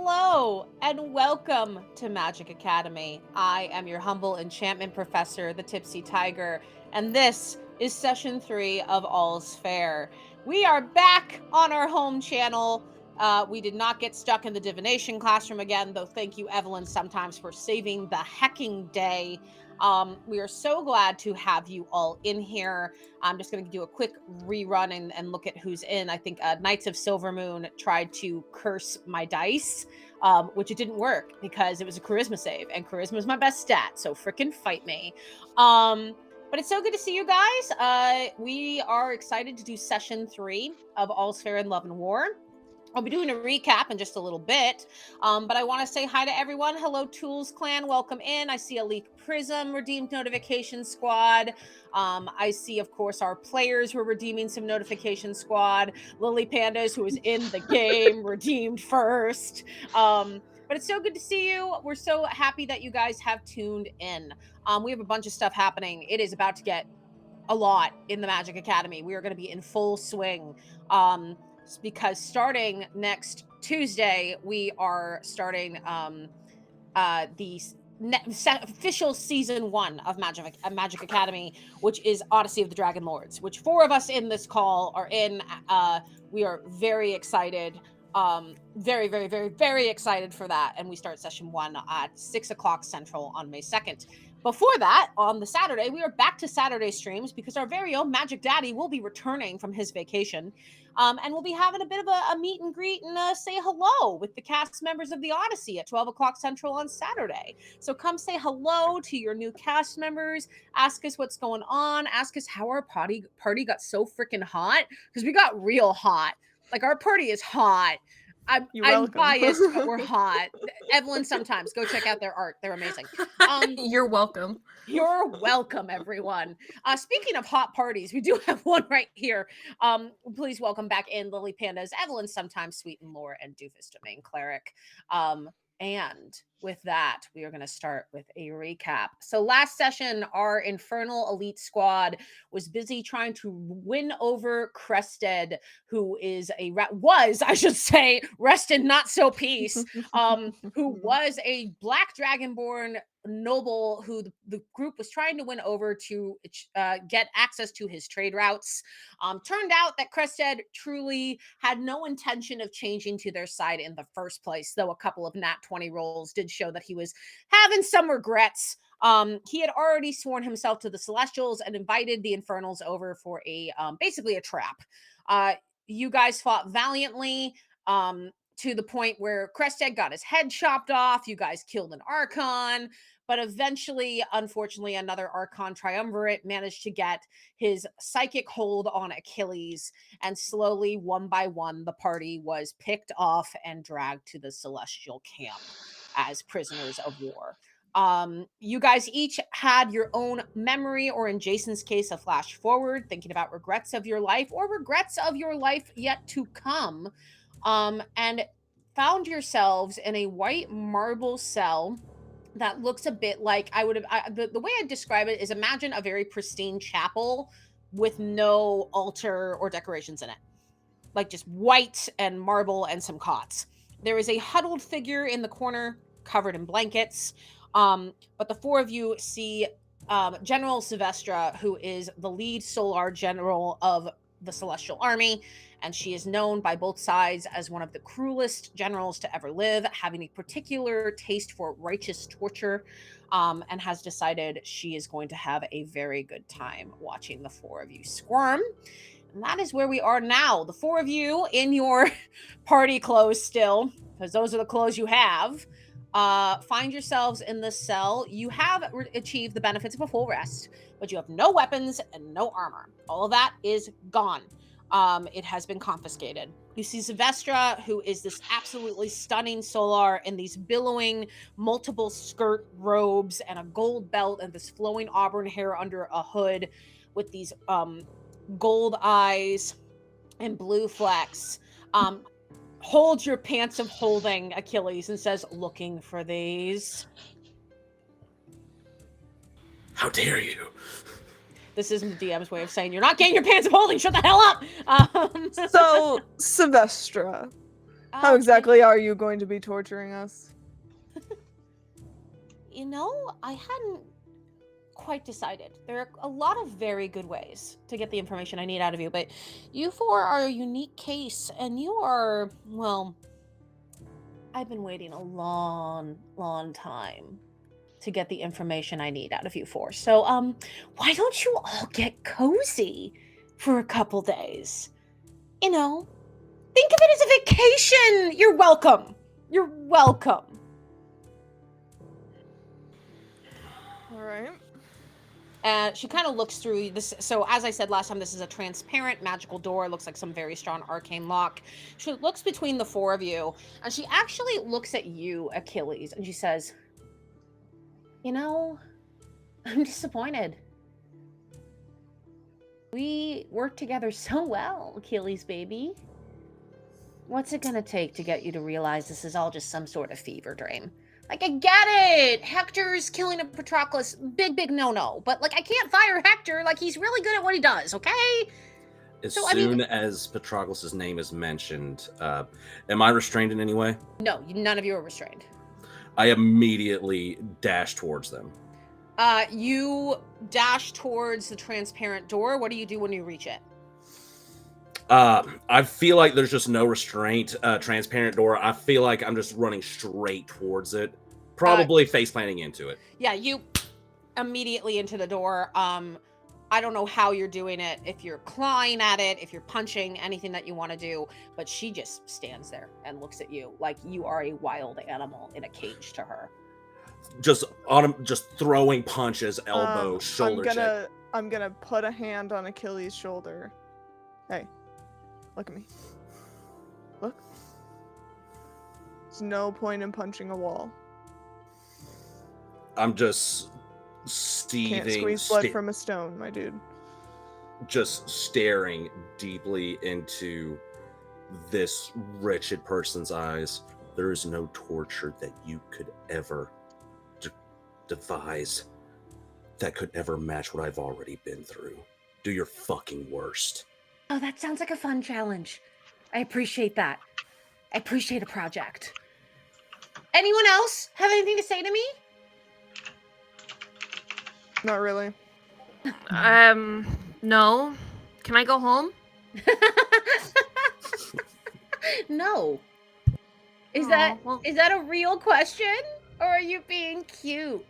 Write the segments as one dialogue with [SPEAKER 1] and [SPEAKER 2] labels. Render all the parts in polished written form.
[SPEAKER 1] Hello and welcome to Magic Academy. I am your humble enchantment professor, the Tipsy Tiger, and this is session 3 of All's Fair. We are back on our home channel. We did not get stuck in the divination classroom again, though thank you, Evelyn, sometimes for saving the hecking day. We are so glad to have you all in here. I'm just going to do a quick rerun and look at who's in. I think Knights of Silver Moon tried to curse my dice, which it didn't work because it was a charisma save, and charisma is my best stat, so frickin' fight me. But it's so good to see you guys. We are excited to do session 3 of All's Fair in Love and War. I'll be doing a recap in just a little bit, but I want to say hi to everyone. Hello, Tools Clan. Welcome in. I see a Leak Prism redeemed notification squad. I see, of course, our players who are redeeming some notification squad. Lily Pandas, who is in the game, redeemed first. But it's so good to see you. We're so happy that you guys have tuned in. We have a bunch of stuff happening. It is about to get a lot in the Magic Academy. We are going to be in full swing. Because starting next Tuesday, we are starting the official season 1 of Magic Academy, which is Odyssey of the Dragon Lords, which 4 of us in this call are in. We are very excited. Very, very, very, very excited for that. And we start session 1 at 6 o'clock Central on May 2nd. Before that, on the Saturday, we are back to Saturday streams because our very own Magic Daddy will be returning from his vacation. And we'll be having a bit of a meet and greet and say hello with the cast members of the Odyssey at 12 o'clock Central on Saturday. So come say hello to your new cast members. Ask us what's going on. Ask us how our party got so freaking hot, because we got real hot. Like, our party is hot. I'm biased, but we're hot. Evelyn, sometimes go check out their art. They're amazing.
[SPEAKER 2] You're welcome.
[SPEAKER 1] You're welcome, everyone. Speaking of hot parties, we do have one right here. Please welcome back in Lily Pandas, Evelyn, sometimes Sweet and Lore, and Doofus Domain Cleric. And with that, we are going to start with a recap. So last session, our Infernal Elite Squad was busy trying to win over Crested, who is rested not so peace, who was a Black Dragonborn noble who the group was trying to win over to get access to his trade routes. Turned out that Crested truly had no intention of changing to their side in the first place, though a couple of nat 20 rolls did show that he was having some regrets. He had already sworn himself to the Celestials and invited the Infernals over for basically a trap. You guys fought valiantly, to the point where Crested got his head chopped off. You guys killed an Archon, but eventually, unfortunately, another Archon triumvirate managed to get his psychic hold on Achilles, and slowly, one by one, the party was picked off and dragged to the Celestial camp as prisoners of war. You guys each had your own memory, or in Jason's case, a flash forward, thinking about regrets of your life or regrets of your life yet to come. And found yourselves in a white marble cell that looks a bit like the way I'd describe it is, imagine a very pristine chapel with no altar or decorations in it, like just white and marble and some cots. There is a huddled figure in the corner covered in blankets, but the 4 of you see General Sylvestra, who is the lead Solar General of the Celestial Army, and she is known by both sides as one of the cruelest generals to ever live, having a particular taste for righteous torture, and has decided she is going to have a very good time watching the 4 of you squirm. And that is where we are now. The 4 of you in your party clothes still, because those are the clothes you have, find yourselves in this cell. You have achieved the benefits of a full rest, but you have no weapons and no armor. All of that is gone. It has been confiscated. You see Sylvestra, who is this absolutely stunning Solar in these billowing multiple skirt robes and a gold belt and this flowing auburn hair under a hood with these gold eyes and blue flecks. Holds your pants of holding, Achilles, and says, "Looking for these?"
[SPEAKER 3] How dare you?
[SPEAKER 1] This isn't the DM's way of saying you're not getting your pants of holding. Shut the hell up.
[SPEAKER 4] So, Sylvestra, How exactly are you going to be torturing us?
[SPEAKER 1] You know, I hadn't quite decided. There are a lot of very good ways to get the information I need out of you, but you four are a unique case, and you are, well, I've been waiting a long time to get the information I need out of you four. So, why don't you all get cozy for a couple days? You know, think of it as a vacation. You're welcome. You're welcome.
[SPEAKER 4] All right.
[SPEAKER 1] And she kind of looks through this. So, as I said last time, this is a transparent magical door. It looks like some very strong arcane lock. She looks between the four of you, and she actually looks at you, Achilles, and she says, you know, I'm disappointed. We work together so well, Achilles baby. What's it gonna take to get you to realize this is all just some sort of fever dream? Like, I get it! Hector's killing a Patroclus, big no-no. But, like, I can't fire Hector. Like, he's really good at what he does, okay?
[SPEAKER 3] As
[SPEAKER 1] So,
[SPEAKER 3] soon as Patroclus' name is mentioned, am I restrained in any way?
[SPEAKER 1] No, none of you are restrained.
[SPEAKER 3] I immediately dash towards them.
[SPEAKER 1] You dash towards the transparent door. What do you do when you reach it?
[SPEAKER 3] I feel like there's just no restraint. Transparent door. I feel like I'm just running straight towards it. Probably face planting into it.
[SPEAKER 1] Yeah, you immediately into the door. I don't know how you're doing it, if you're clawing at it, if you're punching, anything that you want to do, but she just stands there and looks at you like you are a wild animal in a cage to her.
[SPEAKER 3] Just throwing punches, elbow, shoulder check.
[SPEAKER 4] I'm gonna put a hand on Achilles' shoulder. Hey, look at me. Look. There's no point in punching a wall.
[SPEAKER 3] I'm just seething.
[SPEAKER 4] Can't squeeze blood from a stone, my dude.
[SPEAKER 3] Just staring deeply into this wretched person's eyes. There is no torture that you could ever devise that could ever match what I've already been through. Do your fucking worst.
[SPEAKER 1] Oh, that sounds like a fun challenge. I appreciate that. I appreciate a project. Anyone else have anything to say to me?
[SPEAKER 4] Not really.
[SPEAKER 2] No. Can I go home?
[SPEAKER 1] No. Is
[SPEAKER 2] Aw, well-
[SPEAKER 1] that a real question? Or are you being cute?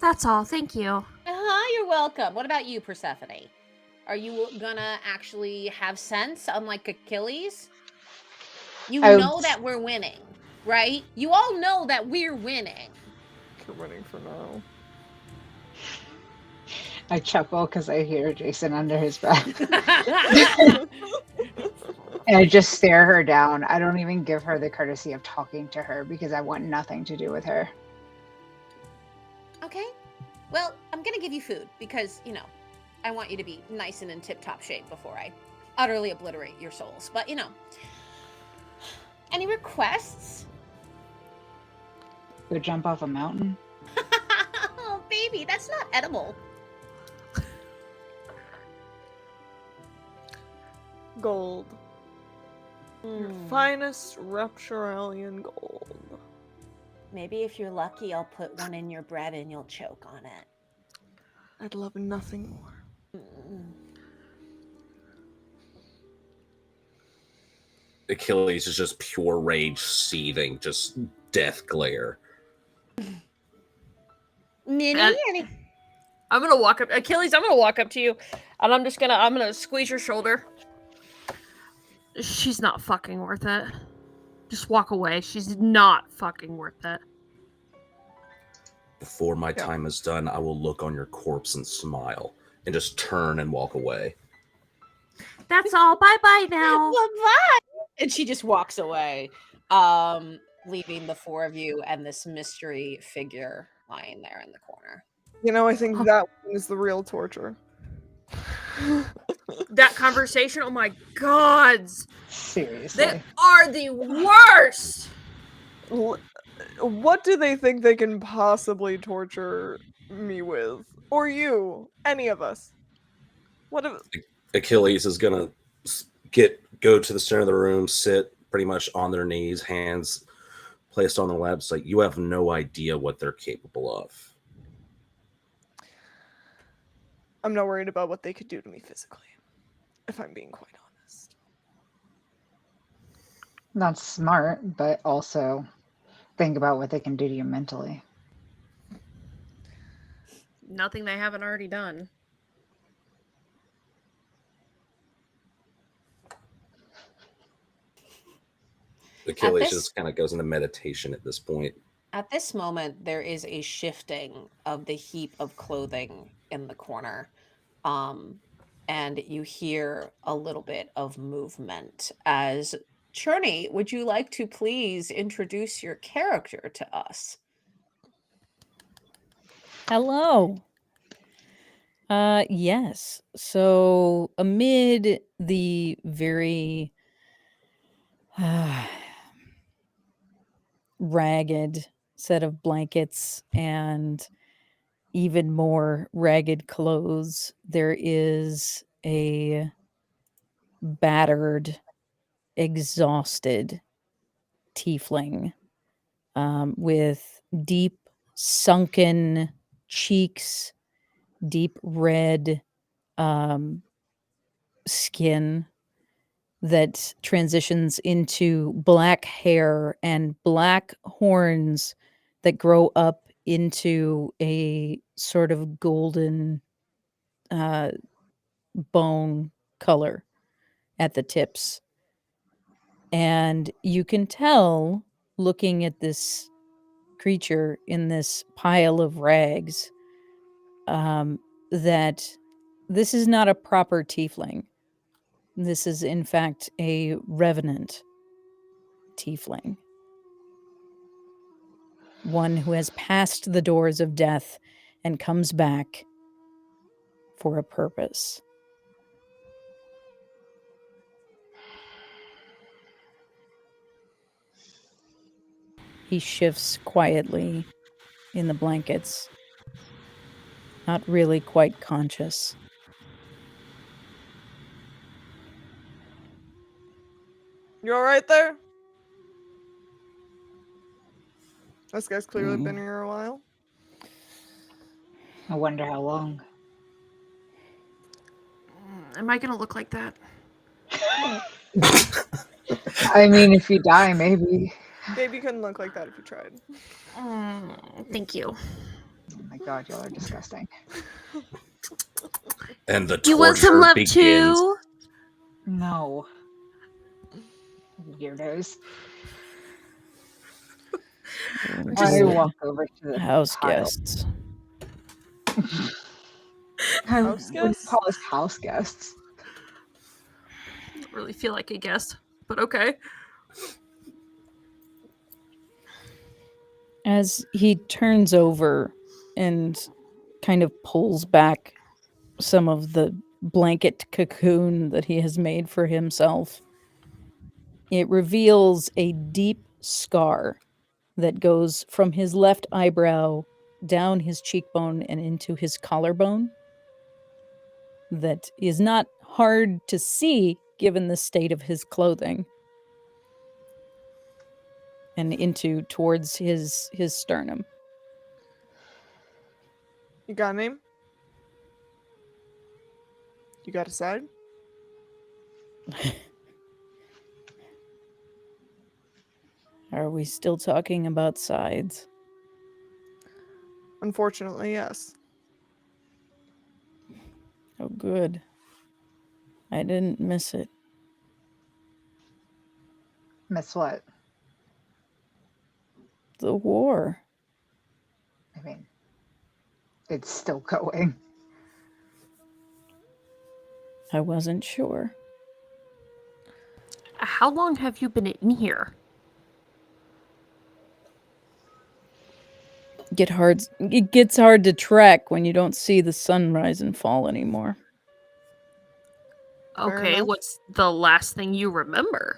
[SPEAKER 2] That's all. Thank you.
[SPEAKER 1] You're welcome. What about you, Persephone? Are you gonna actually have sense, unlike Achilles? You know that we're winning, right? You all know that we're winning.
[SPEAKER 4] We're winning for now.
[SPEAKER 5] I chuckle because I hear Jason under his breath. And I just stare her down. I don't even give her the courtesy of talking to her because I want nothing to do with her.
[SPEAKER 1] Okay. Well, I'm gonna give you food because, you know, I want you to be nice and in tip-top shape before I utterly obliterate your souls. But, you know, any requests?
[SPEAKER 5] Go jump off a mountain?
[SPEAKER 1] Oh, baby, that's not edible.
[SPEAKER 4] Gold. Your finest Rapturalian gold.
[SPEAKER 1] Maybe if you're lucky, I'll put one in your bread and you'll choke on it.
[SPEAKER 4] I'd love nothing more.
[SPEAKER 3] Achilles is just pure rage, seething, just death glare.
[SPEAKER 1] Minnie?
[SPEAKER 2] I'm gonna walk up, Achilles. I'm gonna walk up to you, and I'm gonna squeeze your shoulder. She's not fucking worth it. Just walk away. She's not fucking worth it.
[SPEAKER 3] Before my time is done, I will look on your corpse and smile, and just turn and walk away.
[SPEAKER 2] That's all. Bye-bye now.
[SPEAKER 1] Bye-bye. And she just walks away, leaving the four of you and this mystery figure lying there in the corner.
[SPEAKER 4] You know, I think that one is the real torture.
[SPEAKER 2] That conversation, oh my gods.
[SPEAKER 5] Seriously.
[SPEAKER 2] They are the worst.
[SPEAKER 4] What do they think they can possibly torture me with? Or you? Any of us? What if...
[SPEAKER 3] Achilles is gonna go to the center of the room, sit pretty much on their knees, hands placed on their laps. Like, you have no idea what they're capable of.
[SPEAKER 4] I'm not worried about what they could do to me physically, if I'm being quite honest.
[SPEAKER 5] That's smart, but also think about what they can do to you mentally.
[SPEAKER 2] Nothing they haven't already done.
[SPEAKER 3] Achilles
[SPEAKER 1] this-
[SPEAKER 3] just kind of goes into meditation at this point.
[SPEAKER 1] At this moment, there is a shifting of the heap of clothing in the corner. And you hear a little bit of movement. As Churney, would you like to please introduce your character to us?
[SPEAKER 6] Hello. Yes. So amid the very ragged set of blankets and even more ragged clothes, there is a battered, exhausted tiefling with deep, sunken cheeks, deep red skin that transitions into black hair and black horns that grow up into a sort of golden bone color at the tips. And you can tell, looking at this creature in this pile of rags, that this is not a proper tiefling. This is, in fact, a revenant tiefling. One who has passed the doors of death and comes back for a purpose. He shifts quietly in the blankets, not really quite conscious.
[SPEAKER 4] You alright there? This guy's clearly been here a while.
[SPEAKER 5] I wonder how long.
[SPEAKER 2] Am I gonna look like that?
[SPEAKER 5] I mean, if you die, maybe.
[SPEAKER 4] Gabe, you couldn't look like that if you tried.
[SPEAKER 2] Thank you.
[SPEAKER 5] Oh my god, y'all are disgusting.
[SPEAKER 3] And the
[SPEAKER 2] You want some
[SPEAKER 3] torture
[SPEAKER 2] love
[SPEAKER 3] begins.
[SPEAKER 2] too?
[SPEAKER 5] No. Weirdos. I walk over to the
[SPEAKER 6] House
[SPEAKER 5] pile.
[SPEAKER 6] guests.
[SPEAKER 5] I
[SPEAKER 4] House
[SPEAKER 5] wouldn't
[SPEAKER 4] guests?
[SPEAKER 5] call us house guests.
[SPEAKER 2] Don't really feel like a guest, but okay.
[SPEAKER 6] As he turns over and kind of pulls back some of the blanket cocoon that he has made for himself, it reveals a deep scar that goes from his left eyebrow down his cheekbone and into his collarbone. That is not hard to see given the state of his clothing. And into towards his sternum.
[SPEAKER 4] You got a name? You got a side?
[SPEAKER 6] Are we still talking about sides?
[SPEAKER 4] Unfortunately, yes.
[SPEAKER 6] Oh, good. I didn't miss it.
[SPEAKER 5] Miss what?
[SPEAKER 6] The war.
[SPEAKER 5] I mean, it's still going.
[SPEAKER 6] I wasn't sure.
[SPEAKER 2] How long have you been in here?
[SPEAKER 6] It gets hard to track when you don't see the sun rise and fall anymore.
[SPEAKER 4] Fair
[SPEAKER 2] Okay,
[SPEAKER 4] enough.
[SPEAKER 2] what's the last thing you remember?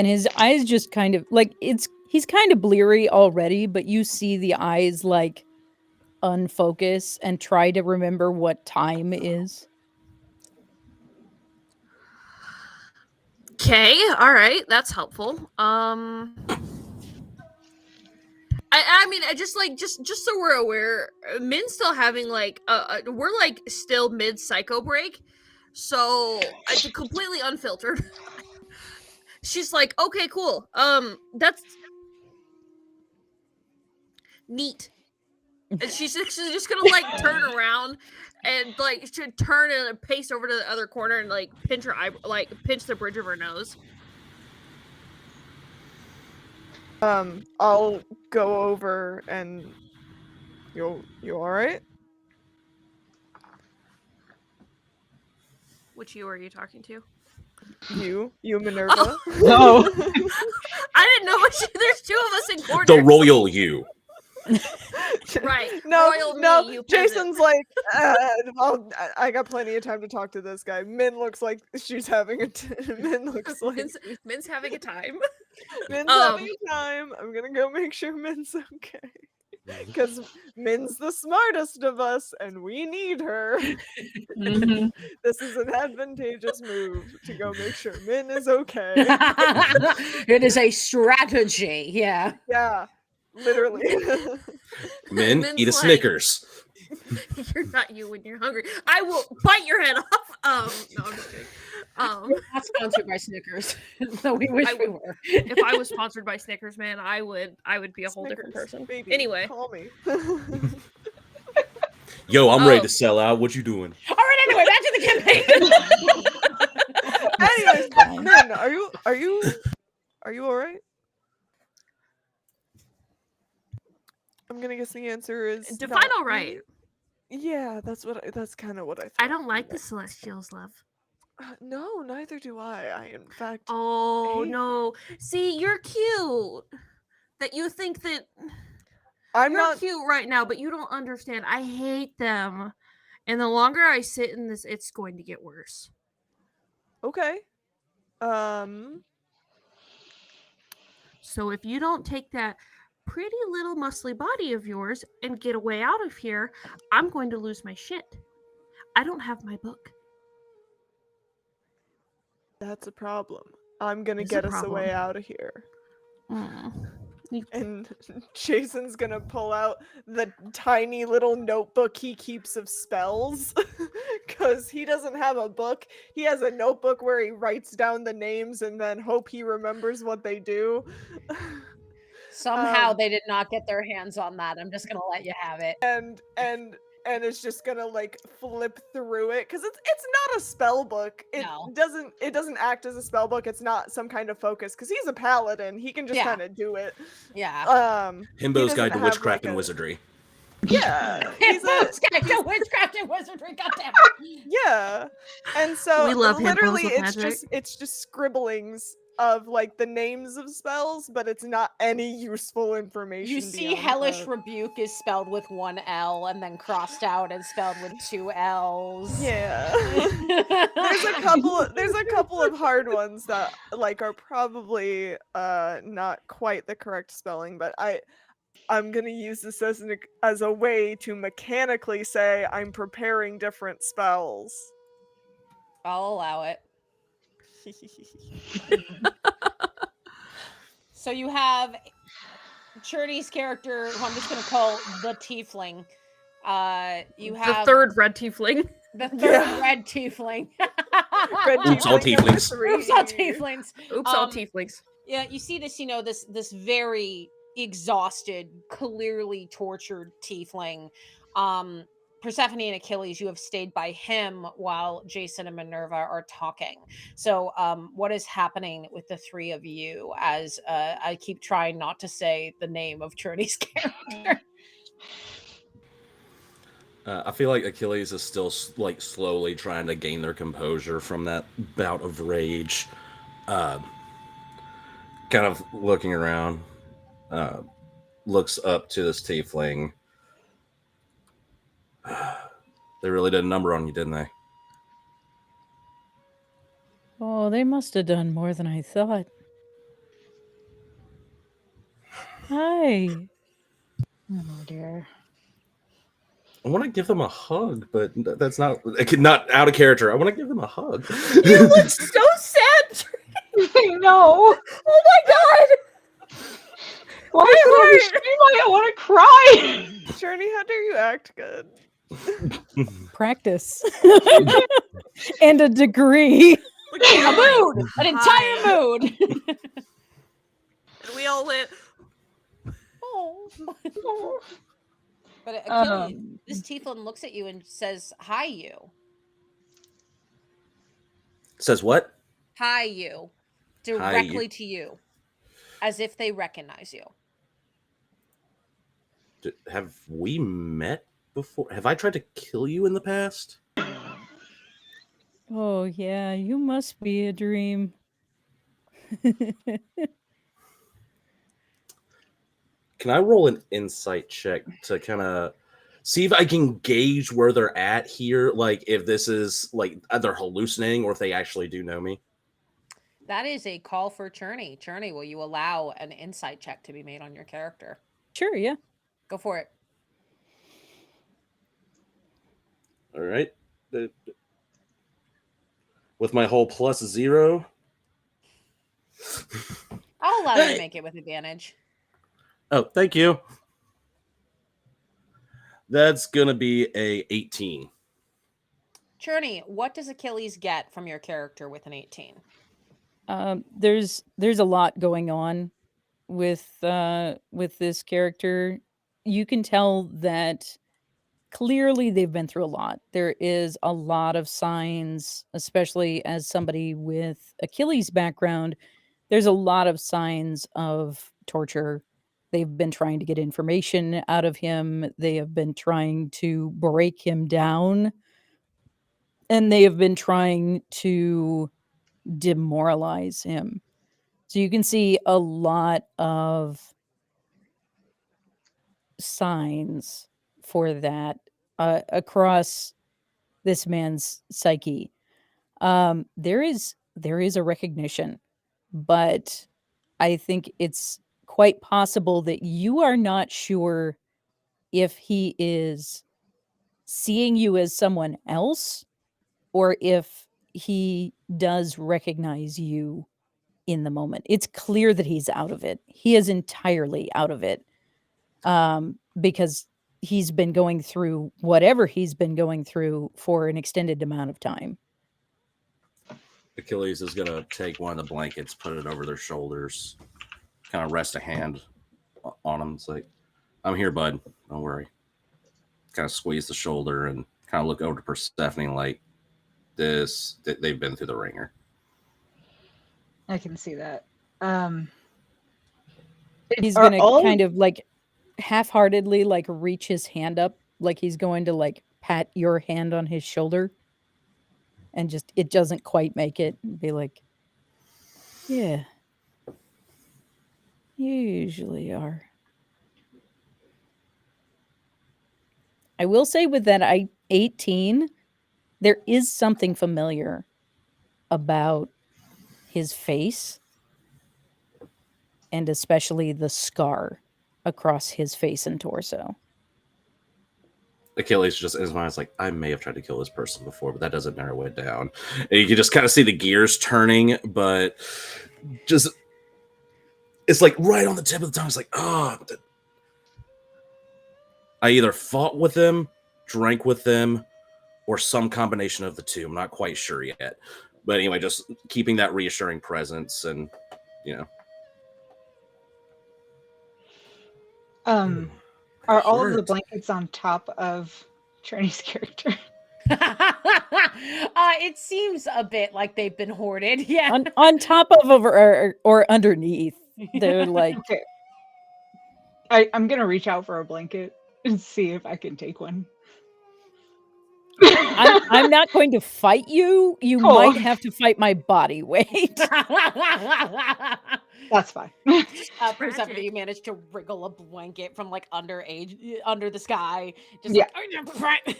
[SPEAKER 6] and his eyes just kind of like he's kind of bleary already, but you see the eyes like unfocus and try to remember what time is.
[SPEAKER 2] Okay, all right, that's helpful. I mean, I just like just so we're aware, Min's still having like we're like still mid psycho break, so it's completely unfiltered. She's like, okay, cool. That's neat. And she's just gonna like turn around and like should turn and pace over to the other corner and like pinch her eye, like pinch the bridge of her nose.
[SPEAKER 4] I'll go over and you all right?
[SPEAKER 2] Which you are you talking to?
[SPEAKER 4] You Minerva.
[SPEAKER 5] No.
[SPEAKER 2] I didn't know there's two of us in corners.
[SPEAKER 3] The royal you.
[SPEAKER 2] Right.
[SPEAKER 4] No,
[SPEAKER 2] Royal
[SPEAKER 4] no.
[SPEAKER 2] me, you peasant.
[SPEAKER 4] Jason's like, I got plenty of time to talk to this guy. Min looks like she's having a. Min looks like
[SPEAKER 2] Min's having a time.
[SPEAKER 4] Min's having a time. I'm gonna go make sure Min's okay. Because Min's the smartest of us, and we need her.
[SPEAKER 5] Mhm.
[SPEAKER 4] This is an advantageous move to go make sure Min is okay.
[SPEAKER 1] It is a strategy. Yeah.
[SPEAKER 4] Yeah, literally.
[SPEAKER 3] Men,
[SPEAKER 2] Min's
[SPEAKER 3] eat a
[SPEAKER 2] like-
[SPEAKER 3] Snickers.
[SPEAKER 2] You're not you when you're hungry. I will bite your head off. No, I'm just kidding.
[SPEAKER 1] We're not sponsored by Snickers, though we wish
[SPEAKER 2] I
[SPEAKER 1] we
[SPEAKER 2] would-
[SPEAKER 1] were.
[SPEAKER 2] If I was sponsored by Snickers, man, I would be a whole different
[SPEAKER 4] Snickers,
[SPEAKER 2] person.
[SPEAKER 4] baby,
[SPEAKER 2] Anyway,
[SPEAKER 4] call me.
[SPEAKER 3] Yo, I'm ready
[SPEAKER 2] Oh.
[SPEAKER 3] to sell out. What you doing?
[SPEAKER 1] All right. Anyway, back to the campaign.
[SPEAKER 4] Anyways,
[SPEAKER 6] Fine.
[SPEAKER 4] Min, are you all right? I'm gonna guess the answer is
[SPEAKER 2] define
[SPEAKER 4] not
[SPEAKER 2] all right.
[SPEAKER 4] really. Yeah, that's kind of what I thought.
[SPEAKER 2] I don't like the Celestials, love.
[SPEAKER 4] No, neither do I. In fact,
[SPEAKER 2] Oh
[SPEAKER 4] Hey.
[SPEAKER 2] no! See, you're cute. That you think that
[SPEAKER 4] I'm
[SPEAKER 2] you're
[SPEAKER 4] not.
[SPEAKER 2] cute right now, but you don't understand. I hate them, and the longer I sit in this, it's going to get worse.
[SPEAKER 4] Okay.
[SPEAKER 2] So if you don't take that pretty little muscly body of yours and get away out of here, I'm going to lose my shit. I don't have my book.
[SPEAKER 4] That's a problem. I'm gonna
[SPEAKER 2] It's a
[SPEAKER 4] get us away
[SPEAKER 2] problem.
[SPEAKER 4] out of here.
[SPEAKER 2] Mm.
[SPEAKER 4] And Jason's gonna pull out the tiny little notebook he keeps of spells. Because he doesn't have a book. He has a notebook where he writes down the names and then hope he remembers what they do.
[SPEAKER 1] Somehow they did not get their hands on that. I'm just gonna let you have it.
[SPEAKER 4] And it's just gonna like flip through it because it's not a spell book. It
[SPEAKER 1] No.
[SPEAKER 4] doesn't act as a spell book. It's not some kind of focus because he's a paladin. He can just
[SPEAKER 1] Yeah.
[SPEAKER 4] kind of do it.
[SPEAKER 1] Yeah.
[SPEAKER 4] He
[SPEAKER 3] Himbo's
[SPEAKER 4] doesn't
[SPEAKER 3] Guide to
[SPEAKER 4] have,
[SPEAKER 3] Witchcraft
[SPEAKER 4] like,
[SPEAKER 3] and
[SPEAKER 4] a-
[SPEAKER 3] Wizardry.
[SPEAKER 4] Yeah,
[SPEAKER 1] Hippos guide to witchcraft and wizardry. Goddamn it.
[SPEAKER 4] yeah. And so
[SPEAKER 2] We love
[SPEAKER 4] literally
[SPEAKER 2] hippos with
[SPEAKER 4] it's just scribblings of like the names of spells, but it's not any useful information.
[SPEAKER 1] You see,
[SPEAKER 4] beyond
[SPEAKER 1] hellish
[SPEAKER 4] that.
[SPEAKER 1] rebuke is spelled with one L and then crossed out and spelled with two L's.
[SPEAKER 4] Yeah. There's a couple of hard ones that like are probably not quite the correct spelling, but I'm gonna use this as a way to mechanically say I'm preparing different spells.
[SPEAKER 1] I'll allow it. So you have Churdy's character, who I'm just gonna call the Tiefling. You have
[SPEAKER 2] The third red tiefling.
[SPEAKER 1] the third
[SPEAKER 4] Yeah.
[SPEAKER 1] red Tiefling.
[SPEAKER 4] Red
[SPEAKER 3] Oops, all
[SPEAKER 4] tiefling number
[SPEAKER 3] tieflings.
[SPEAKER 4] 3.
[SPEAKER 1] Oops, all Tieflings.
[SPEAKER 2] Oops, all
[SPEAKER 1] Um,
[SPEAKER 2] tieflings.
[SPEAKER 1] Yeah, you see this, this very exhausted, clearly tortured tiefling. Persephone and Achilles, you have stayed by him while Jason and Minerva are talking. So, what is happening with the three of you as I keep trying not to say the name of Churdy's character?
[SPEAKER 3] I feel like Achilles is still like slowly trying to gain their composure from that bout of rage. Kind of looking around, looks up to this tiefling. They really did a number on you, didn't they?
[SPEAKER 6] Oh, they must have done more than I thought. Hi.
[SPEAKER 5] Oh dear.
[SPEAKER 3] I want to give them a hug, but that's not out of character. I want to give them a hug.
[SPEAKER 2] You look so sad.
[SPEAKER 5] I know.
[SPEAKER 2] Oh my god!
[SPEAKER 5] Why is it every stream I want to cry?
[SPEAKER 4] Journey, how dare you act good?
[SPEAKER 6] Practice. And a degree.
[SPEAKER 2] Look at
[SPEAKER 1] A
[SPEAKER 2] my-
[SPEAKER 1] mood, an
[SPEAKER 2] Hi.
[SPEAKER 1] entire mood.
[SPEAKER 2] And we all went.
[SPEAKER 1] Oh. But Achilles,
[SPEAKER 5] Um,
[SPEAKER 1] this tiefling looks at you and says, "Hi, you."
[SPEAKER 3] Says what?
[SPEAKER 1] Hi, you. Directly to you, as if they recognize you.
[SPEAKER 3] Have we met before? Have I tried to kill you in the past?
[SPEAKER 6] Oh, yeah, you must be a dream.
[SPEAKER 3] Can I roll an insight check to kind of see if I can gauge where they're at here? Like, if this is like they're hallucinating or if they actually do know me?
[SPEAKER 1] That is a call for Churney. Churney, will you allow an insight check to be made on your character?
[SPEAKER 6] Sure, yeah.
[SPEAKER 1] Go for it.
[SPEAKER 3] All right. With my whole +0.
[SPEAKER 1] I'll allow you to make it with advantage.
[SPEAKER 3] Oh, thank you. That's gonna be a 18.
[SPEAKER 1] Churney, what does Achilles get from your character with an 18?
[SPEAKER 6] There's a lot going on with this character. You can tell that clearly they've been through a lot. There is a lot of signs, especially as somebody with Achilles' background, there's a lot of signs of torture. They've been trying to get information out of him. They have been trying to break him down. And they have been trying to demoralize him. So you can see a lot of signs for that across this man's psyche. There is a recognition, but I think it's quite possible that you are not sure if he is seeing you as someone else or if he does recognize you in the moment. It's clear that he's out of it. He is entirely out of it. Because he's been going through whatever he's been going through for an extended amount of time.
[SPEAKER 3] Achilles is gonna take one of the blankets, put it over their shoulders, kind of rest a hand on them. It's like, I'm here, bud. Don't worry. Kind of squeeze the shoulder and kind of look over to Persephone like this. They've been through the ringer.
[SPEAKER 5] I can see that.
[SPEAKER 6] He's
[SPEAKER 5] Are
[SPEAKER 6] gonna
[SPEAKER 5] all-
[SPEAKER 6] kind of like half-heartedly like reach his hand up like he's going to like pat your hand on his shoulder and just it doesn't quite make it and be like, yeah, you usually are. I will say with that 18, there is something familiar about his face and especially the scar across his face and torso.
[SPEAKER 3] Achilles just in his mind is like, I may have tried to kill this person before, but that doesn't narrow it down. And you can just kind of see the gears turning, but just it's like right on the tip of the tongue. It's like, oh, I either fought with them, drank with them, or some combination of the two. I'm not quite sure yet. But anyway, just keeping that reassuring presence and, you know.
[SPEAKER 5] Are all of the
[SPEAKER 3] Hurt.
[SPEAKER 5] blankets on top of Trini's character?
[SPEAKER 1] It seems a bit like they've been hoarded. Yeah.
[SPEAKER 6] On top of or underneath. They're like
[SPEAKER 5] Okay. I'm gonna reach out for a blanket and see if I can take one.
[SPEAKER 6] I'm not going to fight you. You
[SPEAKER 5] Cool.
[SPEAKER 6] might have to fight my body weight.
[SPEAKER 5] That's fine.
[SPEAKER 1] Persephone, you managed to wriggle a blanket from like under the sky. Just
[SPEAKER 5] Yeah.
[SPEAKER 1] like,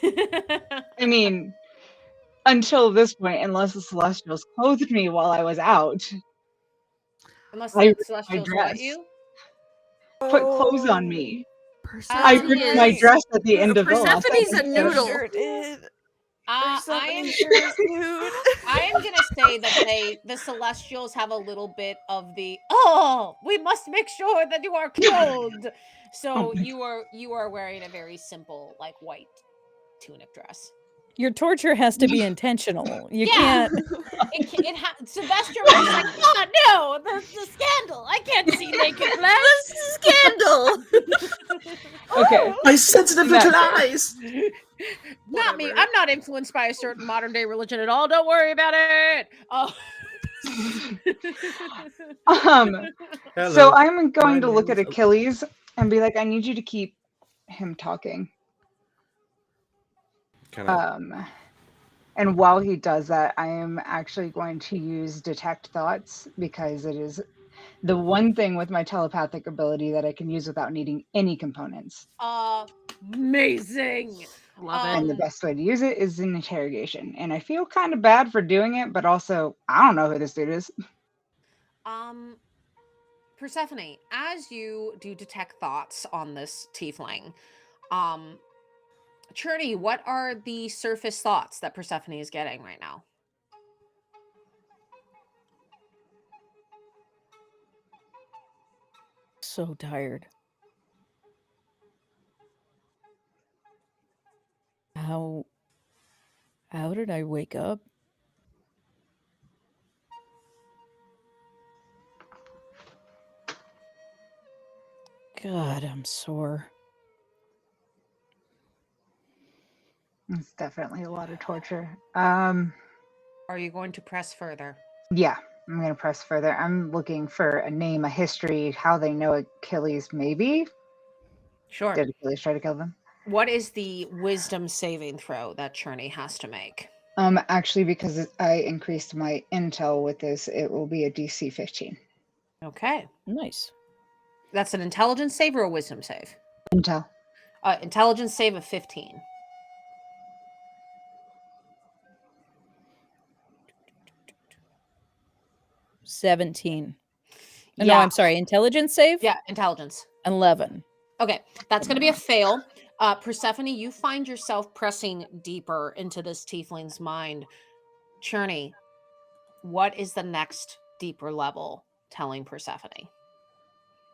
[SPEAKER 5] I mean, until this point, unless the Celestials clothed me while I was out.
[SPEAKER 1] unless
[SPEAKER 5] I
[SPEAKER 1] the Celestials
[SPEAKER 5] dress.
[SPEAKER 1] what you?
[SPEAKER 5] put clothes on me. I
[SPEAKER 2] Persephone
[SPEAKER 5] ripped my
[SPEAKER 2] is
[SPEAKER 5] dress at the end of the last
[SPEAKER 2] Persephone's a
[SPEAKER 5] episode.
[SPEAKER 2] noodle.
[SPEAKER 4] Sure did.
[SPEAKER 1] I
[SPEAKER 4] Persephone
[SPEAKER 1] am
[SPEAKER 4] sure is nude.
[SPEAKER 1] I am gonna say that the Celestials have a little bit of the we must make sure that you are clothed. So you are wearing a very simple like white tunic dress.
[SPEAKER 6] Your torture has to be intentional. You
[SPEAKER 1] Yeah.
[SPEAKER 6] can't.
[SPEAKER 1] Sylvester was just like, oh no, the scandal. I can't see naked flesh.
[SPEAKER 2] Scandal.
[SPEAKER 5] Okay.
[SPEAKER 3] My sensitive little
[SPEAKER 5] That-
[SPEAKER 3] eyes.
[SPEAKER 1] Not me.
[SPEAKER 2] Whatever.
[SPEAKER 1] I'm not influenced by a certain modern day religion at all. Don't worry about it. Oh.
[SPEAKER 3] Hello,
[SPEAKER 5] So I'm going
[SPEAKER 3] my
[SPEAKER 5] to look
[SPEAKER 3] name
[SPEAKER 5] at
[SPEAKER 3] is-
[SPEAKER 5] Achilles and be like, I need you to keep him talking.
[SPEAKER 3] Kind of.
[SPEAKER 5] And while he does that, I am actually going to use detect thoughts because it is the one thing with my telepathic ability that I can use without needing any components.
[SPEAKER 1] Amazing.
[SPEAKER 2] Love
[SPEAKER 5] And the
[SPEAKER 2] it.
[SPEAKER 5] best way to use it is in interrogation. And I feel kind of bad for doing it, but also I don't know who this dude is.
[SPEAKER 1] Persephone, as you do detect thoughts on this tiefling, Churney, what are the surface thoughts that Persephone is getting right now?
[SPEAKER 6] So tired. How did I wake up? God, I'm sore.
[SPEAKER 5] It's definitely a lot of torture.
[SPEAKER 1] Are you going to press further?
[SPEAKER 5] Yeah, I'm going to press further. I'm looking for a name, a history, how they know Achilles maybe.
[SPEAKER 1] Sure.
[SPEAKER 5] Did Achilles try to kill them?
[SPEAKER 1] What is the wisdom saving throw that Churney has to make?
[SPEAKER 5] Actually, because I increased my intel with this, it will be a DC 15.
[SPEAKER 1] Okay.
[SPEAKER 6] Nice.
[SPEAKER 1] That's an intelligence save or a wisdom save?
[SPEAKER 5] Intel.
[SPEAKER 1] Intelligence save of 15.
[SPEAKER 6] $17. No,
[SPEAKER 1] Yeah.
[SPEAKER 6] I'm sorry. Intelligence save?
[SPEAKER 1] Yeah, intelligence.
[SPEAKER 6] 11.
[SPEAKER 1] Okay, that's going to be a fail. Persephone, you find yourself pressing deeper into this tiefling's mind. Churney, what is the next deeper level telling Persephone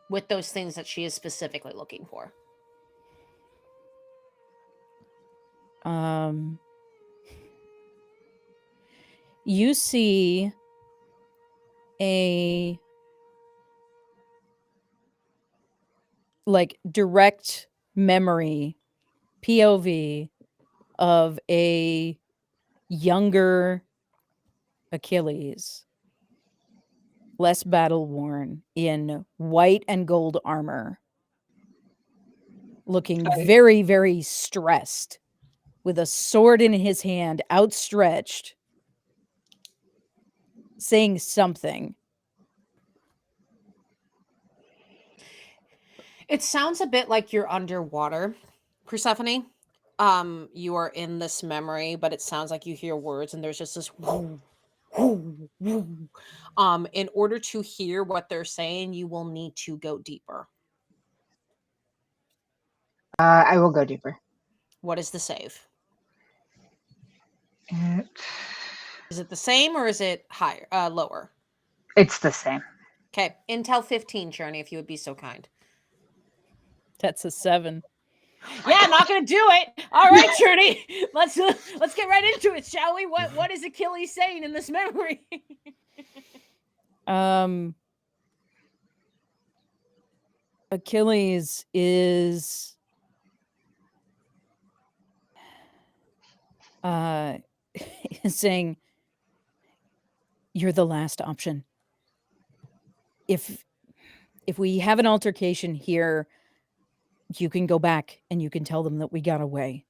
[SPEAKER 1] with those things that she is specifically looking for?
[SPEAKER 6] You see a like direct memory POV of a younger Achilles, less battle worn, in white and gold armor, looking very, very stressed, with a sword in his hand, outstretched, saying something.
[SPEAKER 1] It sounds a bit like you're underwater, Persephone. You are in this memory, but it sounds like you hear words and there's just this whoo, whoo, whoo. In order to hear what they're saying, you will need to go deeper.
[SPEAKER 5] I will go deeper.
[SPEAKER 1] What is the save?
[SPEAKER 5] It-
[SPEAKER 1] Is it the same or is it higher, lower?
[SPEAKER 5] It's the same.
[SPEAKER 1] Okay, Intel 15, Journey, if you would be so kind.
[SPEAKER 6] That's a 7.
[SPEAKER 1] Yeah, not gonna do it. All right, Journey, let's get right into it, shall we? What is Achilles saying in this memory?
[SPEAKER 6] Achilles is saying, you're the last option. If we have an altercation here, you can go back and you can tell them that we got away.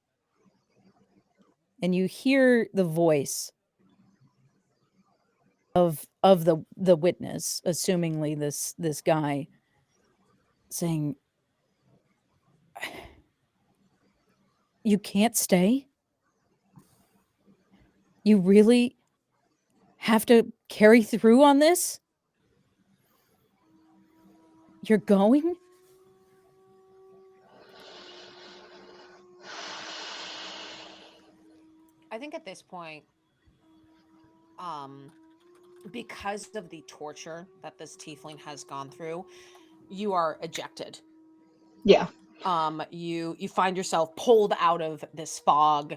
[SPEAKER 6] And you hear the voice of the witness, assumingly this guy, saying, you can't stay? You really have to carry through on this? You're going?
[SPEAKER 1] at this point, because of the torture that this tiefling has gone through, you are ejected.
[SPEAKER 5] Yeah.
[SPEAKER 1] You find yourself pulled out of this fog.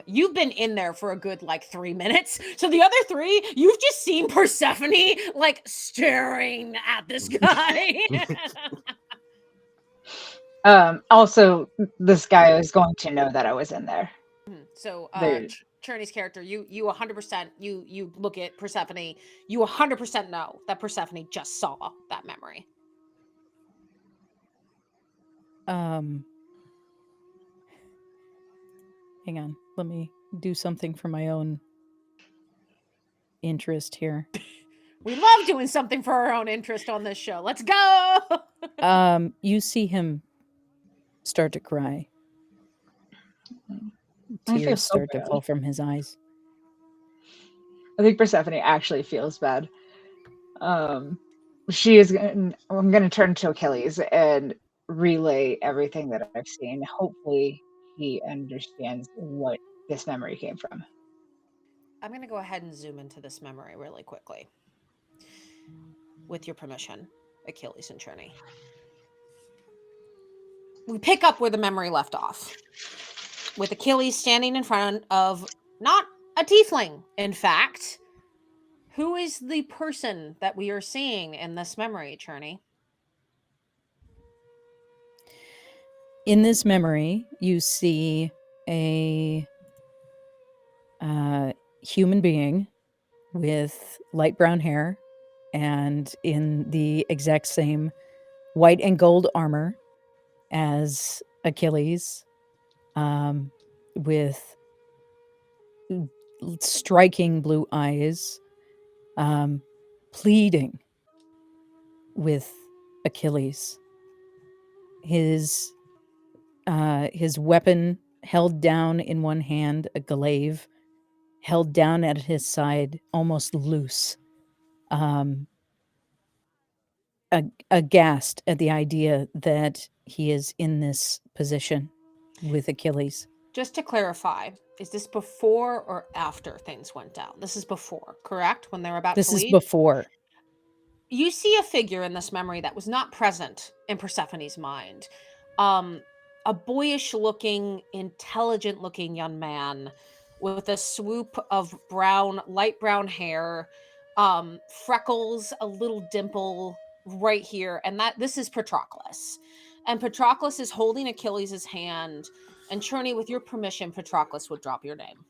[SPEAKER 1] You've been in there for a good like 3 minutes. So the other 3, you've just seen Persephone like staring at this guy.
[SPEAKER 5] Also, this guy is going to know that I was in there.
[SPEAKER 1] So
[SPEAKER 5] There-
[SPEAKER 1] Cherney's character, you 100%, you look at Persephone, you 100% know that Persephone just saw that memory.
[SPEAKER 6] Hang on. Let me do something for my own interest here.
[SPEAKER 1] We love doing something for our own interest on this show. Let's go.
[SPEAKER 6] You see him start to cry.
[SPEAKER 5] I feel
[SPEAKER 6] Tears
[SPEAKER 5] so
[SPEAKER 6] start to
[SPEAKER 5] bad.
[SPEAKER 6] fall from his eyes.
[SPEAKER 5] I think Persephone actually feels bad. She is. I'm going to turn to Achilles and relay everything that I've seen. Hopefully, he understands what this memory came from.
[SPEAKER 1] I'm going to go ahead and zoom into this memory really quickly. With your permission, Achilles and Cherney. We pick up where the memory left off. With Achilles standing in front of not a tiefling, in fact. Who is the person that we are seeing in this memory, Cherney?
[SPEAKER 6] In this memory, you see a human being with light brown hair and in the exact same white and gold armor as Achilles, with striking blue eyes, pleading with Achilles. His weapon held down in one hand, a glaive held down at his side, almost loose, aghast at the idea that he is in this position with Achilles.
[SPEAKER 1] Just to clarify, is this before or after things went down? This is before, correct? When they're about
[SPEAKER 6] This
[SPEAKER 1] to
[SPEAKER 6] is
[SPEAKER 1] leave?
[SPEAKER 6] before.
[SPEAKER 1] You see a figure in this memory that was not present in Persephone's mind. A boyish looking, intelligent looking young man with a swoop of light brown hair, freckles, a little dimple right here. And this is Patroclus. And Patroclus is holding Achilles' hand. And Cherney, with your permission, Patroclus would drop your name.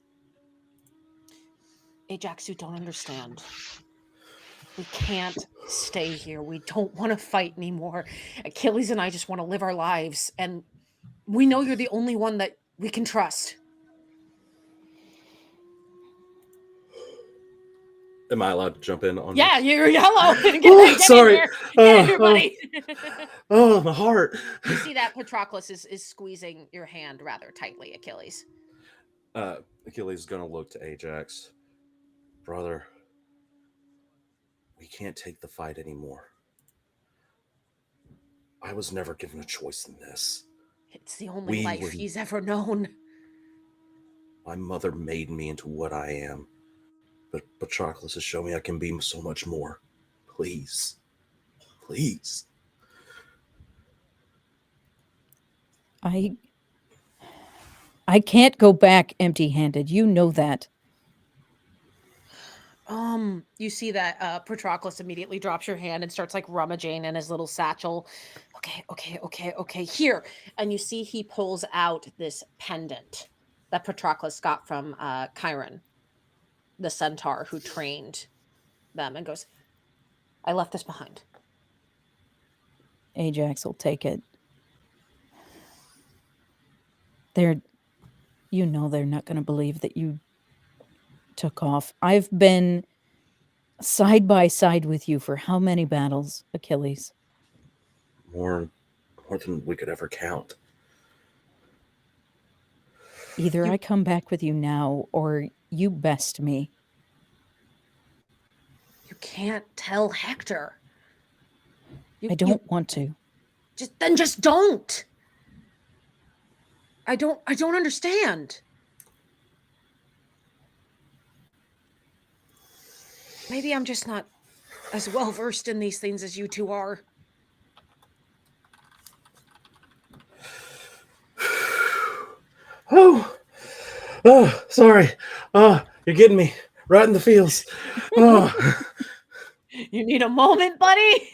[SPEAKER 1] Ajax, you don't understand. We can't stay here. We don't want to fight anymore. Achilles and I just want to live our lives. And we know you're the only one that we can trust.
[SPEAKER 3] Am I allowed to jump in on
[SPEAKER 1] Yeah,
[SPEAKER 3] this?
[SPEAKER 1] you're yellow.
[SPEAKER 3] Oh, sorry.
[SPEAKER 1] Get in here, buddy.
[SPEAKER 3] Oh, my heart.
[SPEAKER 1] You see that Patroclus is squeezing your hand rather tightly, Achilles.
[SPEAKER 3] Achilles is going to look to Ajax. Brother, we can't take the fight anymore. I was never given a choice in this.
[SPEAKER 1] It's the only life he's ever known.
[SPEAKER 3] My mother made me into what I am. But Patroclus has shown me I can be so much more. Please. Please.
[SPEAKER 6] I can't go back empty-handed. You know that.
[SPEAKER 1] You see that Patroclus immediately drops your hand and starts like rummaging in his little satchel. Okay. Here. And you see he pulls out this pendant that Patroclus got from Chiron, the centaur who trained them, and goes, I left this behind.
[SPEAKER 6] Ajax will take it. You know they're not going to believe that you took off. I've been side by side with you for how many battles, Achilles?
[SPEAKER 3] More than we could ever count.
[SPEAKER 6] Either I come back with you now or you best me.
[SPEAKER 1] You can't tell Hector.
[SPEAKER 6] I don't want to.
[SPEAKER 1] Just don't. I don't understand. Maybe I'm just not as well versed in these things as you two are.
[SPEAKER 3] Oh, sorry. You're getting me right in the feels. Oh,
[SPEAKER 1] You need a moment, buddy?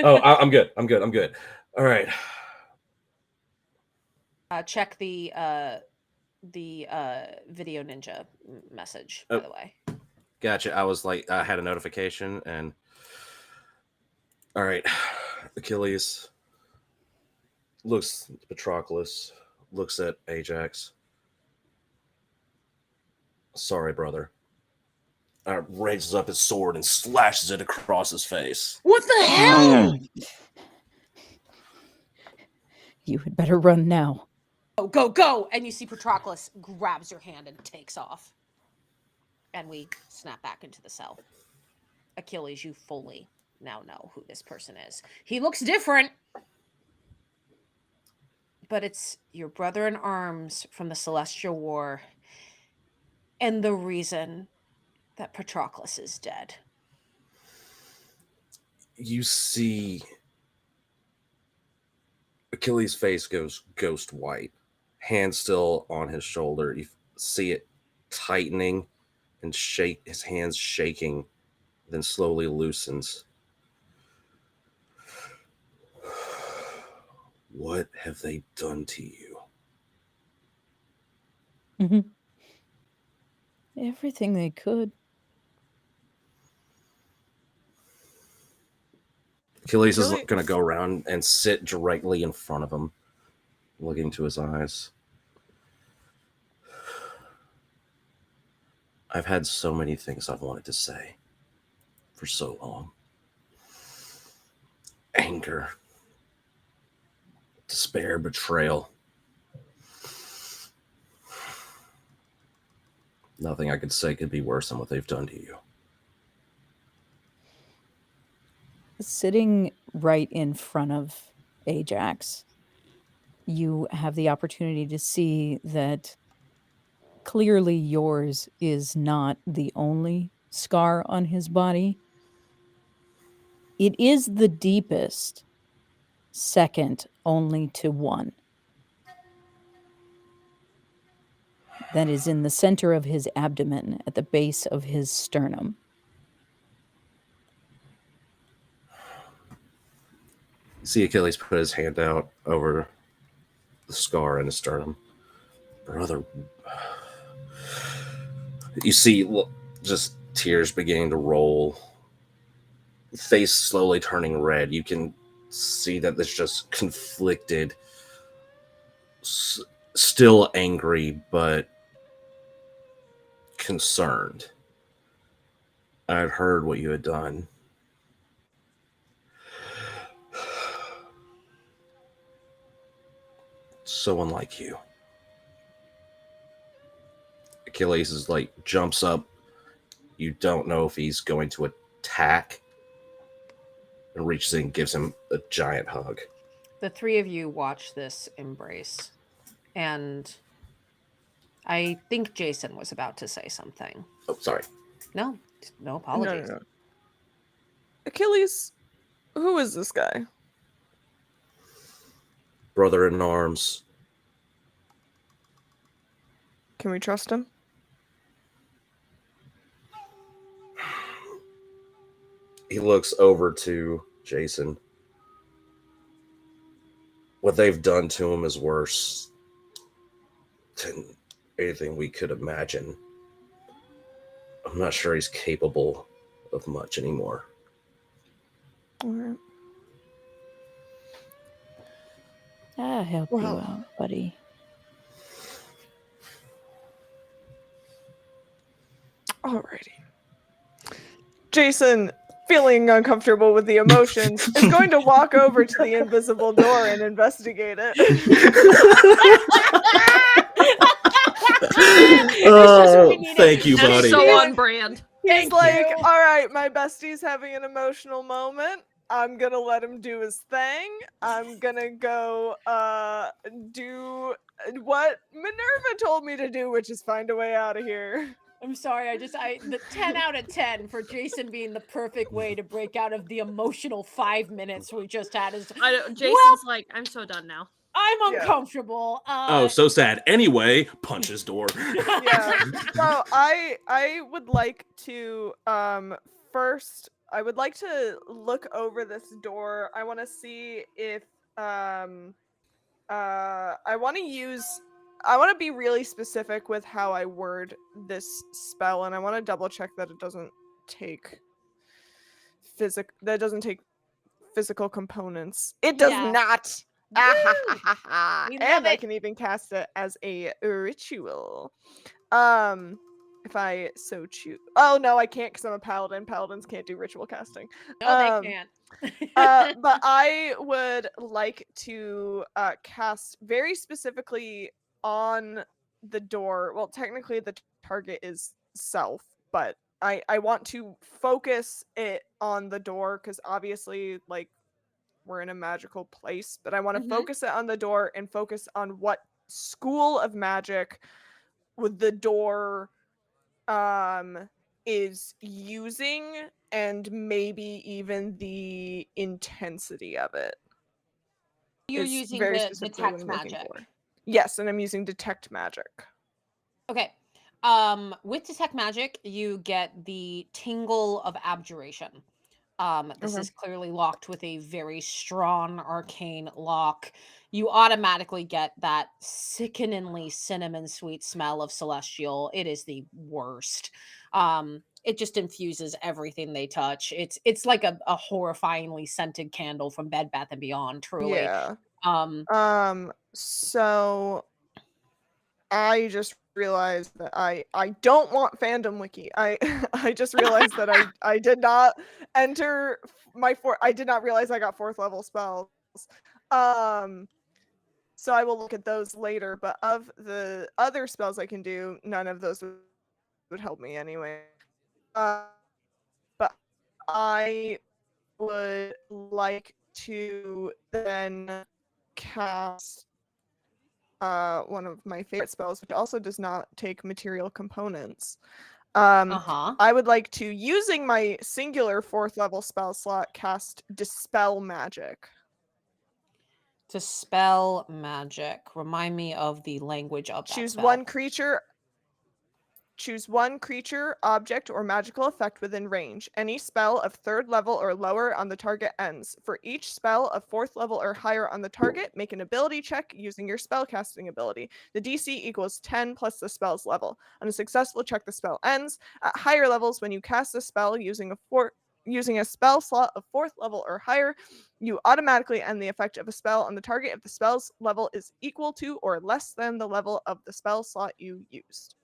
[SPEAKER 3] I'm good. I'm good. All right.
[SPEAKER 1] Check the video ninja message, by
[SPEAKER 3] Oh.
[SPEAKER 1] the way.
[SPEAKER 3] Gotcha. I was like, I had a notification, and all right, Achilles looks at Patroclus, looks at Ajax. Sorry, brother. Raises up his sword and slashes it across his face.
[SPEAKER 1] What the hell?
[SPEAKER 6] You had better run now.
[SPEAKER 1] Go, go, go! And you see Patroclus grabs your hand and takes off. And we snap back into the cell. Achilles, you fully now know who this person is. He looks different, but it's your brother in arms from the Celestial War and the reason that Patroclus is dead.
[SPEAKER 3] You see Achilles' face goes ghost white, hand still on his shoulder. You see it tightening and shake, his hands shaking, then slowly loosens. What have they done to you?
[SPEAKER 6] Mm-hmm. Everything they could.
[SPEAKER 3] Achilles is going to go around and sit directly in front of him, looking into his eyes. I've had so many things I've wanted to say for so long. Anger, despair, betrayal. Nothing I could say could be worse than what they've done to you.
[SPEAKER 6] Sitting right in front of Ajax, you have the opportunity to see that clearly yours is not the only scar on his body. It is the deepest, second only to one. That is in the center of his abdomen, at the base of his sternum.
[SPEAKER 3] See Achilles put his hand out over the scar in his sternum. Brother, you see just tears beginning to roll, face slowly turning red. You can see that there's just conflicted, still angry, but concerned. I'd heard what you had done. So unlike you. Achilles is like jumps up. You don't know if he's going to attack, and reaches in and gives him a giant hug.
[SPEAKER 1] The three of you watch this embrace, and I think Jason was about to say something.
[SPEAKER 3] Oh, sorry.
[SPEAKER 1] No apologies.
[SPEAKER 4] No. Achilles, who is this guy?
[SPEAKER 3] Brother in arms.
[SPEAKER 4] Can we trust him?
[SPEAKER 3] He looks over to Jason. What they've done to him is worse than anything we could imagine. I'm not sure he's capable of much anymore.
[SPEAKER 4] All right.
[SPEAKER 6] I'll help you out, buddy.
[SPEAKER 4] Alrighty. Jason, feeling uncomfortable with the emotions, is going to walk over to the invisible door and investigate it.
[SPEAKER 3] Thank you,
[SPEAKER 2] That's
[SPEAKER 3] buddy.
[SPEAKER 2] so on brand.
[SPEAKER 4] He's like, all right, my bestie's having an emotional moment. I'm gonna let him do his thing. I'm gonna go do what Minerva told me to do, which is find a way out of here.
[SPEAKER 1] I'm sorry. The 10 out of 10 for Jason being the perfect way to break out of the emotional 5 minutes we just had is,
[SPEAKER 2] I know
[SPEAKER 1] well,
[SPEAKER 2] Jason's like, I'm so done now.
[SPEAKER 1] I'm
[SPEAKER 4] Yeah.
[SPEAKER 1] uncomfortable.
[SPEAKER 3] Oh, so sad. Anyway, punches door.
[SPEAKER 4] Yeah. So I would like to first I would like to look over this door. I want to see if I want to be really specific with how I word this spell, and I want to double check that it doesn't take physical components. It does
[SPEAKER 1] Yeah.
[SPEAKER 4] not.
[SPEAKER 1] Woo! We love
[SPEAKER 4] And I
[SPEAKER 1] it.
[SPEAKER 4] can even cast it as a ritual. If I so choose. Oh no, I can't because I'm a paladin. Paladins can't do ritual casting.
[SPEAKER 1] No, they can't.
[SPEAKER 4] But I would like to cast very specifically on the door. Well, technically the target is self, but I want to focus it on the door because obviously, like, we're in a magical place, but I want to
[SPEAKER 1] Mhm.
[SPEAKER 4] focus it on the door and focus on what school of magic with the door is using, and maybe even the intensity of it.
[SPEAKER 1] You're
[SPEAKER 4] Is
[SPEAKER 1] using
[SPEAKER 4] very
[SPEAKER 1] the
[SPEAKER 4] specifically what
[SPEAKER 1] detect
[SPEAKER 4] I'm looking
[SPEAKER 1] magic.
[SPEAKER 4] for. Yes, and I'm using detect magic.
[SPEAKER 1] Okay. With detect magic, you get the tingle of abjuration. This
[SPEAKER 4] Okay.
[SPEAKER 1] is clearly locked with a very strong arcane lock. You automatically get that sickeningly cinnamon sweet smell of celestial. It is the worst. It just infuses everything they touch. It's like a horrifyingly scented candle from Bed Bath and Beyond, truly.
[SPEAKER 4] Yeah.
[SPEAKER 1] Um,
[SPEAKER 4] So I just realized that I don't want fandom wiki. I I just realized that I did not enter I did not realize I got 4th level spells. Um so I will look at those later, but of the other spells I can do, none of those would help me anyway. Uh, but I would like to then cast one of my favorite spells, which also does not take material components.
[SPEAKER 1] uh-huh.
[SPEAKER 4] I would like to, using my singular 4th level spell slot, cast Dispel Magic.
[SPEAKER 1] Dispel magic. Remind me of the language of that
[SPEAKER 4] Choose
[SPEAKER 1] spell.
[SPEAKER 4] one creature, object, or magical effect within range. Any spell of 3rd level or lower on the target ends. For each spell of 4th level or higher on the target, make an ability check using your spellcasting ability. The DC equals 10 plus the spell's level. On a successful check, the spell ends. At higher levels, when you cast a spell using a spell slot of 4th level or higher, you automatically end the effect of a spell on the target if the spell's level is equal to or less than the level of the spell slot you used.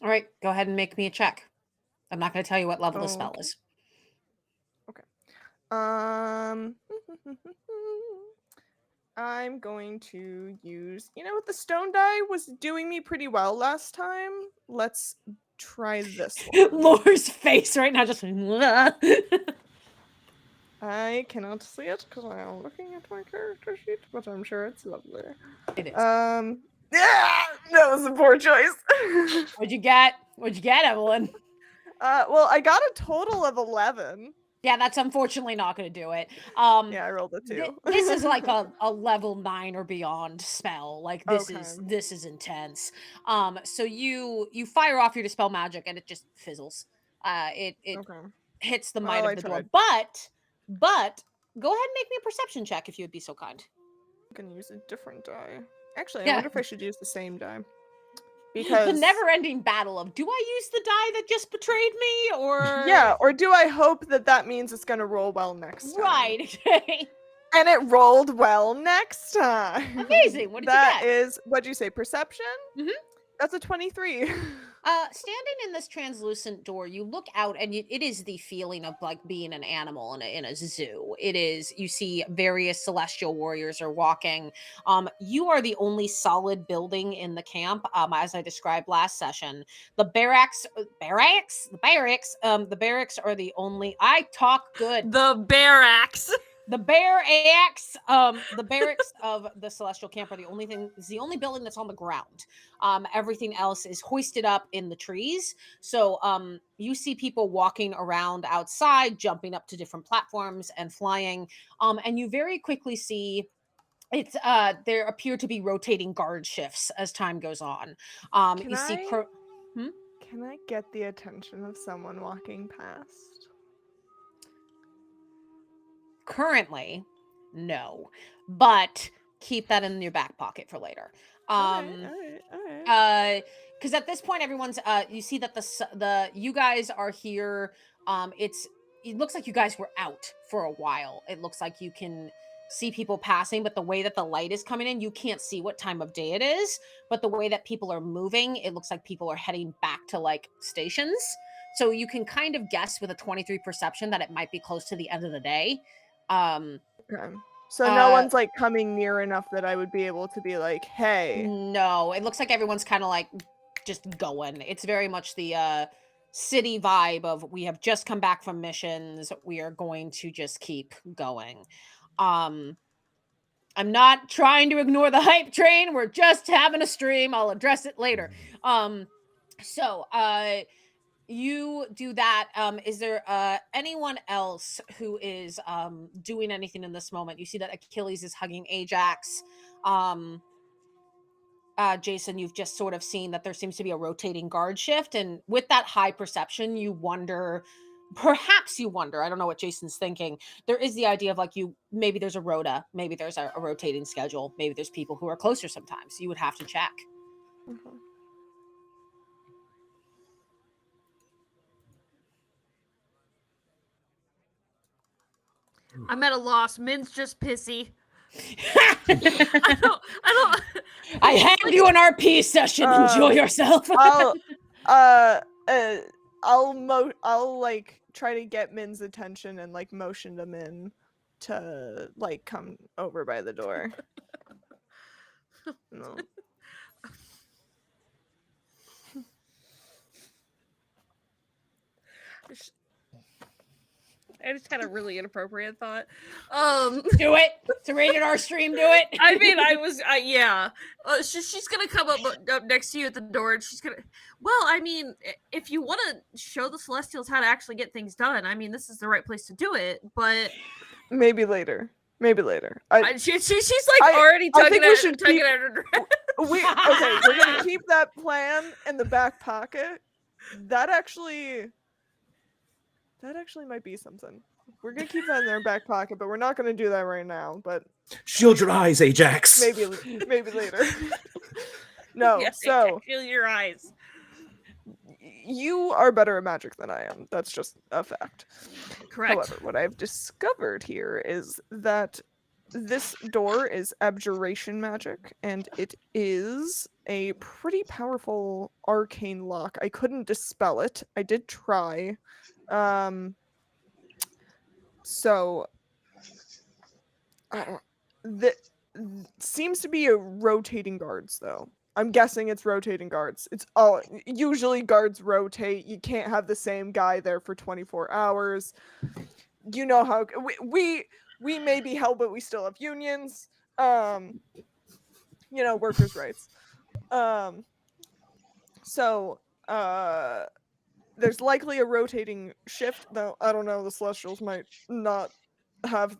[SPEAKER 1] All right, go ahead and make me a check. I'm not going to tell you what level the spell
[SPEAKER 4] Okay.
[SPEAKER 1] is.
[SPEAKER 4] Um, I'm going to use, the stone die was doing me pretty well last time. Let's try this one.
[SPEAKER 1] Laura's face right now just
[SPEAKER 4] I cannot see it because I am looking at my character sheet, but I'm sure it's lovely.
[SPEAKER 1] It is.
[SPEAKER 4] Yeah, that was a poor choice.
[SPEAKER 1] What'd you get? What'd you get, Evelyn?
[SPEAKER 4] Well, I got a total of 11.
[SPEAKER 1] Yeah, that's unfortunately not going to do it.
[SPEAKER 4] Yeah, I rolled a 2.
[SPEAKER 1] This is like a level 9 or beyond spell. Like this is intense. So you fire off your dispel magic and it just fizzles. It
[SPEAKER 4] Okay.
[SPEAKER 1] hits the
[SPEAKER 4] Well,
[SPEAKER 1] might
[SPEAKER 4] I
[SPEAKER 1] of the door.
[SPEAKER 4] tried.
[SPEAKER 1] But go ahead and make me a perception check if you would be so kind.
[SPEAKER 4] I'm gonna use a different die. Actually, I
[SPEAKER 1] Yeah.
[SPEAKER 4] wonder if I should use the same die.
[SPEAKER 1] The
[SPEAKER 4] Because
[SPEAKER 1] never-ending battle of, do I use the die that just betrayed me, or
[SPEAKER 4] yeah, or do I hope that means it's gonna roll well next time?
[SPEAKER 1] right?
[SPEAKER 4] And it rolled well next time.
[SPEAKER 1] Amazing. What did you
[SPEAKER 4] That
[SPEAKER 1] get?
[SPEAKER 4] is, what'd you say, perception?
[SPEAKER 1] Mhm.
[SPEAKER 4] That's a 23.
[SPEAKER 1] Standing in this translucent door, you look out, and it is the feeling of like being an animal in a zoo. It is. You see various celestial warriors are walking. You are the only solid building in the camp. As I described last session, the barracks are the only. I talk good.
[SPEAKER 2] The barracks.
[SPEAKER 1] The barracks, the barracks of the Celestial Camp are the only building that's on the ground. Everything else is hoisted up in the trees. So you see people walking around outside, jumping up to different platforms and flying. And you very quickly see it's there appear to be rotating guard shifts as time goes on.
[SPEAKER 4] Can
[SPEAKER 1] You see
[SPEAKER 4] I
[SPEAKER 1] Hmm?
[SPEAKER 4] can I get the attention of someone walking past?
[SPEAKER 1] Currently, no, but keep that in your back pocket for later.
[SPEAKER 4] Alright, alright.
[SPEAKER 1] Because at this point, everyone's you see that the you guys are here. It looks like you guys were out for a while. It looks like you can see people passing, but the way that the light is coming in, you can't see what time of day it is. But the way that people are moving, it looks like people are heading back to like stations. So you can kind of guess with a 23 perception that it might be close to the end of the day.
[SPEAKER 4] Okay. So no one's like coming near enough that I would be able to be like, hey.
[SPEAKER 1] No, it looks like everyone's kind of like just going. It's very much the city vibe of we have just come back from missions. We are going to just keep going. Um I'm not trying to ignore the hype train. We're just having a stream. I'll address it later. So you do that. Is there anyone else who is doing anything in this moment? You see that Achilles is hugging Ajax. Jason, you've just sort of seen that there seems to be a rotating guard shift, and with that high perception, perhaps you wonder, I don't know what Jason's thinking. There is the idea of like maybe there's a rota, maybe there's a rotating schedule, maybe there's people who are closer sometimes. You would have to check.
[SPEAKER 4] Mhm.
[SPEAKER 2] I'm at a loss. Min's just pissy. I don't.
[SPEAKER 1] I hand you an RP session. Enjoy yourself.
[SPEAKER 4] I'll like try to get Min's attention and like motion them in to like come over by the door. No.
[SPEAKER 2] I just had a really inappropriate thought.
[SPEAKER 1] Do it. It's a rated R stream. Do it.
[SPEAKER 2] I mean, yeah. She's gonna come up next to you at the door, and she's gonna. Well, I mean, if you want to show the Celestials how to actually get things done, I mean, this is the right place to do it. But
[SPEAKER 4] maybe later. She's
[SPEAKER 2] like already tugging at her dress.
[SPEAKER 4] We're gonna keep that plan in the back pocket. That actually might be something. We're gonna keep that in our back pocket, but we're not gonna do that right now. But
[SPEAKER 3] Shield your eyes, Ajax.
[SPEAKER 4] maybe later. No,
[SPEAKER 2] Yes,
[SPEAKER 4] so
[SPEAKER 2] shield your eyes.
[SPEAKER 4] You are better at magic than I am. That's just a fact.
[SPEAKER 2] Correct.
[SPEAKER 4] However, what I've discovered here is that this door is abjuration magic, and it is a pretty powerful arcane lock. I couldn't dispel it. I did try. So seems to be a rotating guards though. I'm guessing it's rotating guards. It's usually guards rotate. You can't have the same guy there for 24 hours. You know how we may be hell, but we still have unions. Workers' rights. So there's likely a rotating shift, though I don't know, the Celestials might not have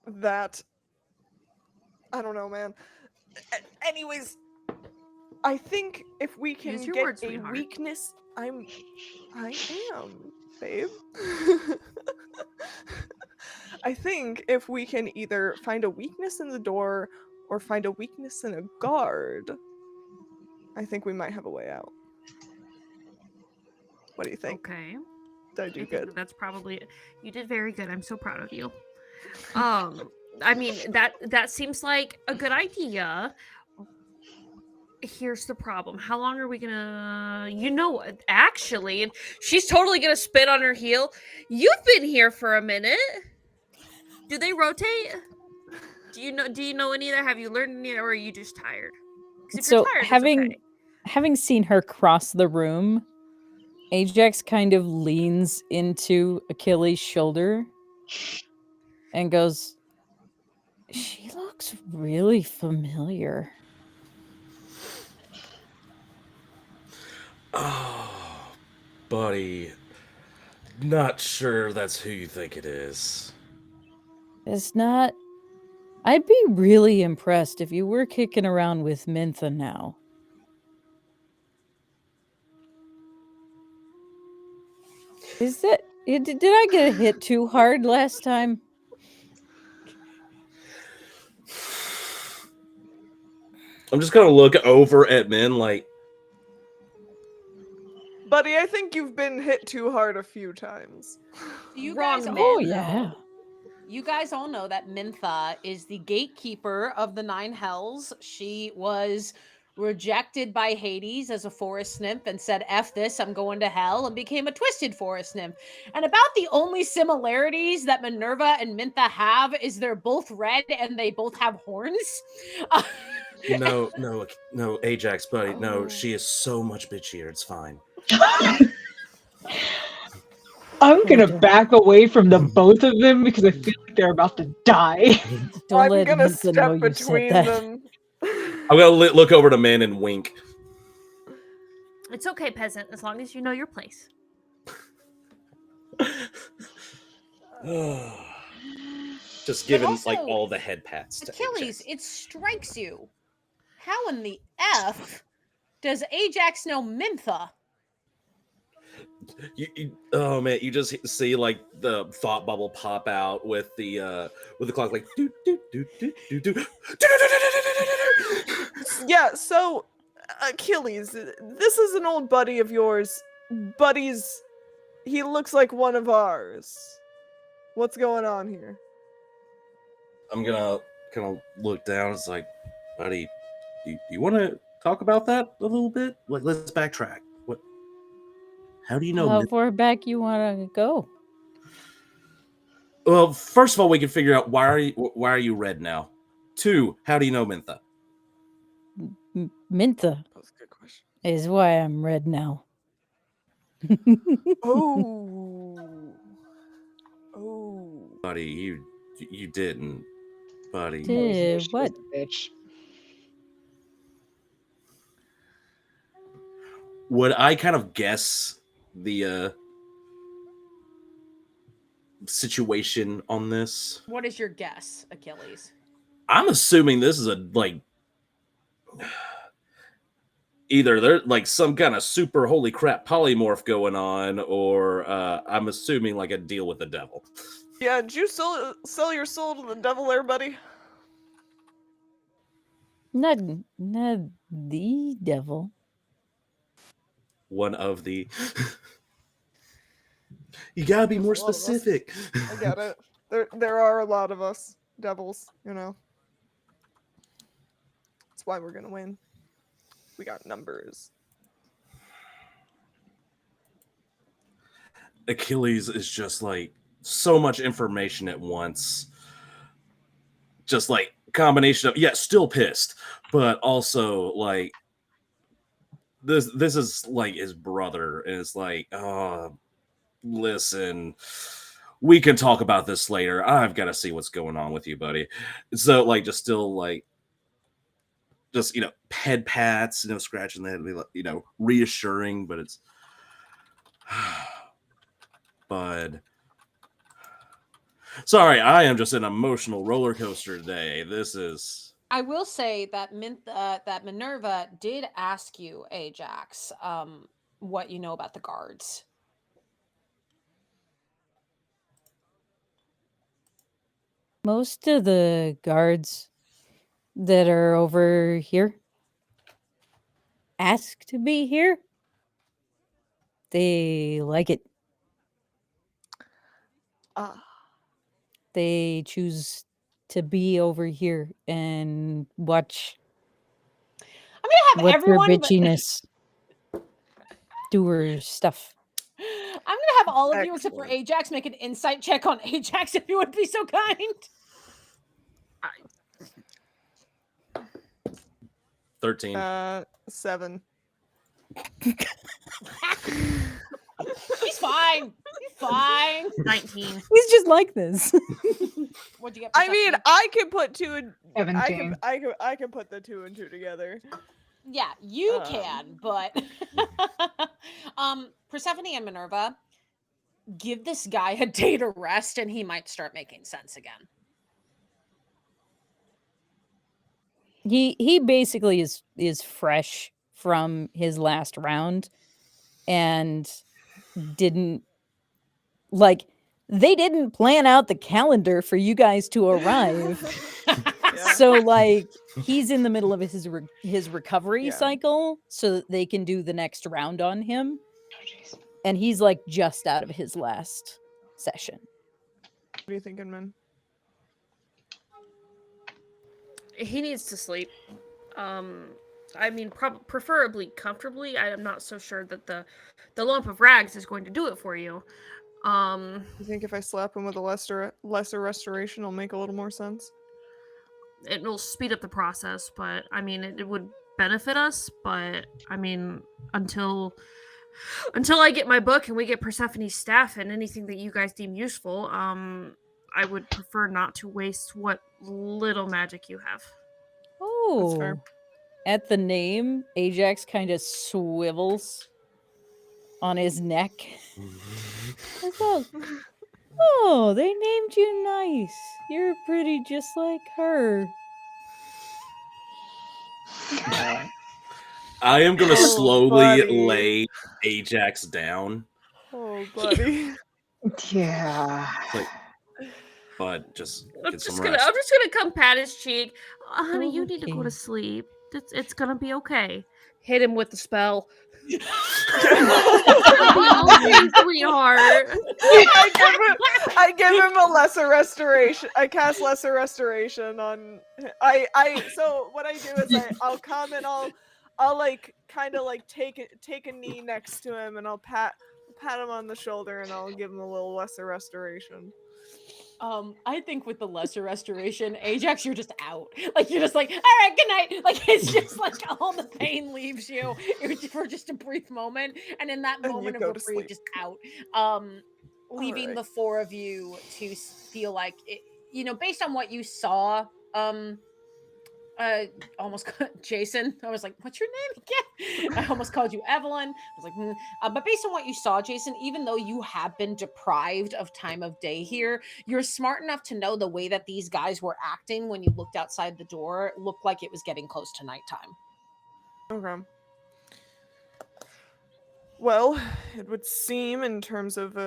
[SPEAKER 4] that. I don't know, man. Anyways, I think if we can
[SPEAKER 2] Use your
[SPEAKER 4] get
[SPEAKER 2] words,
[SPEAKER 4] a
[SPEAKER 2] sweetheart.
[SPEAKER 4] weakness, I am, babe. I think if we can either find a weakness in the door or find a weakness in a guard, I think we might have a way out. What do you think?
[SPEAKER 2] Okay.
[SPEAKER 4] Did I do
[SPEAKER 2] I think
[SPEAKER 4] good?
[SPEAKER 2] that's probably you did very good. I'm so proud of you. I mean that seems like a good idea. Here's the problem. How long are we gonna actually, and she's totally gonna spit on her heel. You've been here for a minute. Do they rotate? Do you know any of that? Have you learned any, or are you just tired? 'Cause if you're
[SPEAKER 6] So
[SPEAKER 2] tired, it's okay.
[SPEAKER 6] having seen her cross the room, Ajax kind of leans into Achilles' shoulder and goes, "She looks really familiar."
[SPEAKER 3] Oh, buddy. Not sure that's who you think it is.
[SPEAKER 6] It's not. I'd be really impressed if you were kicking around with Mintha now. Is that. Did I get hit too hard last time?
[SPEAKER 3] I'm just gonna look over at Min like,
[SPEAKER 4] Buddy, I think you've been hit too hard a few times.
[SPEAKER 1] You
[SPEAKER 2] Wrong
[SPEAKER 1] guys
[SPEAKER 2] man.
[SPEAKER 1] all
[SPEAKER 6] Oh,
[SPEAKER 1] know.
[SPEAKER 6] yeah.
[SPEAKER 1] You guys all know that Mintha is the gatekeeper of the Nine Hells. She was rejected by Hades as a forest nymph and said, F this, I'm going to hell, and became a twisted forest nymph. And about the only similarities that Minerva and Mintha have is they're both red and they both have horns.
[SPEAKER 3] no, Ajax, buddy.
[SPEAKER 4] Oh.
[SPEAKER 3] No, she is so much bitchier. It's fine.
[SPEAKER 5] I'm gonna
[SPEAKER 6] Okay.
[SPEAKER 5] back away from the both of them because I feel like they're about to die.
[SPEAKER 6] Don't
[SPEAKER 4] I'm
[SPEAKER 6] let
[SPEAKER 4] gonna
[SPEAKER 6] Mintha know
[SPEAKER 4] step
[SPEAKER 6] you said
[SPEAKER 4] between
[SPEAKER 6] that.
[SPEAKER 4] them.
[SPEAKER 3] I'm gonna look over to Min and wink.
[SPEAKER 2] It's okay, peasant, as long as you know your place.
[SPEAKER 3] Just
[SPEAKER 1] But
[SPEAKER 3] giving like
[SPEAKER 1] also,
[SPEAKER 3] all the head pats to
[SPEAKER 1] Achilles,
[SPEAKER 3] Ajax.
[SPEAKER 1] it strikes you. How in the F does Ajax know Mintha?
[SPEAKER 3] Oh man, you just see like the thought bubble pop out with the clock like do do do do do do.
[SPEAKER 4] Yeah, so Achilles, this is an old buddy of yours. He looks like one of ours. What's going on here?
[SPEAKER 3] I'm gonna kind of look down. It's like, buddy, do you want to talk about that a little bit? Like, let's backtrack. What? How do you know?
[SPEAKER 6] How far back you want to go?
[SPEAKER 3] Well, first of all, we can figure out why are you red now. 2, how do you know Mintha?
[SPEAKER 6] Mintha
[SPEAKER 4] That was a good question.
[SPEAKER 6] is why I'm red now.
[SPEAKER 4] Oh.
[SPEAKER 3] Buddy, you didn't, buddy.
[SPEAKER 6] Did what?
[SPEAKER 5] Bitch.
[SPEAKER 3] Would I kind of guess the situation on this?
[SPEAKER 1] What is your guess, Achilles?
[SPEAKER 3] I'm assuming this is a like either there's like some kind of super holy crap polymorph going on, or I'm assuming like a deal with the devil.
[SPEAKER 4] Yeah, did you sell your soul to the devil there, buddy?
[SPEAKER 6] Not the devil.
[SPEAKER 3] One of the you gotta be
[SPEAKER 4] There's
[SPEAKER 3] more
[SPEAKER 4] a lot of us.
[SPEAKER 3] specific.
[SPEAKER 4] I get it. There are a lot of us devils, you know. That's why we're gonna win. We got numbers.
[SPEAKER 3] Achilles is just like so much information at once. Just like combination of still pissed, but also like this is like his brother, and it's like, oh, listen, we can talk about this later. I've got to see what's going on with you, buddy. So like just still like just head pats, scratching the head, reassuring, but it's Bud. Sorry, I am just an emotional roller coaster today. This is.
[SPEAKER 1] I will say that that Minerva did ask you, Ajax, what you know about the guards.
[SPEAKER 6] Most of the guards that are over here ask to be here. They like it. They choose to be over here and watch
[SPEAKER 1] I'm gonna have
[SPEAKER 6] what their
[SPEAKER 1] everyone.
[SPEAKER 6] bitchiness do her stuff.
[SPEAKER 1] I'm gonna have all of you except for
[SPEAKER 4] Excellent.
[SPEAKER 1] Ajax make an insight check on Ajax if you would be so kind.
[SPEAKER 3] 13.
[SPEAKER 4] 7.
[SPEAKER 1] He's fine. He's fine.
[SPEAKER 2] 19.
[SPEAKER 6] He's just like this.
[SPEAKER 1] What'd you get?
[SPEAKER 4] I mean,
[SPEAKER 1] Persephone?
[SPEAKER 4] I can put two and I
[SPEAKER 5] 17.
[SPEAKER 4] can put the 2 and 2 together.
[SPEAKER 1] Yeah, you
[SPEAKER 4] Um,
[SPEAKER 1] can, but Persephone and Minerva, give this guy a day to rest and he might start making sense again.
[SPEAKER 6] He basically is fresh from his last round and didn't like they didn't plan out the calendar for you guys to arrive.
[SPEAKER 4] Yeah.
[SPEAKER 6] So like he's in the middle of his recovery
[SPEAKER 4] Yeah.
[SPEAKER 6] cycle so that they can do the next round on him,
[SPEAKER 5] Oh, jeez.
[SPEAKER 6] and he's like just out of his last session.
[SPEAKER 4] What are you thinking, man?
[SPEAKER 2] He needs to sleep. I mean, preferably comfortably. I am not so sure that the lump of rags is going to do it for you.
[SPEAKER 4] You think if I slap him with a lesser restoration, it'll make a little more sense?
[SPEAKER 2] It will speed up the process, but I mean, it would benefit us. But I mean, until I get my book and we get Persephone's staff and anything that you guys deem useful, I would prefer not to waste what little magic you have.
[SPEAKER 6] Oh,
[SPEAKER 4] fair.
[SPEAKER 6] at the name, Ajax kind of swivels on his neck. I thought, oh, they named you nice. You're pretty just like her.
[SPEAKER 3] I am gonna
[SPEAKER 4] Oh,
[SPEAKER 3] slowly
[SPEAKER 4] buddy.
[SPEAKER 3] lay Ajax down,
[SPEAKER 4] Oh, buddy.
[SPEAKER 5] Yeah.
[SPEAKER 3] like, but just
[SPEAKER 2] I'm
[SPEAKER 3] get
[SPEAKER 2] just
[SPEAKER 3] some
[SPEAKER 2] gonna
[SPEAKER 3] rest.
[SPEAKER 2] come pat his cheek. Honey, you need to go
[SPEAKER 6] Okay.
[SPEAKER 2] to sleep. It's gonna be okay. Hit him with the spell. Okay, sweetheart.
[SPEAKER 4] I give him a lesser restoration. I cast lesser restoration on. So what I do is I'll come and I'll like kind of like take a knee next to him and I'll pat him on the shoulder and I'll give him a little lesser restoration.
[SPEAKER 1] I think with the lesser restoration, Ajax, you're just out. Like you're just like, all right, good night. Like it's just like all the pain leaves you for just a brief moment, and in that
[SPEAKER 4] And you
[SPEAKER 1] moment
[SPEAKER 4] go
[SPEAKER 1] of
[SPEAKER 4] to
[SPEAKER 1] reprieve,
[SPEAKER 4] sleep.
[SPEAKER 1] just out. Leaving
[SPEAKER 4] right.
[SPEAKER 1] the four of you to feel like it, based on what you saw. Almost Jason. I was like, "What's your name again?" I almost called you Evelyn. I was like, but based on what you saw, Jason, even though you have been deprived of time of day here, you're smart enough to know the way that these guys were acting when you looked outside the door looked like it was getting close to nighttime.
[SPEAKER 4] Okay. Well, it would seem in terms of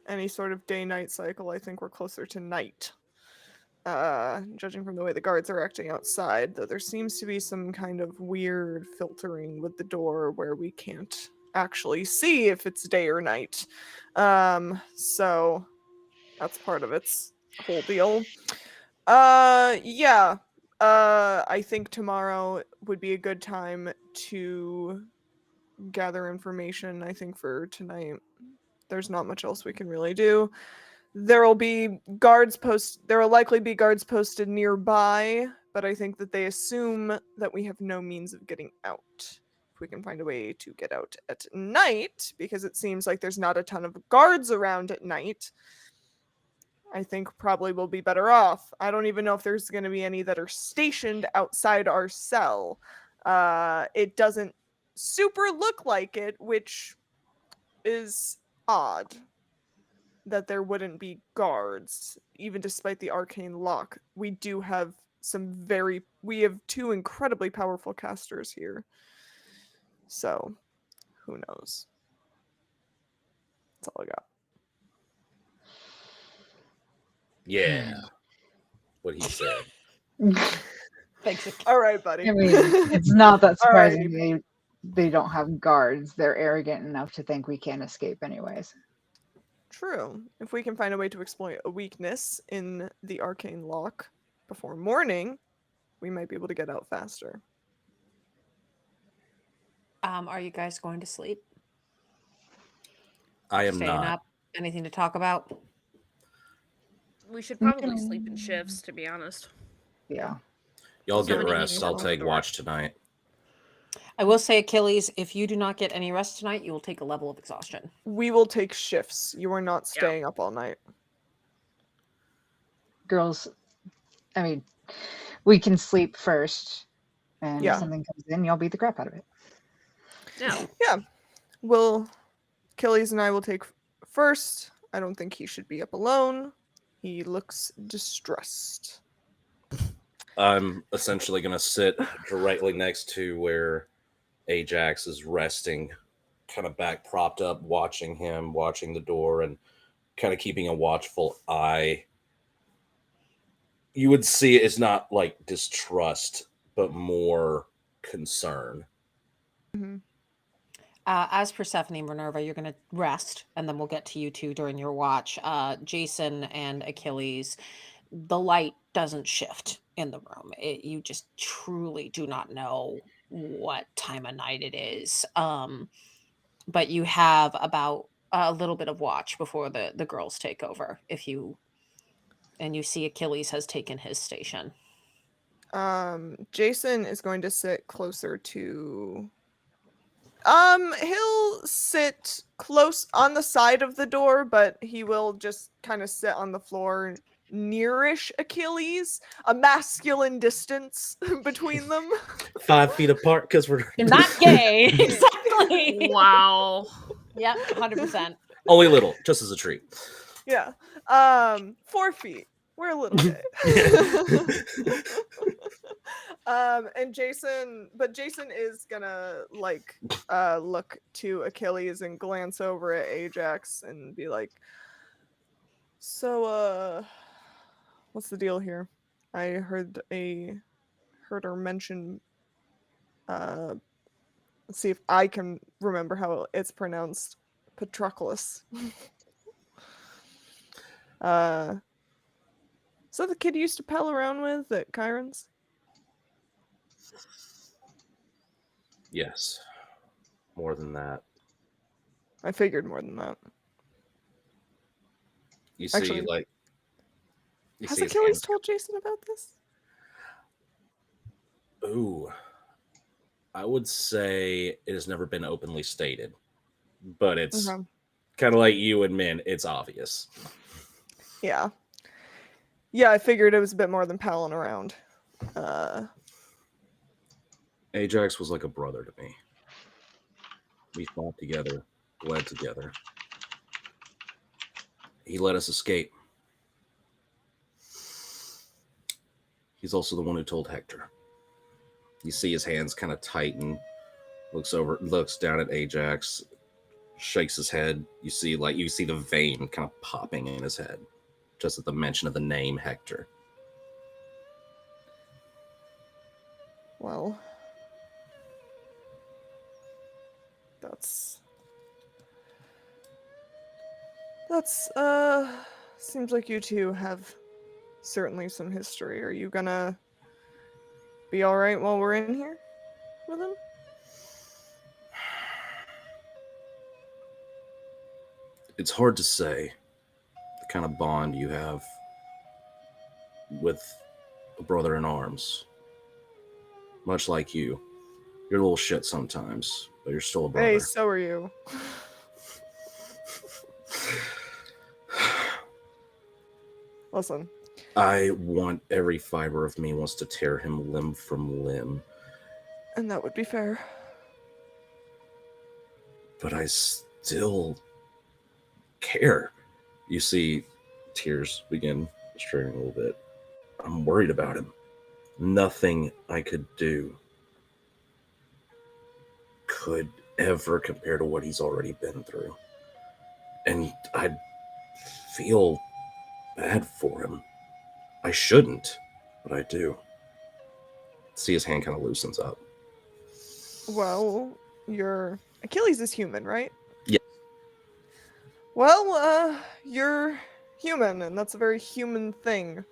[SPEAKER 4] any sort of day-night cycle, I think we're closer to night. Judging from the way the guards are acting outside, though there seems to be some kind of weird filtering with the door where we can't actually see if it's day or night. So that's part of its whole deal. Yeah. I think tomorrow would be a good time to gather information. I think for tonight, there's not much else we can really do. There will likely be guards posted nearby, but I think that they assume that we have no means of getting out. If we can find a way to get out at night, because it seems like there's not a ton of guards around at night, I think probably we'll be better off. I don't even know if there's going to be any that are stationed outside our cell. It doesn't super look like it, which is odd. That there wouldn't be guards, even despite the arcane lock. We have two incredibly powerful casters here. So, who knows? That's all I got.
[SPEAKER 3] Yeah, what he said.
[SPEAKER 1] Thanks.
[SPEAKER 4] All right, buddy.
[SPEAKER 5] I mean, it's not that surprising
[SPEAKER 4] Alrighty.
[SPEAKER 5] they don't have guards. They're arrogant enough to think we can't escape anyways.
[SPEAKER 4] True. If we can find a way to exploit a weakness in the arcane lock before morning, we might be able to get out faster.
[SPEAKER 1] Are you guys going to sleep?
[SPEAKER 3] I am
[SPEAKER 1] Staying
[SPEAKER 3] not.
[SPEAKER 1] up? Anything to talk about?
[SPEAKER 2] We should probably sleep in shifts, to be honest.
[SPEAKER 5] Yeah.
[SPEAKER 3] Y'all get
[SPEAKER 2] Somebody
[SPEAKER 3] rest.
[SPEAKER 2] needs to
[SPEAKER 3] I'll
[SPEAKER 2] open the
[SPEAKER 3] take
[SPEAKER 2] door.
[SPEAKER 3] watch tonight.
[SPEAKER 1] I will say, Achilles, if you do not get any rest tonight, you will take a level of exhaustion.
[SPEAKER 4] We will take shifts. You are not
[SPEAKER 2] Yeah.
[SPEAKER 4] staying up all night.
[SPEAKER 5] Girls, I mean, we can sleep first, and
[SPEAKER 4] Yeah.
[SPEAKER 5] if something comes in, y'all beat the crap out of it.
[SPEAKER 2] Yeah.
[SPEAKER 4] Yeah. Well, Achilles and I will take first. I don't think he should be up alone. He looks distressed.
[SPEAKER 3] I'm essentially going to sit directly next to where Ajax is resting, kind of back propped up, watching him, watching the door, and kind of keeping a watchful eye. You would see it's not like distrust, but more concern.
[SPEAKER 4] Mhm.
[SPEAKER 1] As Persephone and Minerva, you're going to rest, and then we'll get to you two during your watch. Jason and Achilles, the light doesn't shift in the room. You just truly do not know what time of night it is. But you have about a little bit of watch before the girls take over. And you see Achilles has taken his station.
[SPEAKER 4] Jason is going to sit closer to. He'll sit close on the side of the door, but he will just kind of sit on the floor nearish Achilles, a masculine distance between them.
[SPEAKER 3] 5 feet apart because we're
[SPEAKER 1] You're not gay. Exactly.
[SPEAKER 2] Wow.
[SPEAKER 1] Yep, 100%.
[SPEAKER 3] only little, just as a treat.
[SPEAKER 4] Yeah. 4 feet. We're a little gay. And Jason is gonna look to Achilles and glance over at Ajax and be like, so what's the deal here? I heard her mention let's see if I can remember how it's pronounced. Patroclus. Is that the kid you used to pal around with at Chiron's?
[SPEAKER 3] Yes, more than that.
[SPEAKER 4] I figured more than that.
[SPEAKER 3] You see,
[SPEAKER 4] Actually,
[SPEAKER 3] like, you
[SPEAKER 4] has
[SPEAKER 3] see his
[SPEAKER 4] Achilles
[SPEAKER 3] hands.
[SPEAKER 4] told Jason about this?
[SPEAKER 3] Ooh, I would say it has never been openly stated, but it's
[SPEAKER 4] Okay.
[SPEAKER 3] kind of like you and Min. It's obvious.
[SPEAKER 4] Yeah. Yeah, I figured it was a bit more than palling around.
[SPEAKER 3] Ajax was like a brother to me. We fought together, bled together. He let us escape. He's also the one who told Hector. You see his hands kind of tighten, looks down at Ajax, shakes his head. You see the vein kind of popping in his head, just at the mention of the name Hector.
[SPEAKER 4] Well, that's seems like you two have certainly some history. Are you gonna be all right while we're in here with him?
[SPEAKER 3] It's hard to say the kind of bond you have with a brother in arms. Much like you. You're a little shit sometimes, but you're still a brother.
[SPEAKER 4] Hey, so are you. Listen.
[SPEAKER 3] I want every fiber of me wants to tear him limb from limb.
[SPEAKER 4] And that would be fair.
[SPEAKER 3] But I still care. You see tears begin streaming a little bit. I'm worried about him. Nothing I could do could ever compare to what he's already been through. And I feel bad for him. I shouldn't, but I do. See his hand kind of loosens up.
[SPEAKER 4] Well, your Achilles is human, right?
[SPEAKER 3] Yeah.
[SPEAKER 4] Well, you're human, and that's a very human thing.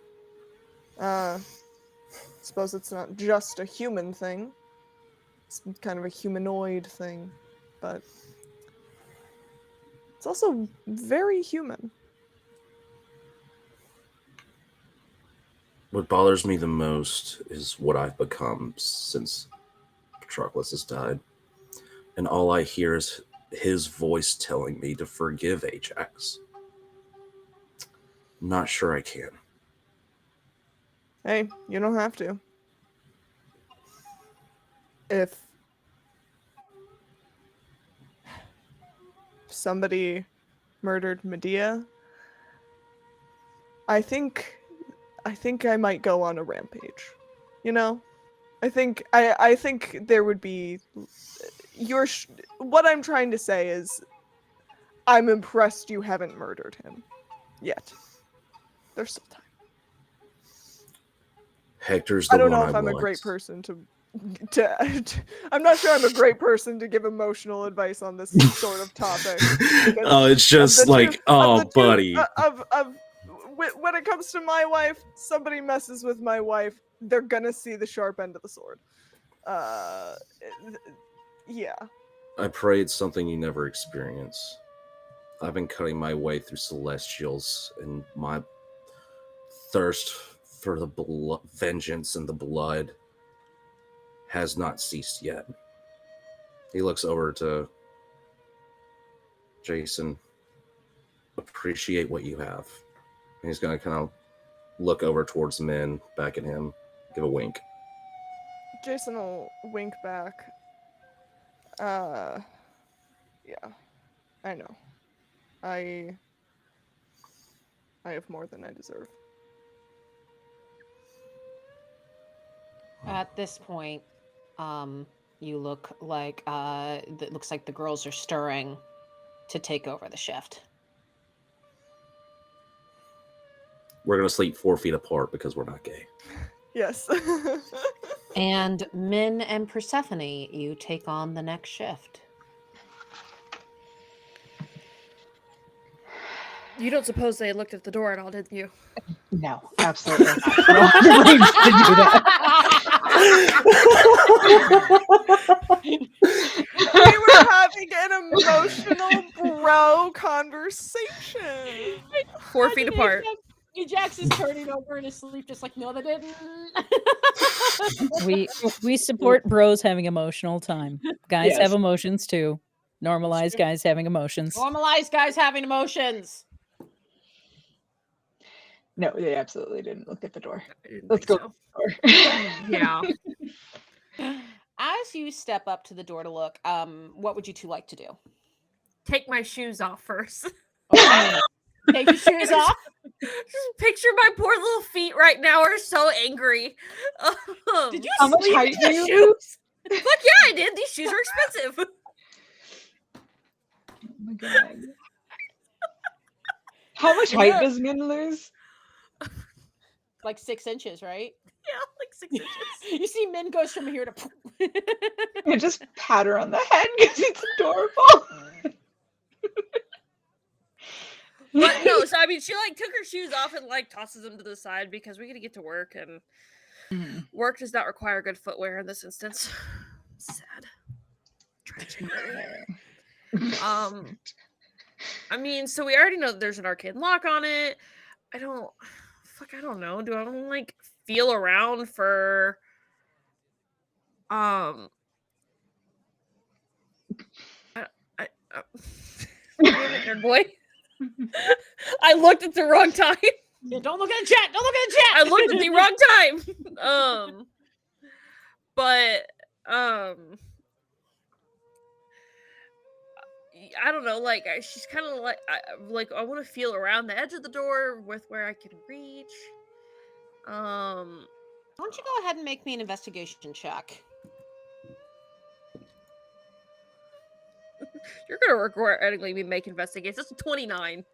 [SPEAKER 4] Suppose it's not just a human thing. It's kind of a humanoid thing, but it's also very human.
[SPEAKER 3] What bothers me the most is what I've become since Patroclus has died, and all I hear is his voice telling me to forgive Ajax. Not sure I can.
[SPEAKER 4] Hey, you don't have to. If somebody murdered Medea, I think I might go on a rampage. You know? I think there would be what I'm trying to say is I'm impressed you haven't murdered him yet. There's still time.
[SPEAKER 3] Hector's the
[SPEAKER 4] I don't
[SPEAKER 3] one
[SPEAKER 4] know
[SPEAKER 3] I
[SPEAKER 4] if I'm a
[SPEAKER 3] want.
[SPEAKER 4] great person to I'm not sure I'm a great person to give emotional advice on this sort of topic.
[SPEAKER 3] Oh, it's just like, buddy.
[SPEAKER 4] When it comes to my wife, somebody messes with my wife, they're gonna see the sharp end of the sword. Yeah.
[SPEAKER 3] I pray it's something you never experience. I've been cutting my way through celestials, and my thirst for the vengeance and the blood has not ceased yet. He looks over to Jason. Appreciate what you have. And he's going to kind of look over towards the men, back at him, give a wink.
[SPEAKER 4] Jason will wink back. Yeah. I know. I have more than I deserve.
[SPEAKER 1] At this point, you look like it looks like the girls are stirring to take over the shift.
[SPEAKER 3] We're going to sleep 4 feet apart because we're not gay.
[SPEAKER 4] Yes.
[SPEAKER 1] And Min and Persephone, you take on the next shift.
[SPEAKER 2] You don't suppose they looked at the door at all, did you?
[SPEAKER 5] No, absolutely not. I don't have brains to do that.
[SPEAKER 4] We were having an emotional bro conversation.
[SPEAKER 2] 4 feet apart.
[SPEAKER 1] Ajax is turning over in his sleep, just like, no, they didn't.
[SPEAKER 6] We support bros having emotional time. Guys
[SPEAKER 5] Yes.
[SPEAKER 6] have emotions too. Normalize guys having emotions.
[SPEAKER 1] Normalize guys having emotions.
[SPEAKER 5] No, they absolutely didn't look at the door.
[SPEAKER 2] I didn't
[SPEAKER 5] Let's
[SPEAKER 2] think
[SPEAKER 5] go.
[SPEAKER 2] so. Yeah.
[SPEAKER 1] As you step up to the door to look, what would you two like to do?
[SPEAKER 2] Take my shoes off first.
[SPEAKER 1] Okay. Take your shoes off.
[SPEAKER 2] Just picture my poor little feet right now are so angry.
[SPEAKER 1] Did you
[SPEAKER 5] How much
[SPEAKER 1] sleep
[SPEAKER 5] height
[SPEAKER 1] in
[SPEAKER 5] do
[SPEAKER 1] the
[SPEAKER 5] you
[SPEAKER 1] shoes?
[SPEAKER 2] Fuck yeah, I did. These shoes are expensive.
[SPEAKER 5] Oh my god. How much height does Min lose?
[SPEAKER 1] Like 6 inches, right?
[SPEAKER 2] Yeah, like 6 inches.
[SPEAKER 1] You see Min goes from here to
[SPEAKER 5] I just pat her on the head because it's adorable.
[SPEAKER 2] But no, so I mean, she like took her shoes off and like tosses them to the side because we gotta get to work, and work does not require good footwear in this instance. Sad. Tragic. I mean, so we already know that there's an arcade lock on it. I don't know. Do I want to like feel around for damn it, nerd boy. I looked at the wrong time.
[SPEAKER 1] Yeah, don't look at the chat. Don't look at the chat.
[SPEAKER 2] I looked at the wrong time. But I don't know. Like she's kind of like I want to feel around the edge of the door with where I can reach.
[SPEAKER 1] Why don't you go ahead and make me an investigation check?
[SPEAKER 2] You're gonna regrettingly be making investigations. That's a 29.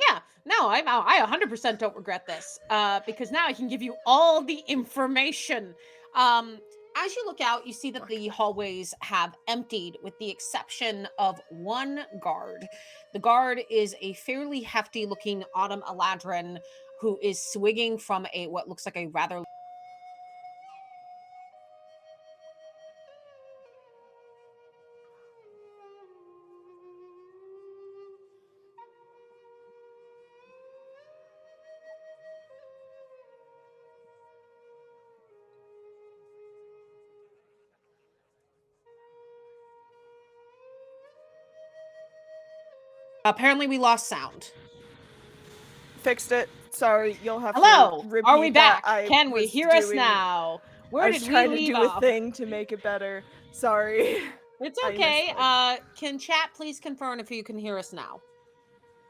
[SPEAKER 1] Yeah, no, I 100% don't regret this because now I can give you all the information. As you look out, you see that the hallways have emptied with the exception of one guard. The guard is a fairly hefty looking autumn eladrin who is swigging from what looks like a rather Apparently, we lost sound.
[SPEAKER 4] Fixed it. Sorry, you'll have
[SPEAKER 1] Hello,
[SPEAKER 4] to repeat
[SPEAKER 1] are we back?
[SPEAKER 4] that.
[SPEAKER 1] Can we hear us now? Where
[SPEAKER 4] I was
[SPEAKER 1] did we
[SPEAKER 4] trying to
[SPEAKER 1] leave
[SPEAKER 4] do a
[SPEAKER 1] off?
[SPEAKER 4] thing to make it better. Sorry.
[SPEAKER 1] It's
[SPEAKER 4] I
[SPEAKER 1] okay.
[SPEAKER 4] missed
[SPEAKER 1] Can chat please confirm if you can hear us now?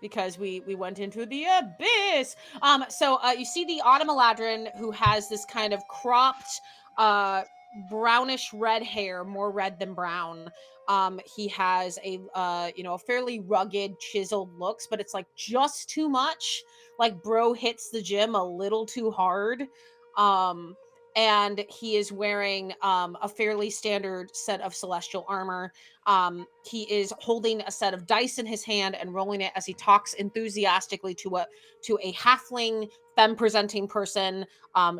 [SPEAKER 1] Because we went into the abyss. So you see the Automaladrin who has this kind of cropped brownish red hair, more red than brown. He has a a fairly rugged, chiseled looks, but it's like just too much. Like bro hits the gym a little too hard. And he is wearing a fairly standard set of celestial armor. He is holding a set of dice in his hand and rolling it as he talks enthusiastically to a halfling femme presenting person,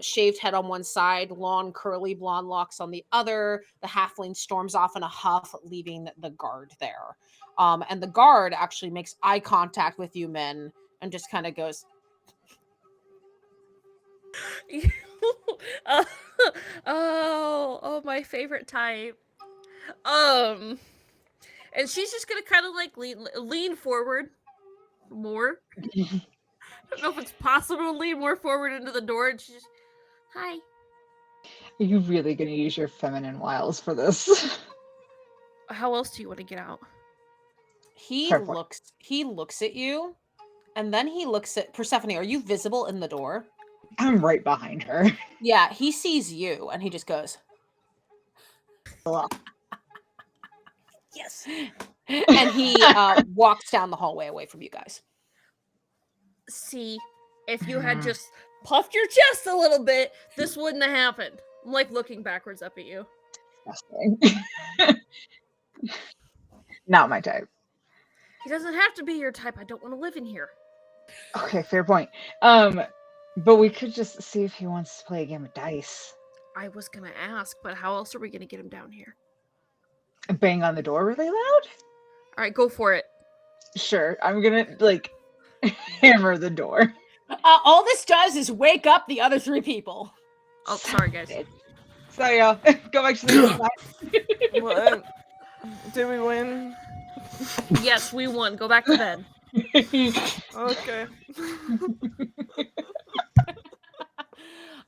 [SPEAKER 1] shaved head on one side, long curly blonde locks on the other. The halfling storms off in a huff, leaving the guard there. And the guard actually makes eye contact with you men and just kind of goes,
[SPEAKER 2] uh, oh, my favorite type. And she's just gonna kind of like lean forward more. I don't know if it's possible to lean more forward into the door. And she's just, hi.
[SPEAKER 5] Are you really going to use your feminine wiles for this?
[SPEAKER 2] How else do you want to get out?
[SPEAKER 1] he
[SPEAKER 5] Fair point.
[SPEAKER 1] looks at you, and then he looks at Persephone. Are you visible in the door?
[SPEAKER 5] I'm right behind her.
[SPEAKER 1] Yeah, he sees you and he just goes, yes. And he walks down the hallway away from you guys.
[SPEAKER 2] See, if you had just puffed your chest a little bit, this wouldn't have happened. I'm like looking backwards up at you.
[SPEAKER 5] Not my type.
[SPEAKER 2] He doesn't have to be your type. I don't want to live in here.
[SPEAKER 5] Okay, fair point. But we could just see if he wants to play a game of dice.
[SPEAKER 2] I was gonna ask, but how else are we gonna get him down here?
[SPEAKER 5] Bang on the door really loud?
[SPEAKER 2] All right, go for it.
[SPEAKER 5] Sure, I'm gonna like hammer the door.
[SPEAKER 1] All this does is wake up the other three people.
[SPEAKER 2] Oh, sorry, guys.
[SPEAKER 5] Sorry, y'all. Go back to the
[SPEAKER 4] What? Did we win?
[SPEAKER 2] Yes, we won. Go back to bed.
[SPEAKER 4] Okay.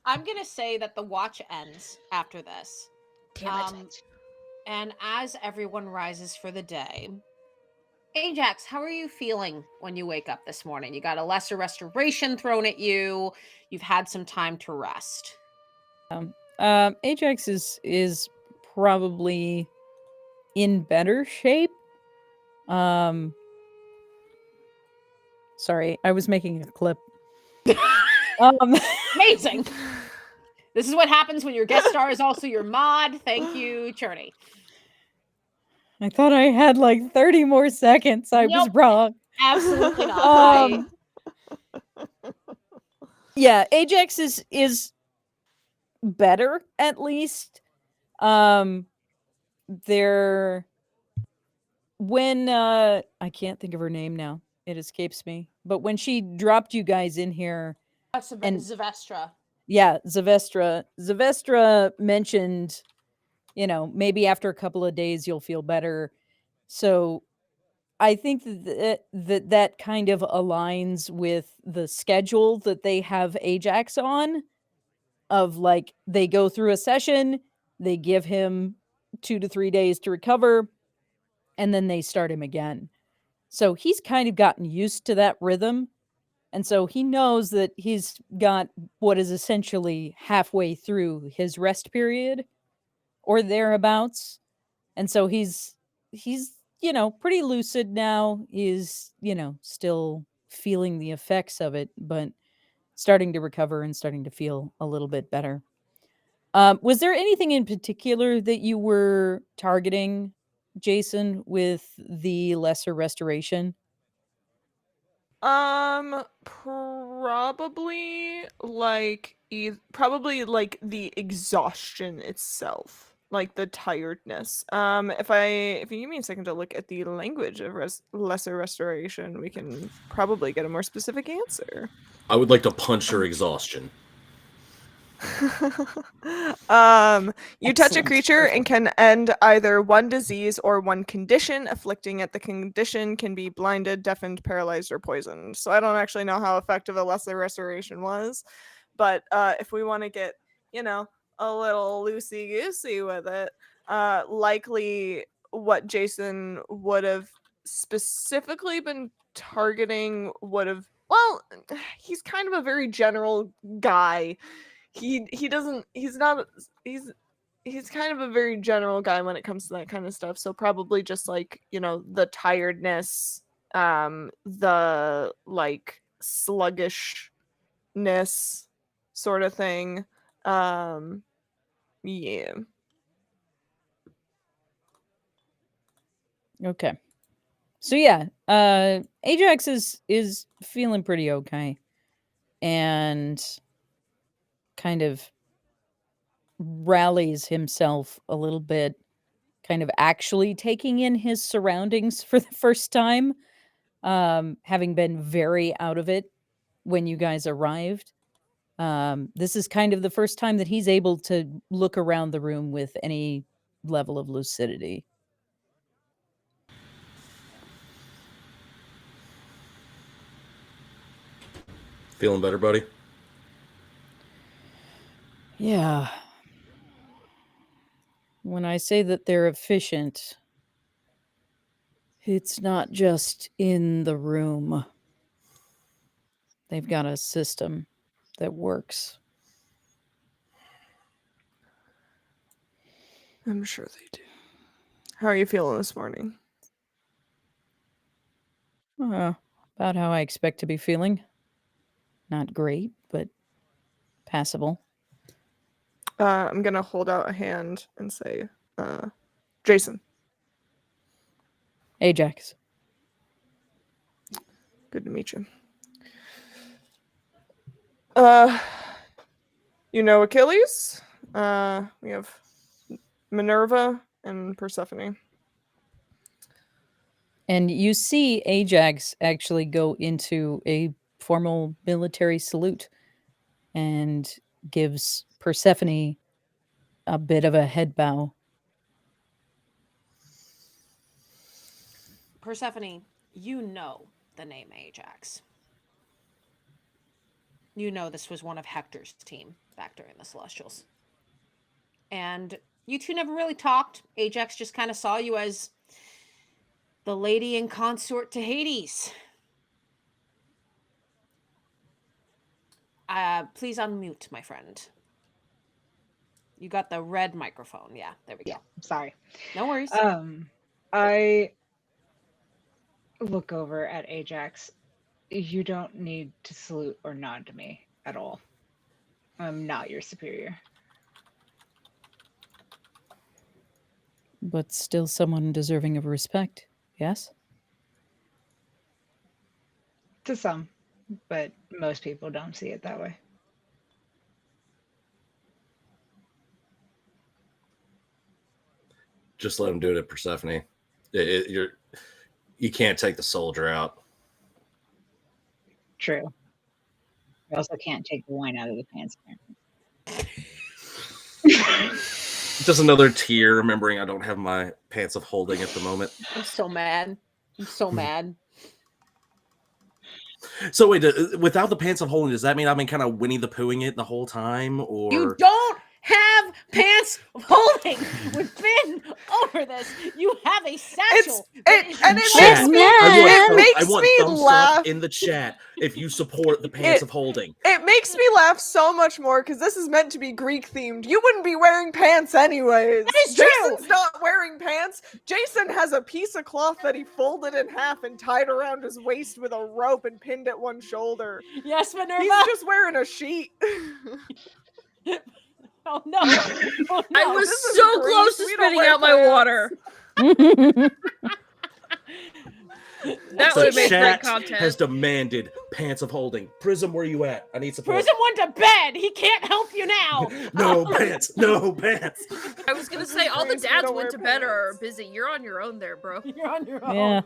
[SPEAKER 1] I'm gonna say that the watch ends after this.
[SPEAKER 2] Damn it.
[SPEAKER 1] And as everyone rises for the day, Ajax, how are you feeling when you wake up this morning? You got a lesser restoration thrown at you. You've had some time to rest.
[SPEAKER 6] Ajax is probably in better shape. Sorry, I was making a clip.
[SPEAKER 1] Amazing. This is what happens when your guest star is also your mod. Thank you, Churney.
[SPEAKER 6] I thought I had like 30 more seconds. I was wrong.
[SPEAKER 1] Absolutely not.
[SPEAKER 6] Yeah, Ajax is better at least. There when I can't think of her name now. It escapes me. But when she dropped you guys in here,
[SPEAKER 1] and Zavestra.
[SPEAKER 6] Yeah, Zavestra mentioned, maybe after a couple of days you'll feel better. So I think that kind of aligns with the schedule that they have Ajax on, of like they go through a session, they give him 2 to 3 days to recover, and then they start him again. So he's kind of gotten used to that rhythm. And so he knows that he's got what is essentially halfway through his rest period or thereabouts. And so he's pretty lucid now. He's, still feeling the effects of it, but starting to recover and starting to feel a little bit better. Was there anything in particular that you were targeting, Jason, with the lesser restoration?
[SPEAKER 4] Probably like the exhaustion itself, like the tiredness. If you give me a second to look at the language of lesser restoration, we can probably get a more specific answer.
[SPEAKER 3] I would like to punch her exhaustion.
[SPEAKER 4] You touch a
[SPEAKER 6] Excellent.
[SPEAKER 4] creature and can end either one disease or one condition. Afflicting it, the condition can be blinded, deafened, paralyzed, or poisoned. So I don't actually know how effective a lesser restoration was, but if we want to get, a little loosey goosey with it, likely what Jason would have specifically been targeting would have. Well, he's kind of a very general guy. He doesn't he's not he's kind of a very general guy when it comes to that kind of stuff. So probably just like, the tiredness, the like sluggishness sort of thing. Yeah.
[SPEAKER 6] Okay. So yeah, Ajax is feeling pretty okay, and kind of rallies himself a little bit, kind of actually taking in his surroundings for the first time, having been very out of it when you guys arrived. This is kind of the first time that he's able to look around the room with any level of lucidity.
[SPEAKER 3] Feeling better, buddy?
[SPEAKER 6] Yeah. When I say that they're efficient, it's not just in the room. They've got a system that works.
[SPEAKER 4] I'm sure they do. How are you feeling this morning?
[SPEAKER 6] About how I expect to be feeling. Not great, but passable.
[SPEAKER 4] I'm gonna hold out a hand and say, Jason.
[SPEAKER 6] Ajax.
[SPEAKER 4] Good to meet you. Achilles. We have Minerva and Persephone.
[SPEAKER 6] And you see Ajax actually go into a formal military salute and gives Persephone a bit of a head bow.
[SPEAKER 1] Persephone, you know the name Ajax. You know this was one of Hector's team back during the Celestials. And you two never really talked. Ajax just kind of saw you as the lady and consort to Hades. Please unmute, my friend. You got the red microphone. Yeah, there we go.
[SPEAKER 5] Yeah, sorry.
[SPEAKER 1] No worries.
[SPEAKER 5] I look over at Ajax. You don't need to salute or nod to me at all. I'm not your superior.
[SPEAKER 6] But still someone deserving of respect, yes?
[SPEAKER 5] To some, but most people don't see it that way.
[SPEAKER 3] Just let him do it at Persephone. You can't take the soldier out.
[SPEAKER 5] True. I also can't take the wine out of the pants.
[SPEAKER 3] Just another tear, remembering I don't have my pants of holding at the moment.
[SPEAKER 1] I'm so mad. I'm so mad.
[SPEAKER 3] So wait, without the pants of holding, does that mean I've been kind of Winnie the Poohing it the whole time, or
[SPEAKER 1] You don't have pants of holding. We've been over this. You have a satchel.
[SPEAKER 4] It makes me
[SPEAKER 3] thumbs
[SPEAKER 4] laugh.
[SPEAKER 3] up in the chat if you support the pants of holding.
[SPEAKER 4] It makes me laugh so much more because this is meant to be Greek themed. You wouldn't be wearing pants anyways.
[SPEAKER 1] That is true.
[SPEAKER 4] Jason's not wearing pants. Jason has a piece of cloth that he folded in half and tied around his waist with a rope and pinned at one shoulder.
[SPEAKER 1] Yes, Minerva.
[SPEAKER 4] He's just wearing a sheet.
[SPEAKER 1] Oh no. Oh, no.
[SPEAKER 2] I was
[SPEAKER 4] this is
[SPEAKER 2] so
[SPEAKER 4] Greece.
[SPEAKER 2] close to
[SPEAKER 4] We don't
[SPEAKER 2] spitting
[SPEAKER 4] wear
[SPEAKER 2] out my
[SPEAKER 4] pants.
[SPEAKER 2] water. That
[SPEAKER 3] The
[SPEAKER 2] would make great
[SPEAKER 3] chat
[SPEAKER 2] content.
[SPEAKER 3] has demanded Pants of holding. Prism, where you at? I need support.
[SPEAKER 1] Prism went to bed. He can't help you now.
[SPEAKER 3] No pants. No pants.
[SPEAKER 2] I was gonna
[SPEAKER 4] This
[SPEAKER 2] say
[SPEAKER 4] is
[SPEAKER 2] all the
[SPEAKER 4] reason
[SPEAKER 2] dads
[SPEAKER 4] to
[SPEAKER 2] went
[SPEAKER 4] wear
[SPEAKER 2] to bed or are
[SPEAKER 4] pants.
[SPEAKER 2] busy. You're on your own there, bro.
[SPEAKER 1] You're on your own.
[SPEAKER 6] Yeah,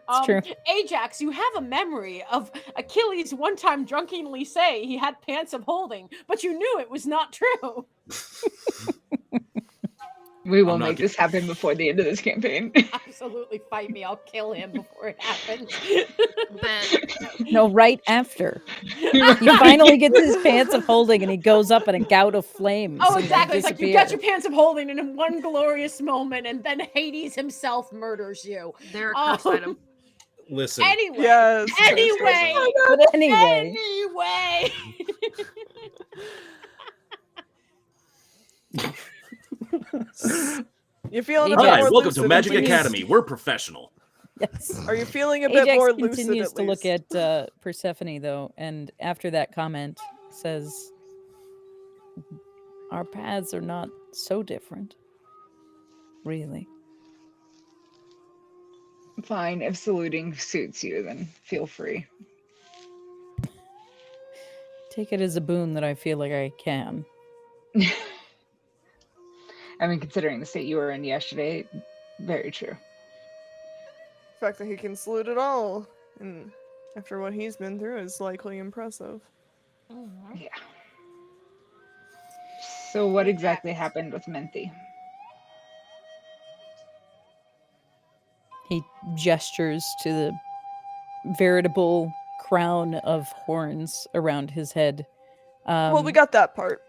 [SPEAKER 6] it's true.
[SPEAKER 1] Ajax, you have a memory of Achilles one time drunkenly say he had pants of holding, but you knew it was not true.
[SPEAKER 5] We will
[SPEAKER 3] I'm not
[SPEAKER 5] make this happen before the end of this campaign.
[SPEAKER 1] Absolutely fight me. I'll kill him before it happens.
[SPEAKER 2] Bet.
[SPEAKER 6] No, right after. He finally gets his pants of holding and he goes up in a gout of flames.
[SPEAKER 1] Oh,
[SPEAKER 6] and they
[SPEAKER 1] exactly. It's like you got
[SPEAKER 6] disappear.
[SPEAKER 1] your pants of holding, and in one glorious moment, and then Hades himself murders you.
[SPEAKER 2] They're a cursed item.
[SPEAKER 3] Listen.
[SPEAKER 1] Anyway,
[SPEAKER 4] Yes.
[SPEAKER 1] anyway,
[SPEAKER 6] But anyway,
[SPEAKER 1] anyway.
[SPEAKER 4] You feeling a
[SPEAKER 6] Ajax.
[SPEAKER 4] bit
[SPEAKER 3] Hi,
[SPEAKER 4] more
[SPEAKER 3] welcome to
[SPEAKER 4] lucid
[SPEAKER 3] Magic
[SPEAKER 4] at least?
[SPEAKER 3] Academy. We're professional.
[SPEAKER 6] yes.
[SPEAKER 4] Are you feeling a bit
[SPEAKER 6] Ajax
[SPEAKER 4] more lucid
[SPEAKER 6] continues
[SPEAKER 4] at
[SPEAKER 6] to look
[SPEAKER 4] least?
[SPEAKER 6] at Persephone though, and after that comment says, "Our paths are not so different, really."
[SPEAKER 5] Fine, if saluting suits you, then feel free.
[SPEAKER 6] Take it as a boon that I feel like I can.
[SPEAKER 5] I mean, considering the state you were in yesterday, very true.
[SPEAKER 4] The fact that he can salute at all, and after what he's been through, is likely impressive.
[SPEAKER 5] Yeah. So what exactly happened with Menthy?
[SPEAKER 6] He gestures to the veritable crown of horns around his head.
[SPEAKER 4] Well, we got that part.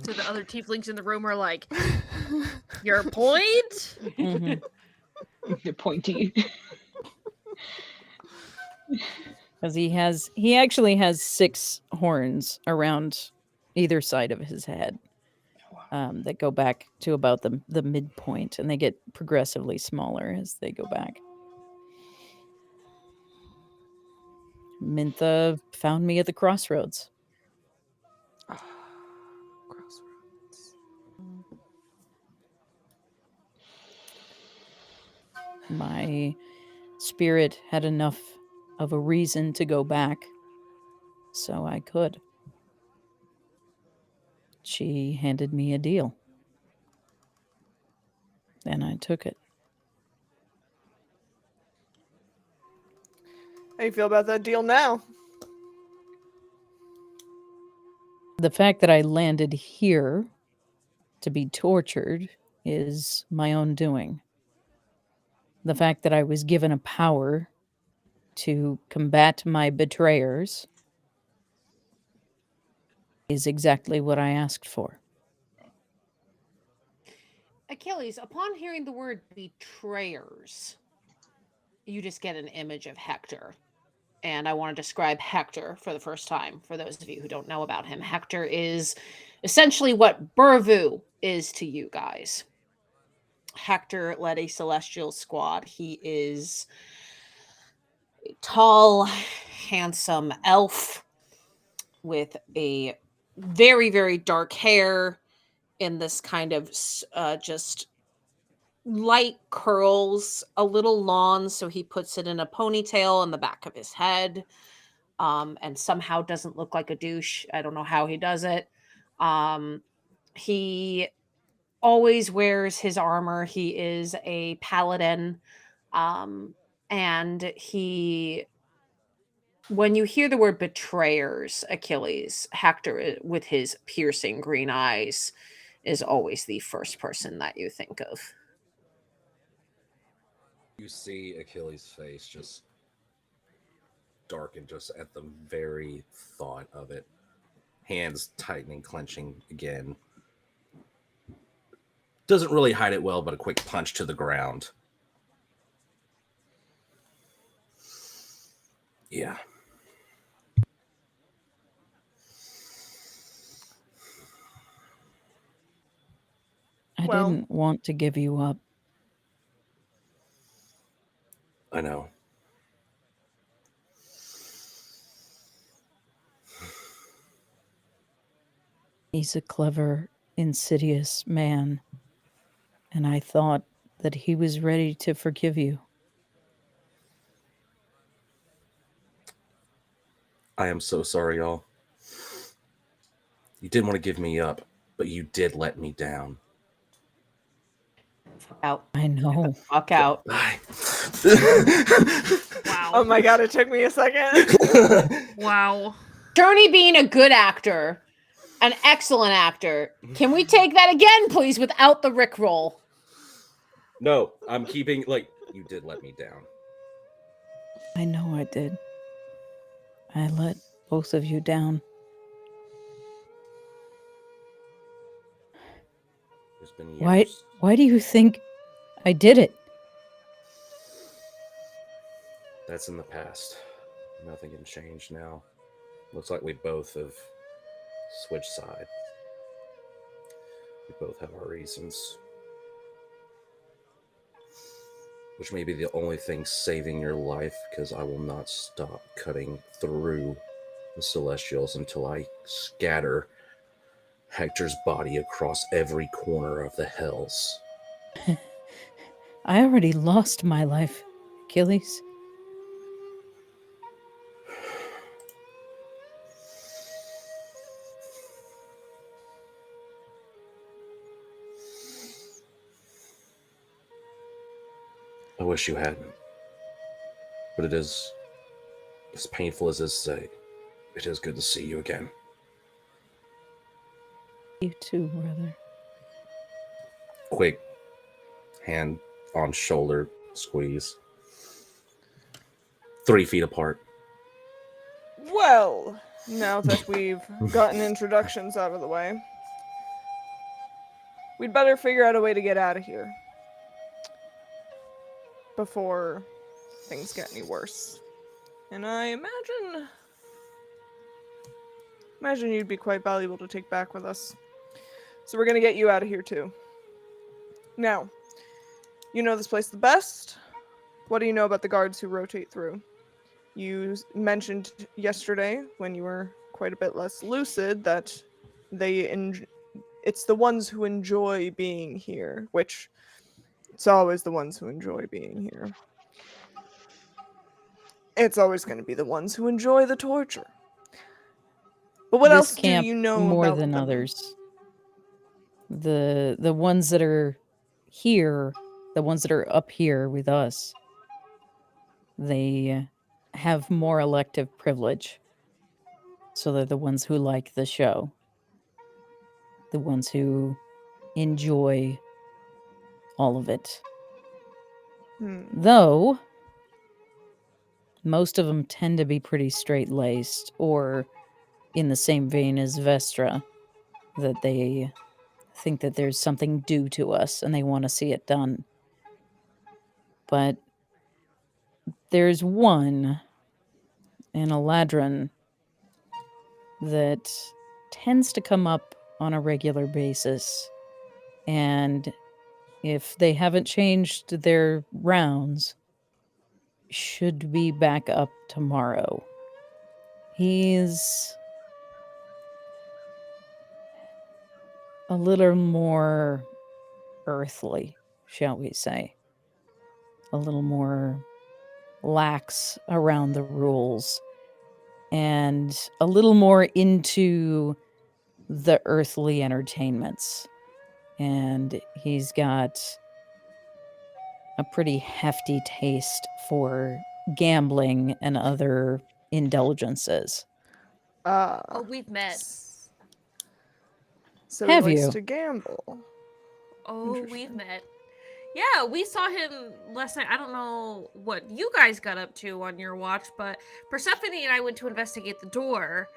[SPEAKER 2] So the other tieflings in the room are like, your point?
[SPEAKER 6] mhm.
[SPEAKER 5] The pointy.
[SPEAKER 6] Because he actually has 6 horns around either side of his head that go back to about the midpoint, and they get progressively smaller as they go back. Mintha found me at the crossroads.
[SPEAKER 4] Crossroads.
[SPEAKER 6] My spirit had enough of a reason to go back, so I could. She handed me a deal, and I took it.
[SPEAKER 4] How you feel about that deal now?
[SPEAKER 6] The fact that I landed here to be tortured is my own doing. The fact that I was given a power to combat my betrayers is exactly what I asked for.
[SPEAKER 1] Achilles, upon hearing the word betrayers, you just get an image of Hector. And I want to describe Hector for the first time for those of you who don't know about him. Hector is essentially what Burvu is to you guys. Hector led a celestial squad. He is a tall, handsome elf with a very, very dark hair in this kind of just light curls, a little long, so he puts it in a ponytail on the back of his head, and somehow doesn't look like a douche. I don't know how he does it. He always wears his armor. He is a paladin, and he. When you hear the word betrayers, Achilles, Hector with his piercing green eyes is always the first person that you think of.
[SPEAKER 3] You see Achilles' face just darken just at the very thought of it. Hands tightening, clenching again. Doesn't really hide it well, but a quick punch to the ground. Yeah.
[SPEAKER 6] I
[SPEAKER 4] Well-
[SPEAKER 6] didn't want to give you up.
[SPEAKER 3] I know.
[SPEAKER 6] He's a clever, insidious man, and I thought that he was ready to forgive you.
[SPEAKER 3] I am so sorry, y'all. You didn't want to give me up, but you did let me down.
[SPEAKER 1] Out.
[SPEAKER 6] I know.
[SPEAKER 1] Fuck out.
[SPEAKER 3] Bye.
[SPEAKER 2] Wow.
[SPEAKER 4] Oh my god, it took me a second.
[SPEAKER 2] Wow.
[SPEAKER 1] Journey being a good actor, an excellent actor. Can we take that again, please, without the Rickroll?
[SPEAKER 3] No, I'm keeping, you did let me down.
[SPEAKER 6] I know I did. I let both of you down.
[SPEAKER 3] It's been years.
[SPEAKER 6] Why do you think I did it?
[SPEAKER 3] That's in the past. Nothing can change now. Looks like we both have switched side. We both have our reasons. Which may be the only thing saving your life, because I will not stop cutting through the Celestials until I scatter Hector's body across every corner of the hells.
[SPEAKER 6] I already lost my life, Achilles.
[SPEAKER 3] I wish you hadn't. But it is, as painful as it is, it is good to see you again.
[SPEAKER 6] You too, brother.
[SPEAKER 3] Quick hand on shoulder squeeze. 3 feet apart.
[SPEAKER 4] Well, now that we've gotten introductions out of the way, we'd better figure out a way to get out of here before things get any worse. And I imagine you'd be quite valuable to take back with us. So we're gonna get you out of here too. Now, you know this place the best. What do you know about the guards who rotate through? You mentioned yesterday, when you were quite a bit less lucid, that it's the ones who enjoy being here, which it's always the ones who enjoy being here. It's always going to be the ones who enjoy the torture. But what else do you know
[SPEAKER 6] more
[SPEAKER 4] about
[SPEAKER 6] than
[SPEAKER 4] them?
[SPEAKER 6] others? The ones that are here, the ones that are up here with us, they have more elective privilege. So they're the ones who like the show. The ones who enjoy all of it. Though, most of them tend to be pretty straight-laced, or in the same vein as Vestra, that they think that there's something due to us and they want to see it done. But there's one, an Eladrin, that tends to come up on a regular basis, and if they haven't changed their rounds, should be back up tomorrow. He's a little more earthly, shall we say. A little more lax around the rules, and a little more into the earthly entertainments. And he's got a pretty hefty taste for gambling and other indulgences.
[SPEAKER 2] Oh, we've met.
[SPEAKER 4] So
[SPEAKER 6] Have
[SPEAKER 4] he likes
[SPEAKER 6] you?
[SPEAKER 4] to gamble.
[SPEAKER 2] Oh, we've met. Yeah, we saw him last night. I don't know what you guys got up to on your watch, but Persephone and I went to investigate the door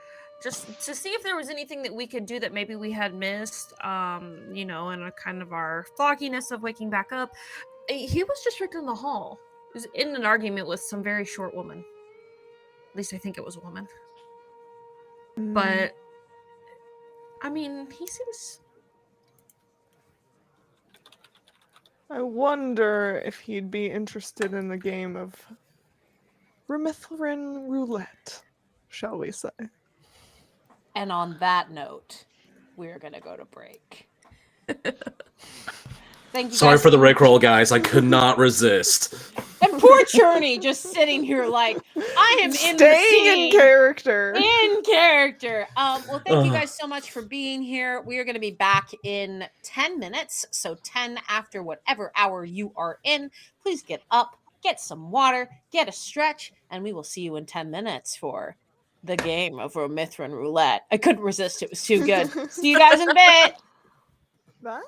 [SPEAKER 2] just to see if there was anything that we could do that maybe we had missed, in a kind of our fogginess of waking back up. He was just right in the hall. He was in an argument with some very short woman. At least I think it was a woman. But, I mean, he seems...
[SPEAKER 4] I wonder if he'd be interested in the game of Remithrin roulette, shall we say.
[SPEAKER 1] And on that note, we're going to go to break. Thank you.
[SPEAKER 3] Sorry
[SPEAKER 1] guys
[SPEAKER 3] for the
[SPEAKER 1] so much.
[SPEAKER 3] Rickroll, guys. I could not resist.
[SPEAKER 1] And poor Churney just sitting here like, I am in the
[SPEAKER 4] Staying in
[SPEAKER 1] scene.
[SPEAKER 4] character.
[SPEAKER 1] In character. Well, thank you
[SPEAKER 3] Ugh.
[SPEAKER 1] guys so much for being here. We are going to be back in 10 minutes. So 10 after whatever hour you are in. Please get up, get some water, get a stretch, and we will see you in 10 minutes for the game of Romithran Roulette. I couldn't resist. It was too good. See you guys in a bit.
[SPEAKER 4] Bye.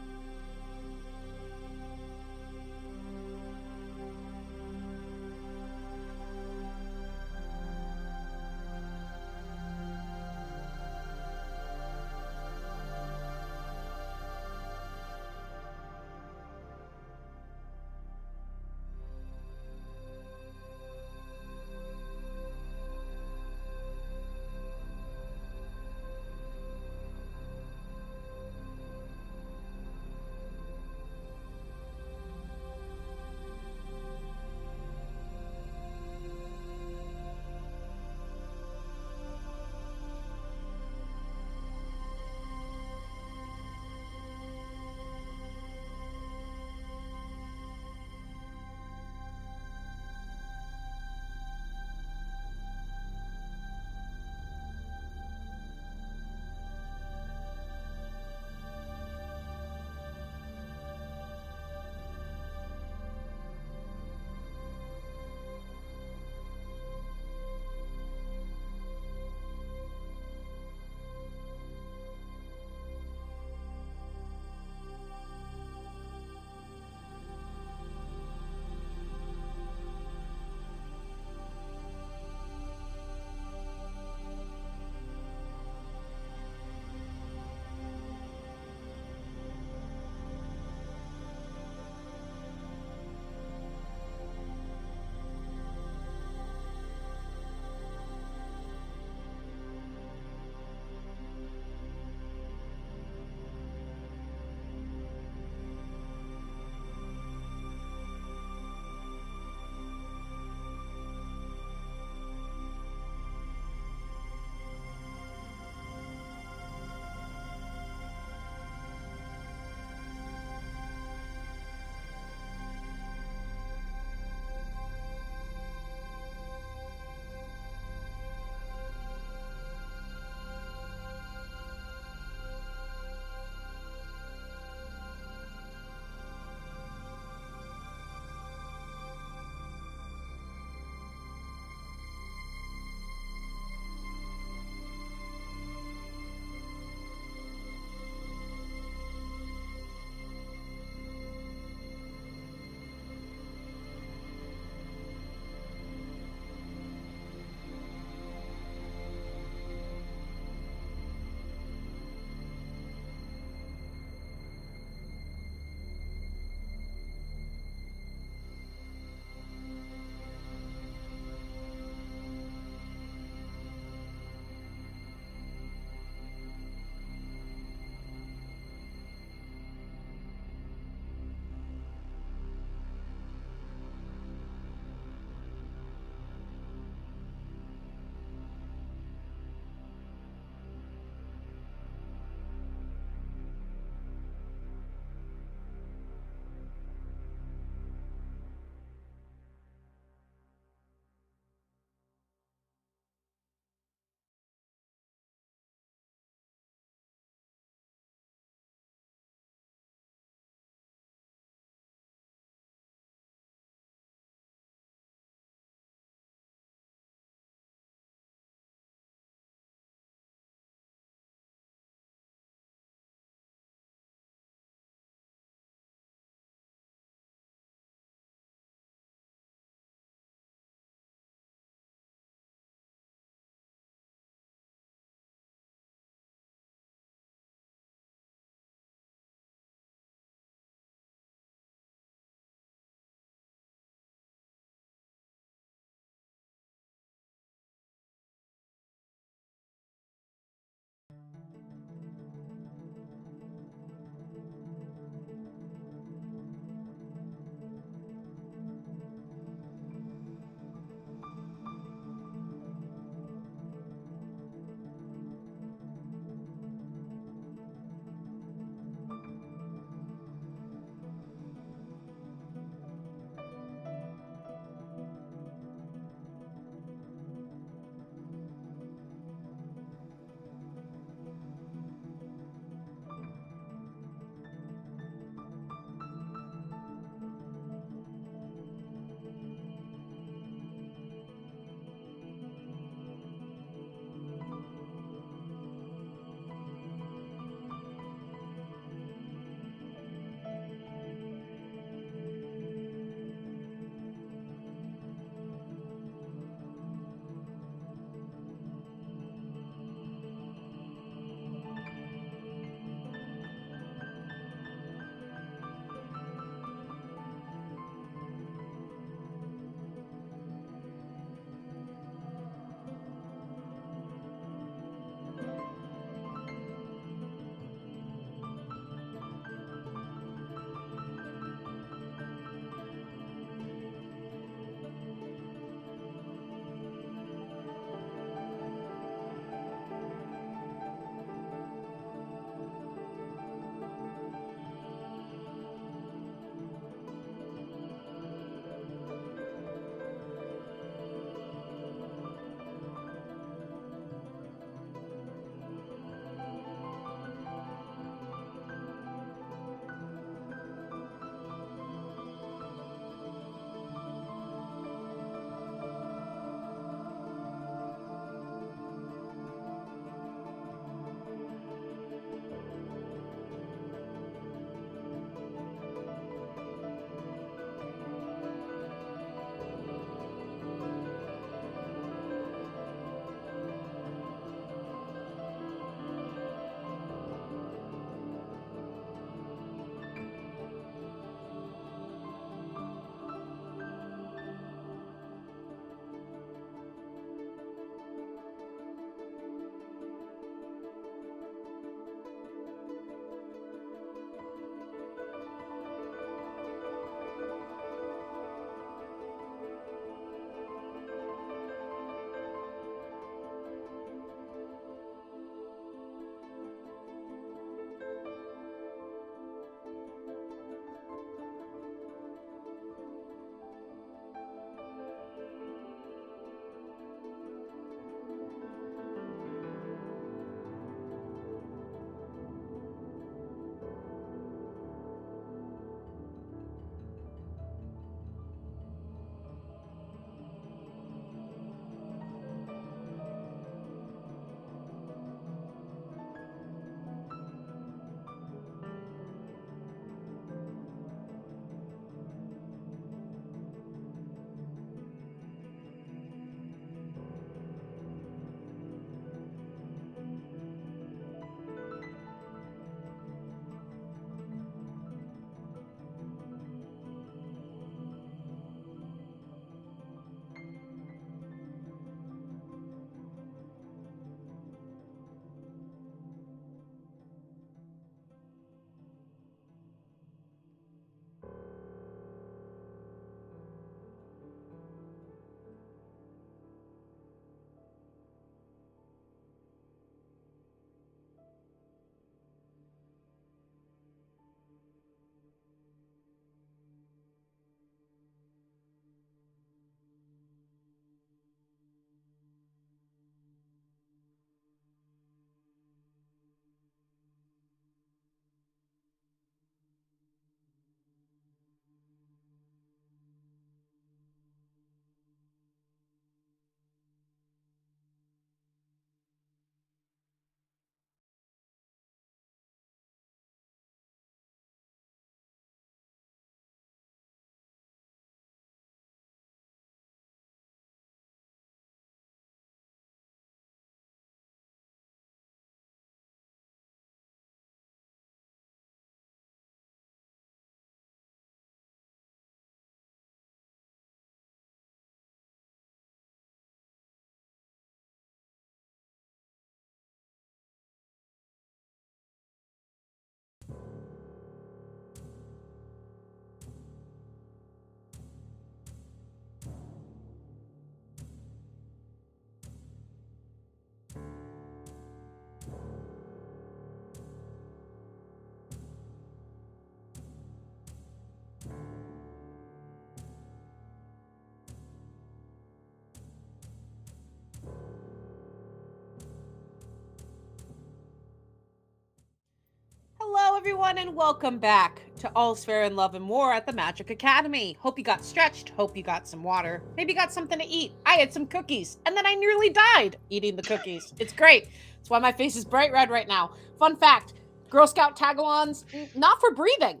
[SPEAKER 1] everyone, and welcome back to All's Fair in Love and War at the Magic Academy. Hope you got stretched. Hope you got some water. Maybe got something to eat. I had some cookies, and then I nearly died eating the cookies. It's great. That's why my face is bright red right now. Fun fact, Girl Scout tagalongs, not for breathing.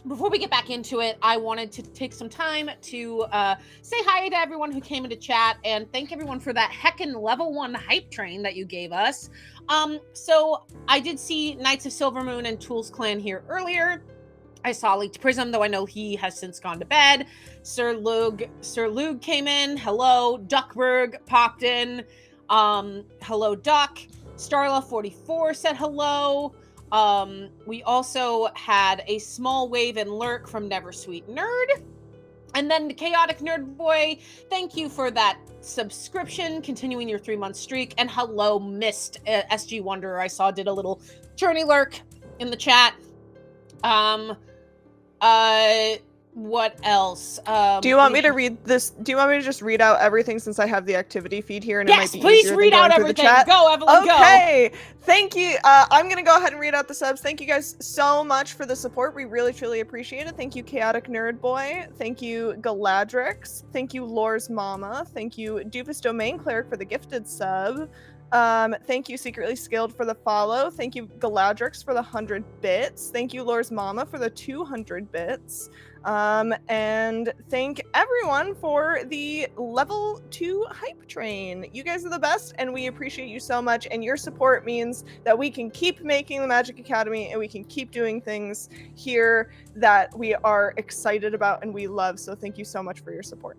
[SPEAKER 1] Before we get back into it, I wanted to take some time to say hi to everyone who came into chat and thank everyone for that heckin' level 1 hype train that you gave us. So I did see Knights of Silvermoon and Tools Clan here earlier. I saw Leaked Prism, though I know he has since gone to bed. Sir Lug came in. Hello. Duckberg popped in. Hello, Duck. Starla44 said hello. We also had a small wave and lurk from Neversweet Nerd. And then the Chaotic Nerd Boy, thank you for that subscription, continuing your 3-month streak. And hello, Mist SG Wanderer. I saw did a little journey lurk in the chat. What else?
[SPEAKER 4] Do you want me to read this? Do you want me to just read out everything since I have the activity feed here and
[SPEAKER 1] Yes,
[SPEAKER 4] it might be
[SPEAKER 1] please
[SPEAKER 4] easier
[SPEAKER 1] read
[SPEAKER 4] than
[SPEAKER 1] out
[SPEAKER 4] going through the
[SPEAKER 1] everything.
[SPEAKER 4] chat?
[SPEAKER 1] Go, Evelyn, go.
[SPEAKER 4] Okay, thank you. I'm gonna go ahead and read out the subs. Thank you guys so much for the support. We really, truly appreciate it. Thank you, Chaotic Nerd Boy. Thank you, Galadrix. Thank you, Lore's Mama. Thank you, Doofus Domain Cleric for the gifted sub. Thank you, Secretly Skilled, for the follow. Thank you, Galadrix, for the 100 bits. Thank you, Lore's Mama, for the 200 bits. And thank everyone for the level 2 hype train. You guys are the best, and we appreciate you so much. And your support means that we can keep making the Magic Academy, and we can keep doing things here that we are excited about and we love. So thank you so much for your support.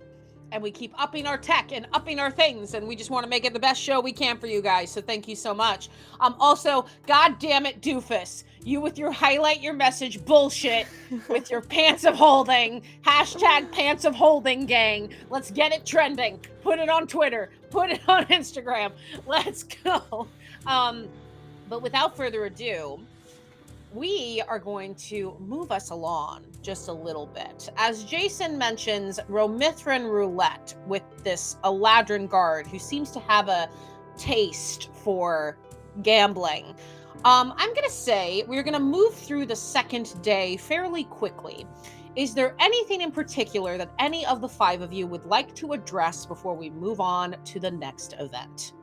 [SPEAKER 1] And we keep upping our tech and upping our things, and we just want to make it the best show we can for you guys. So thank you so much. Also, god damn it, Doofus, you with your highlight your message bullshit with your pants of holding, hashtag pants of holding gang. Let's get it trending. Put it on Twitter. Put it on Instagram. Let's go. But without further ado, we are going to move us along just a little bit. As Jason mentions, Romithran Roulette with this Eladrin guard who seems to have a taste for gambling. I'm going to say we're going to move through the second day fairly quickly. Is there anything in particular that any of the 5 of you would like to address before we move on to the next event?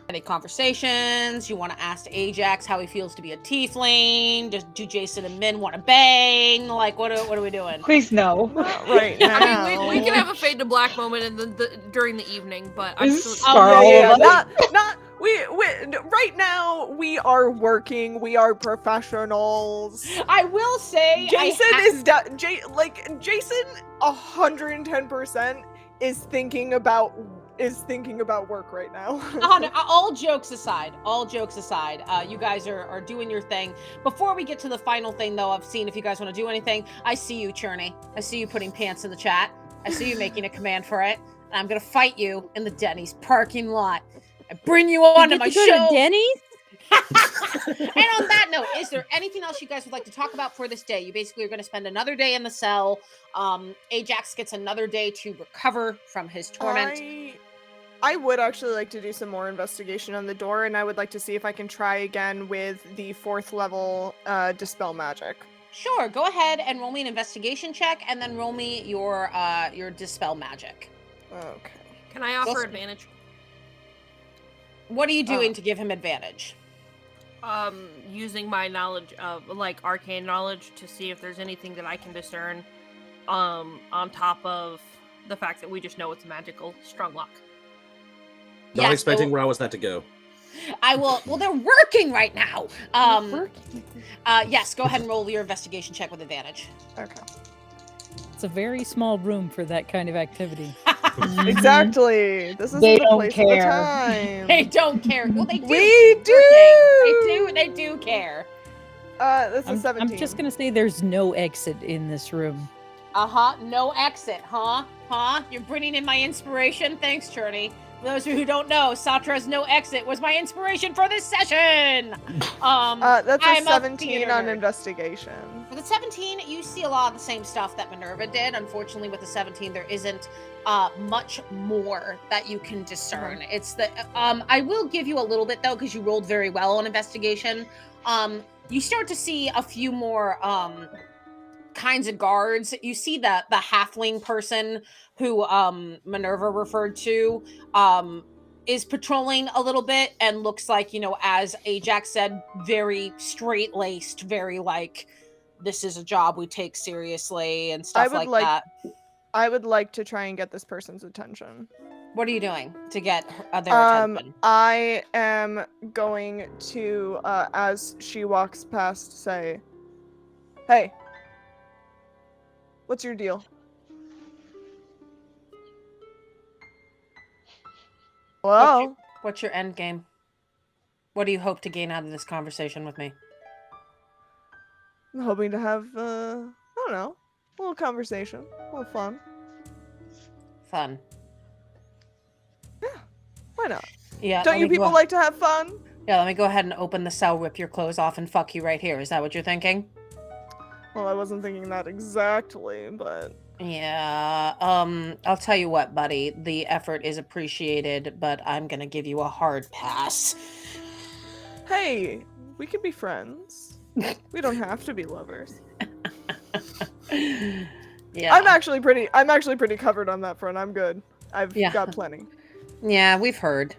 [SPEAKER 1] Any conversations? You want to ask Ajax how he feels to be a tiefling? Do Jason and Min want to bang? Like, what are we doing?
[SPEAKER 5] Please no.
[SPEAKER 4] Not right now.
[SPEAKER 2] I mean, we can have a fade to black moment during the evening, but I'm
[SPEAKER 5] This
[SPEAKER 2] still.
[SPEAKER 5] is for all of us.
[SPEAKER 4] We right now we are working. We are professionals.
[SPEAKER 1] I will say,
[SPEAKER 4] Jason Jason 110% is thinking about work right now.
[SPEAKER 1] all jokes aside, you guys are doing your thing. Before we get to the final thing, though, I've seen if you guys want to do anything. I see you, Churney. I see you putting pants in the chat. I see you making a command for it. And I'm gonna fight you in the Denny's parking lot. I bring you on to my show.
[SPEAKER 6] Denny's?
[SPEAKER 1] And on that note, is there anything else you guys would like to talk about for this day? You basically are going to spend another day in the cell. Ajax gets another day to recover from his torment.
[SPEAKER 4] I would actually like to do some more investigation on the door, and I would like to see if I can try again with the 4th level Dispel Magic.
[SPEAKER 1] Sure, go ahead and roll me an investigation check, and then roll me your Dispel Magic.
[SPEAKER 4] Okay.
[SPEAKER 2] Can I offer advantage?
[SPEAKER 1] What are you doing to give him advantage?
[SPEAKER 2] Using my knowledge of, like, arcane knowledge to see if there's anything that I can discern, on top of the fact that we just know it's magical strong lock.
[SPEAKER 3] Not expecting where I was that to go.
[SPEAKER 1] I will. Well, they're working right now. Yes, go ahead and roll your investigation check with advantage.
[SPEAKER 4] Okay.
[SPEAKER 6] It's a very small room for that kind of activity.
[SPEAKER 4] Exactly. This is
[SPEAKER 5] They
[SPEAKER 4] the
[SPEAKER 5] don't
[SPEAKER 4] place
[SPEAKER 5] care.
[SPEAKER 4] or the time.
[SPEAKER 1] They don't care. Well, they do.
[SPEAKER 4] We do.
[SPEAKER 1] They do care.
[SPEAKER 4] This is 17.
[SPEAKER 6] I'm just gonna say there's no exit in this room.
[SPEAKER 1] No exit, huh? You're bringing in my inspiration. Thanks, Churney. For those of you who don't know, Satra's no exit was my inspiration for this session.
[SPEAKER 4] That's a
[SPEAKER 1] I'm
[SPEAKER 4] 17
[SPEAKER 1] theater
[SPEAKER 4] on
[SPEAKER 1] nerd.
[SPEAKER 4] investigation.
[SPEAKER 1] For the 17, you see a lot of the same stuff that Minerva did. Unfortunately, with the 17, there isn't much more that you can discern. It's the I will give you a little bit though, because you rolled very well on investigation. You start to see a few more kinds of guards. You see the halfling person who Minerva referred to is patrolling a little bit and looks like, you know, as Ajax said, very straight-laced, very like, this is a job we take seriously and stuff like that.
[SPEAKER 4] I would like to try and get this person's attention.
[SPEAKER 1] What are you doing to get their attention?
[SPEAKER 4] I am going to, as she walks past, say, "Hey, what's your deal?" Well,
[SPEAKER 1] What's your end game? What do you hope to gain out of this conversation with me?
[SPEAKER 4] I'm hoping to have, I don't know, a little conversation, a little fun.
[SPEAKER 1] Fun.
[SPEAKER 4] Why not?
[SPEAKER 1] Yeah.
[SPEAKER 4] Don't you people like to have fun?
[SPEAKER 1] Yeah, let me go ahead and open the cell, rip your clothes off, and fuck you right here. Is that what you're thinking?
[SPEAKER 4] Well, I wasn't thinking that exactly, but...
[SPEAKER 1] Yeah, I'll tell you what, buddy. The effort is appreciated, but I'm gonna give you a hard pass.
[SPEAKER 4] Hey, we could be friends. We don't have to be lovers.
[SPEAKER 1] Yeah.
[SPEAKER 4] I'm actually pretty covered on that front. I'm good. I've got plenty.
[SPEAKER 1] Yeah, we've heard.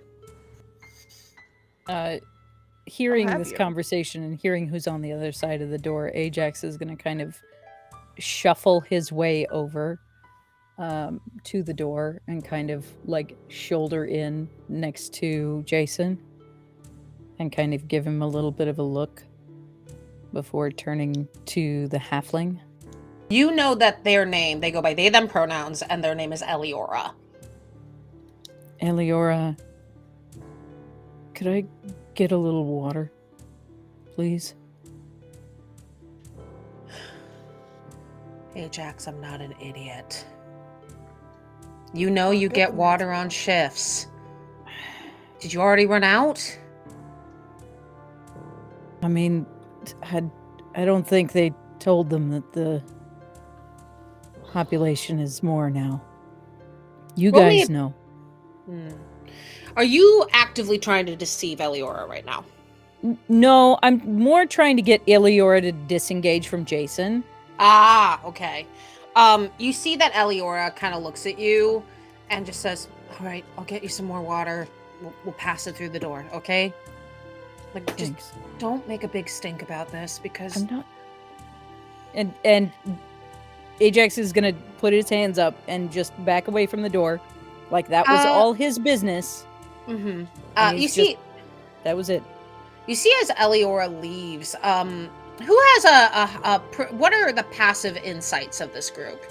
[SPEAKER 6] Hearing this conversation and hearing who's on the other side of the door, Ajax is going to kind of shuffle his way over to the door and kind of like shoulder in next to Jason and kind of give him a little bit of a look before turning to the halfling.
[SPEAKER 1] You know that their name, they go by they, them pronouns, and their name is Eliora.
[SPEAKER 6] Eliora, could I get a little water, please?
[SPEAKER 1] Ajax, I'm not an idiot. You know you get water on shifts. Did you already run out?
[SPEAKER 6] I mean, I don't think they told them that the population is more now. You guys know.
[SPEAKER 1] Are you actively trying to deceive Eliora right now?
[SPEAKER 6] No, I'm more trying to get Eliora to disengage from Jason.
[SPEAKER 1] Ah, okay. You see that Eliora kind of looks at you and just says, "All right, I'll get you some more water. We'll pass it through the door, okay? Like, just don't make a big stink about this because
[SPEAKER 6] I'm not." And Ajax is gonna put his hands up and just back away from the door, like that was all his business.
[SPEAKER 1] Mm-hmm. You see,
[SPEAKER 6] that was it.
[SPEAKER 1] You see, as Eliora leaves, who has what are the passive insights of this group?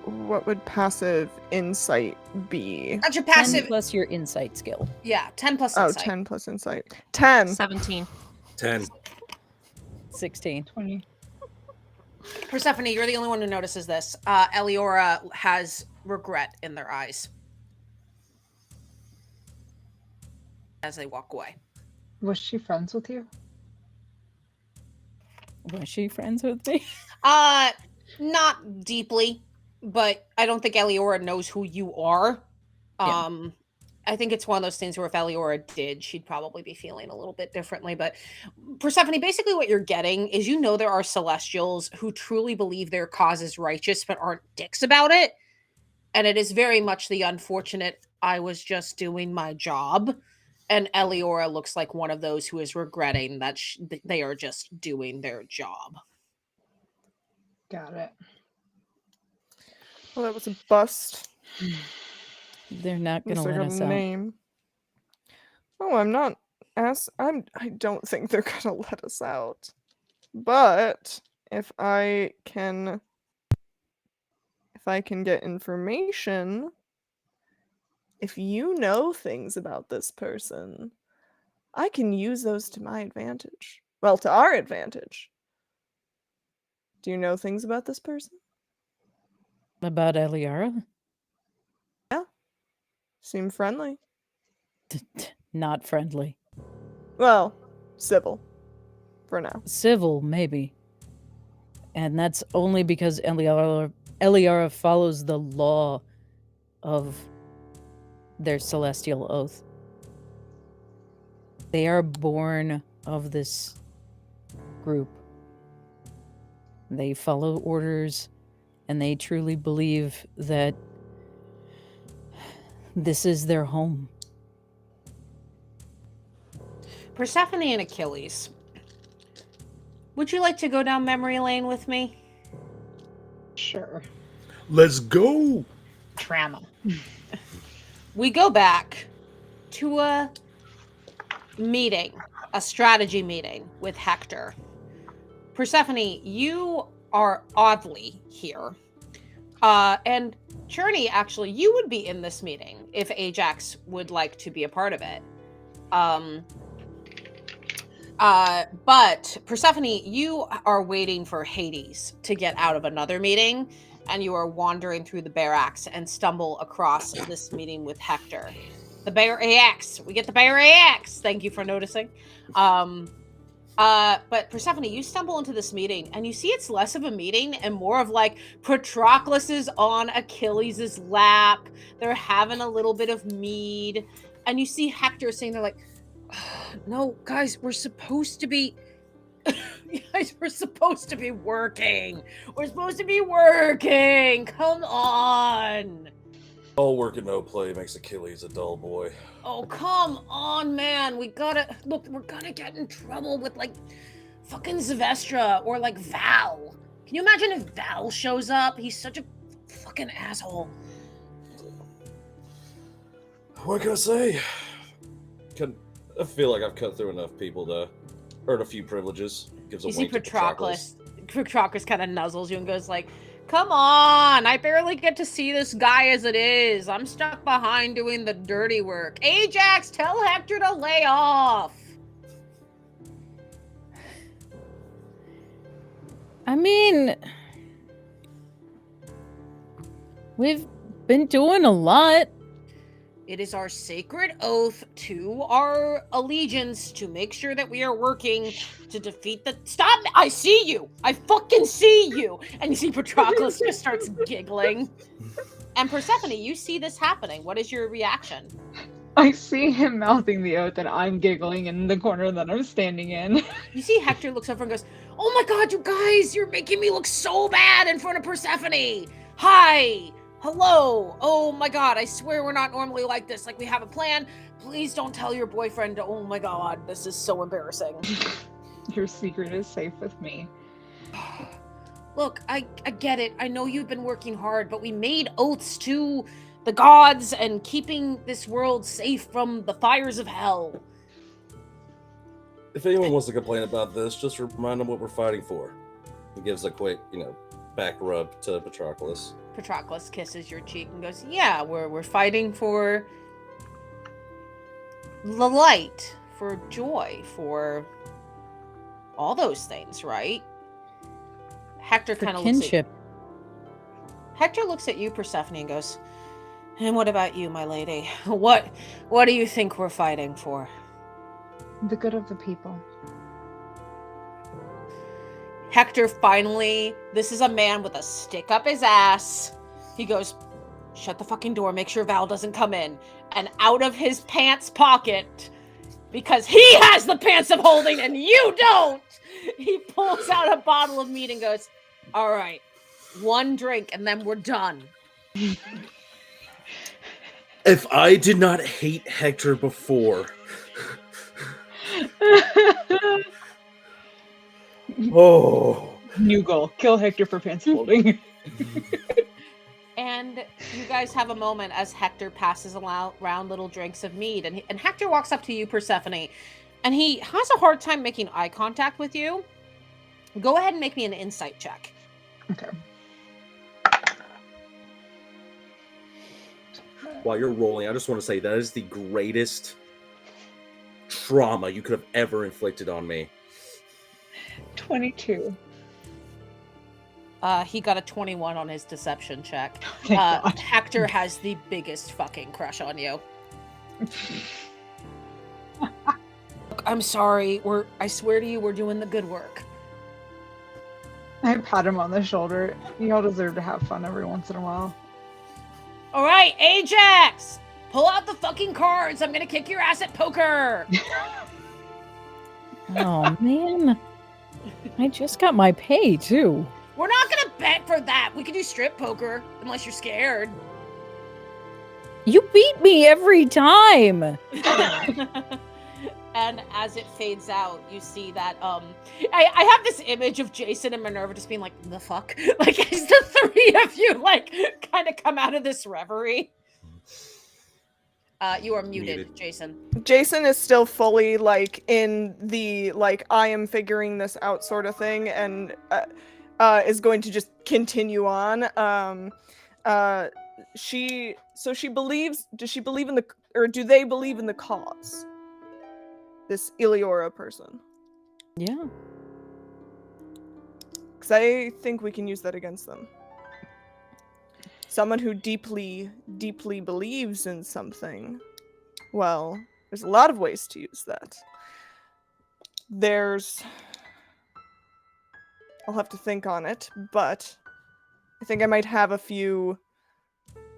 [SPEAKER 4] What would passive insight be?
[SPEAKER 1] That's your passive
[SPEAKER 6] 10 plus your insight skill.
[SPEAKER 1] Yeah, 10 plus insight.
[SPEAKER 4] 10 plus insight. 10.
[SPEAKER 2] 17.
[SPEAKER 3] 10.
[SPEAKER 6] 16.
[SPEAKER 5] 20.
[SPEAKER 1] Persephone, you're the only one who notices this. Eliora has regret in their eyes as they walk away.
[SPEAKER 5] Was she friends with you?
[SPEAKER 6] Was she friends with me?
[SPEAKER 1] Not deeply, but I don't think Eliora knows who you are.
[SPEAKER 6] Yeah.
[SPEAKER 1] I think it's one of those things where if Eliora did, she'd probably be feeling a little bit differently. But Persephone, basically what you're getting is, you know, there are Celestials who truly believe their cause is righteous but aren't dicks about it. And it is very much the unfortunate, I was just doing my job. And Eliora looks like one of those who is regretting that they are just doing their job.
[SPEAKER 5] Got it.
[SPEAKER 4] Well, that was a bust.
[SPEAKER 6] They're not going to let us
[SPEAKER 4] out. Oh, I'm not. I don't think they're going to let us out. But if I can get information, if you know things about this person, I can use those to my advantage. Well, to our advantage. Do you know things about this person?
[SPEAKER 6] About Eliora?
[SPEAKER 4] Seem friendly.
[SPEAKER 6] Not friendly.
[SPEAKER 4] Well, civil. For now.
[SPEAKER 6] Civil, maybe. And that's only because Eliara follows the law of their celestial oath. They are born of this group. They follow orders, and they truly believe that this is their home.
[SPEAKER 1] Persephone and Achilles, would you like to go down memory lane with me?
[SPEAKER 5] Sure.
[SPEAKER 3] Let's go.
[SPEAKER 1] Trauma. We go back to a meeting, a strategy meeting with Hector. Persephone, you are oddly here. And Churney, actually, you would be in this meeting if Ajax would like to be a part of it. But Persephone, you are waiting for Hades to get out of another meeting, and you are wandering through the barracks and stumble across this meeting with Hector. The barracks. We get the barracks. Thank you for noticing. But Persephone, you stumble into this meeting, and you see it's less of a meeting and more of like Patroclus is on Achilles' lap. They're having a little bit of mead, and you see Hector saying, "They're like, no, guys, we're supposed to be." Guys, we're supposed to be working. We're supposed to be working. Come on.
[SPEAKER 3] All work and no play makes Achilles a dull boy.
[SPEAKER 1] Oh, come on, man. We gotta look. We're gonna get in trouble with like fucking Zevestra or like Val. Can you imagine if Val shows up? He's such a fucking asshole.
[SPEAKER 3] What can I say? I feel like I've cut through enough people to earn a few privileges. Gives a
[SPEAKER 1] You see
[SPEAKER 3] wink to
[SPEAKER 1] Patroclus. Patroclus kind of nuzzles you and goes like, "Come on, I barely get to see this guy as it is. I'm stuck behind doing the dirty work. Ajax, tell Hector to lay off."
[SPEAKER 6] I mean, we've been doing a lot.
[SPEAKER 1] It is our sacred oath to our allegiance to make sure that we are working to defeat the— Stop! I see you! I fucking see you! And you see Patroclus just starts giggling. And Persephone, you see this happening. What is your reaction?
[SPEAKER 5] I see him mouthing the oath and I'm giggling in the corner that I'm standing in.
[SPEAKER 1] You see Hector looks over and goes, "Oh my god, you guys, you're making me look so bad in front of Persephone. Hi! Hello! Oh my god, I swear we're not normally like this. Like, we have a plan. Please don't tell your boyfriend. Oh my god, this is so embarrassing."
[SPEAKER 5] Your secret is safe with me.
[SPEAKER 1] Look, I get it. I know you've been working hard, but we made oaths to the gods and keeping this world safe from the fires of hell.
[SPEAKER 3] If anyone wants to complain about this, just remind them what we're fighting for. He gives a quick, back rub to Patroclus.
[SPEAKER 1] Patroclus kisses your cheek and goes, "Yeah, we're fighting for the light, for joy, for all those things, right?" Hector
[SPEAKER 6] For
[SPEAKER 1] kind of looks at
[SPEAKER 6] kinship.
[SPEAKER 1] Hector looks at you, Persephone, and goes, "And what about you, my lady? What do you think we're fighting for?"
[SPEAKER 5] The good of the people.
[SPEAKER 1] Hector finally, this is a man with a stick up his ass. He goes, "Shut the fucking door, make sure Val doesn't come in." And out of his pants pocket, because he has the pants of holding and you don't, he pulls out a bottle of mead and goes, "All right, one drink and then we're done."
[SPEAKER 3] If I did not hate Hector before, oh,
[SPEAKER 5] New goal. Kill Hector for pants folding.
[SPEAKER 1] And you guys have a moment as Hector passes around little drinks of mead. And Hector walks up to you, Persephone, and he has a hard time making eye contact with you. Go ahead and make me an insight check.
[SPEAKER 5] Okay.
[SPEAKER 3] while you're rolling, I just want to say that is the greatest trauma you could have ever inflicted on me.
[SPEAKER 5] 22.
[SPEAKER 1] He got a 21 on his deception check.
[SPEAKER 5] Thank God.
[SPEAKER 1] Hector has the biggest fucking crush on you. Look, I'm sorry. I swear to you, we're doing the good work.
[SPEAKER 5] I pat him on the shoulder. You all deserve to have fun every once in a while.
[SPEAKER 1] All right, Ajax! Pull out the fucking cards. I'm gonna kick your ass at poker.
[SPEAKER 6] Oh man. I just got my pay too.
[SPEAKER 1] We're not gonna bet for that. We can do strip poker, unless you're scared.
[SPEAKER 6] You beat me every time.
[SPEAKER 1] And as it fades out, you see that I have this image of Jason and Minerva just being like, the fuck? Like, as the three of you like kind of come out of this reverie. You are muted, Jason.
[SPEAKER 4] Jason is still fully like in the like I am figuring this out sort of thing, and is going to just continue on. She believes. Does she believe in the, or do they believe in the cause? This Eleora person.
[SPEAKER 6] Yeah.
[SPEAKER 4] Because I think we can use that against them. Someone who deeply, deeply believes in something. Well, there's a lot of ways to use that. I'll have to think on it, but I think I might have a few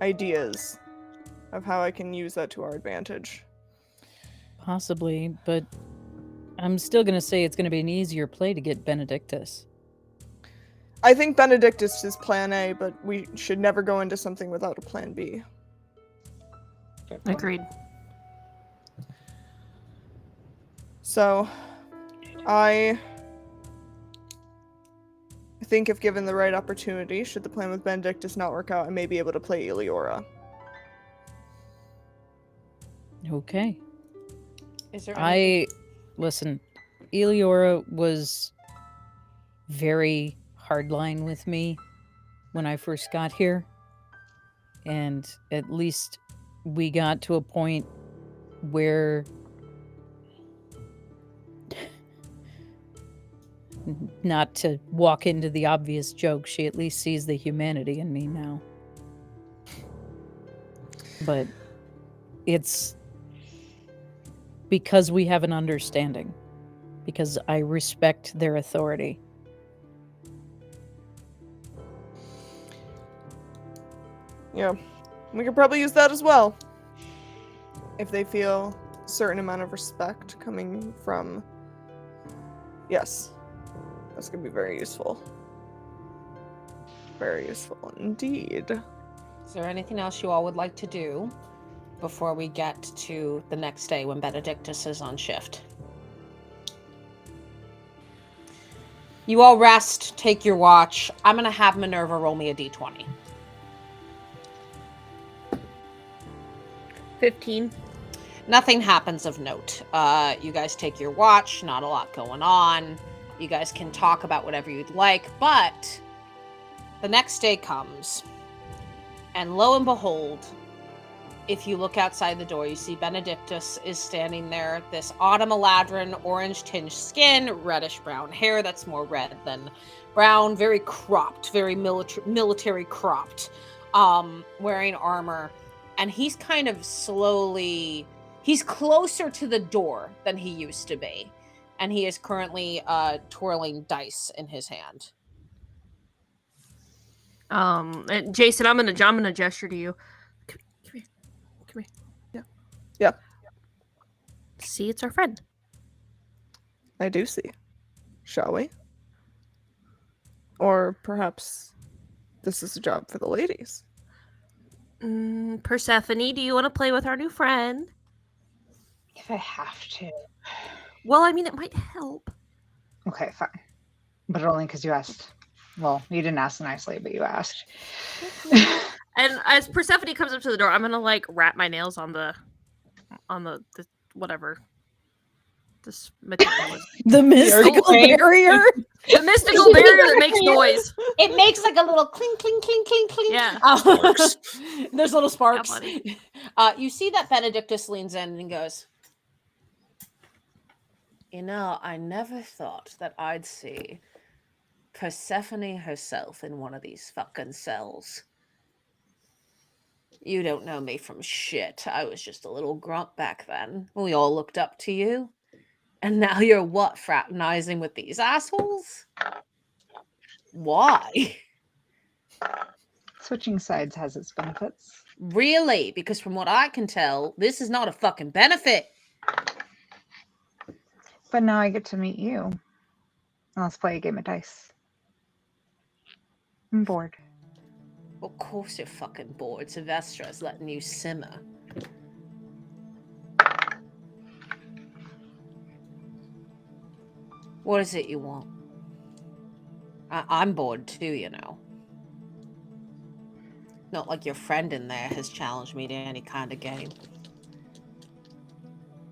[SPEAKER 4] ideas of how I can use that to our advantage.
[SPEAKER 6] Possibly, but I'm still going to say it's going to be an easier play to get Benedictus.
[SPEAKER 4] I think Benedictus is plan A, but we should never go into something without a plan B.
[SPEAKER 2] Agreed.
[SPEAKER 4] So, I think if given the right opportunity, should the plan with Benedictus not work out, I may be able to play Eleora.
[SPEAKER 6] Okay.
[SPEAKER 1] Is there
[SPEAKER 6] Listen, Eleora was very hardline with me when I first got here. And at least we got to a point where not to walk into the obvious joke, she at least sees the humanity in me now. But it's because we have an understanding. Because I respect their authority.
[SPEAKER 4] Yeah, we could probably use that as well. If they feel a certain amount of respect coming from... Yes. That's going to be very useful. Very useful indeed.
[SPEAKER 1] Is there anything else you all would like to do before we get to the next day when Benedictus is on shift? You all rest, take your watch. I'm going to have Minerva roll me a d20.
[SPEAKER 2] 15.
[SPEAKER 1] Nothing happens of note. You guys take your watch, not a lot going on. You guys can talk about whatever you'd like, but the next day comes, and lo and behold, if you look outside the door, you see Benedictus is standing there, this autumn eladrin, orange-tinged skin, reddish-brown hair that's more red than brown, very cropped, very military cropped, wearing armor, and he's kind of slowly... He's closer to the door than he used to be, and he is currently twirling dice in his hand.
[SPEAKER 2] And Jason, I'm gonna gesture to you. Come here.
[SPEAKER 4] Yeah. Yeah.
[SPEAKER 2] See, it's our friend.
[SPEAKER 4] I do see. Shall we? Or perhaps this is a job for the ladies.
[SPEAKER 2] Persephone, do you want to play with our new friend?
[SPEAKER 5] If I have to.
[SPEAKER 2] Well, I mean, it might help.
[SPEAKER 5] Okay, fine. But only because you asked. Well, you didn't ask nicely, but you asked.
[SPEAKER 2] And as Persephone comes up to the door, I'm gonna like wrap my nails on the whatever this material is.
[SPEAKER 6] The mystical barrier.
[SPEAKER 2] The mystical barrier that makes noise.
[SPEAKER 1] It makes like a little clink, clink, clink, clink, clink.
[SPEAKER 2] Yeah.
[SPEAKER 1] There's little sparks.
[SPEAKER 2] Yeah,
[SPEAKER 1] You see that Benedictus leans in and goes, you know, I never thought that I'd see Persephone herself in one of these fucking cells. You don't know me from shit. I was just a little grunt back then. We all looked up to you. And now you're what, fraternizing with these assholes? Why?
[SPEAKER 5] Switching sides has its benefits.
[SPEAKER 1] Really? Because from what I can tell, this is not a fucking benefit.
[SPEAKER 5] But now I get to meet you. Let's play a game of dice. I'm bored.
[SPEAKER 1] Of course you're fucking bored. Sylvestra's letting you simmer. What is it you want? I'm bored too, you know. Not like your friend in there has challenged me to any kind of game.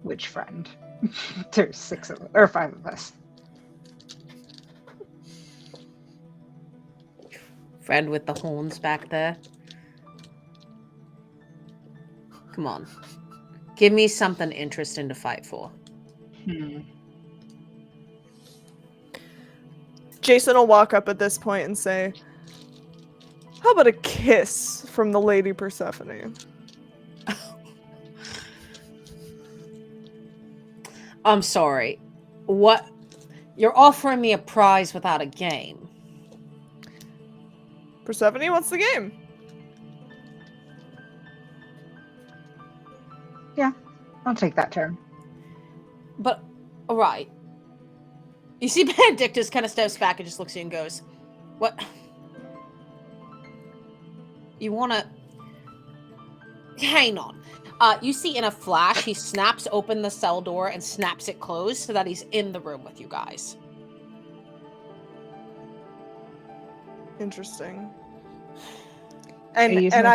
[SPEAKER 5] Which friend? There's 6 of us, or 5 of us.
[SPEAKER 1] Friend with the horns back there. Come on. Give me something interesting to fight for.
[SPEAKER 4] Jason will walk up at this point and say, "How about a kiss from the Lady Persephone?"
[SPEAKER 1] I'm sorry. What? You're offering me a prize without a game.
[SPEAKER 4] Persephone, what's the game?
[SPEAKER 5] Yeah, I'll take that turn.
[SPEAKER 1] But, alright. You see Benedictus kind of steps back and just looks at you and goes, what? You want to... Hang on. You see in a flash, he snaps open the cell door and snaps it closed so that he's in the room with you guys.
[SPEAKER 4] Interesting.
[SPEAKER 5] Are you
[SPEAKER 4] And
[SPEAKER 5] using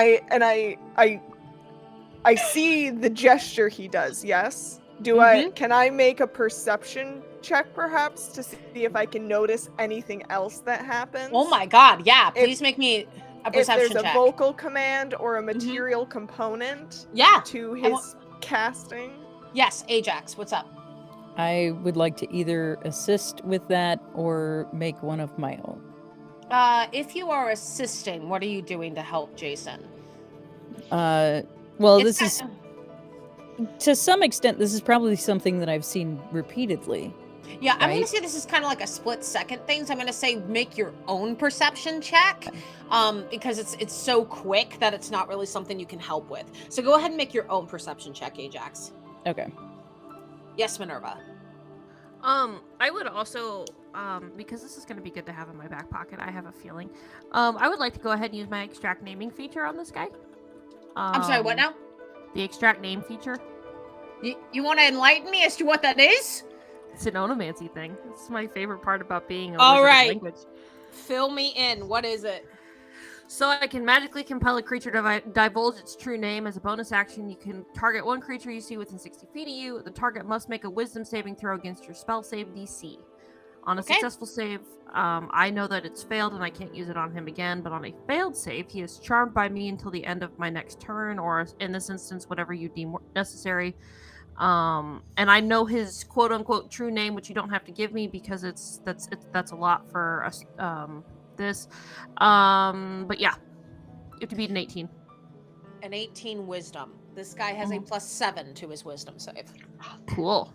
[SPEAKER 4] I see the gesture he does. Yes. Can I make a perception check perhaps to see if I can notice anything else that happens?
[SPEAKER 1] Oh my god, yeah. Please make me a perception
[SPEAKER 4] if there's
[SPEAKER 1] check.
[SPEAKER 4] a vocal command or a material component to his casting.
[SPEAKER 1] Yes, Ajax, what's up?
[SPEAKER 6] I would like to either assist with that or make one of my own.
[SPEAKER 1] If you are assisting, what are you doing to help Jason?
[SPEAKER 6] Well, this is to some extent, this is probably something that I've seen repeatedly.
[SPEAKER 1] Yeah, I'm going
[SPEAKER 6] right?
[SPEAKER 1] to say this is kind of like a split second thing. So I'm going to say make your own perception check because it's so quick that it's not really something you can help with. So go ahead and make your own perception check, Ajax.
[SPEAKER 6] Okay.
[SPEAKER 1] Yes, Minerva.
[SPEAKER 2] I would also, because this is going to be good to have in my back pocket, I have a feeling. I would like to go ahead and use my extract naming feature on this guy.
[SPEAKER 1] I'm sorry, what now?
[SPEAKER 2] The extract name feature.
[SPEAKER 1] You want to enlighten me as to what that is?
[SPEAKER 2] It's an onomancy thing. It's my favorite part about being a
[SPEAKER 1] All
[SPEAKER 2] wizard of
[SPEAKER 1] right.
[SPEAKER 2] language.
[SPEAKER 1] Fill me in. What is it?
[SPEAKER 2] So I can magically compel a creature to divulge its true name. As a bonus action, you can target one creature you see within 60 feet of you. The target must make a wisdom saving throw against your spell save DC. On a successful save, I know that it's failed and I can't use it on him again, but on a failed save, he is charmed by me until the end of my next turn, or in this instance, whatever you deem necessary. And I know his quote unquote true name, which you don't have to give me because that's a lot for us. But yeah, you have to beat an 18.
[SPEAKER 1] An 18 wisdom. This guy has a +7 to his wisdom save.
[SPEAKER 2] Cool.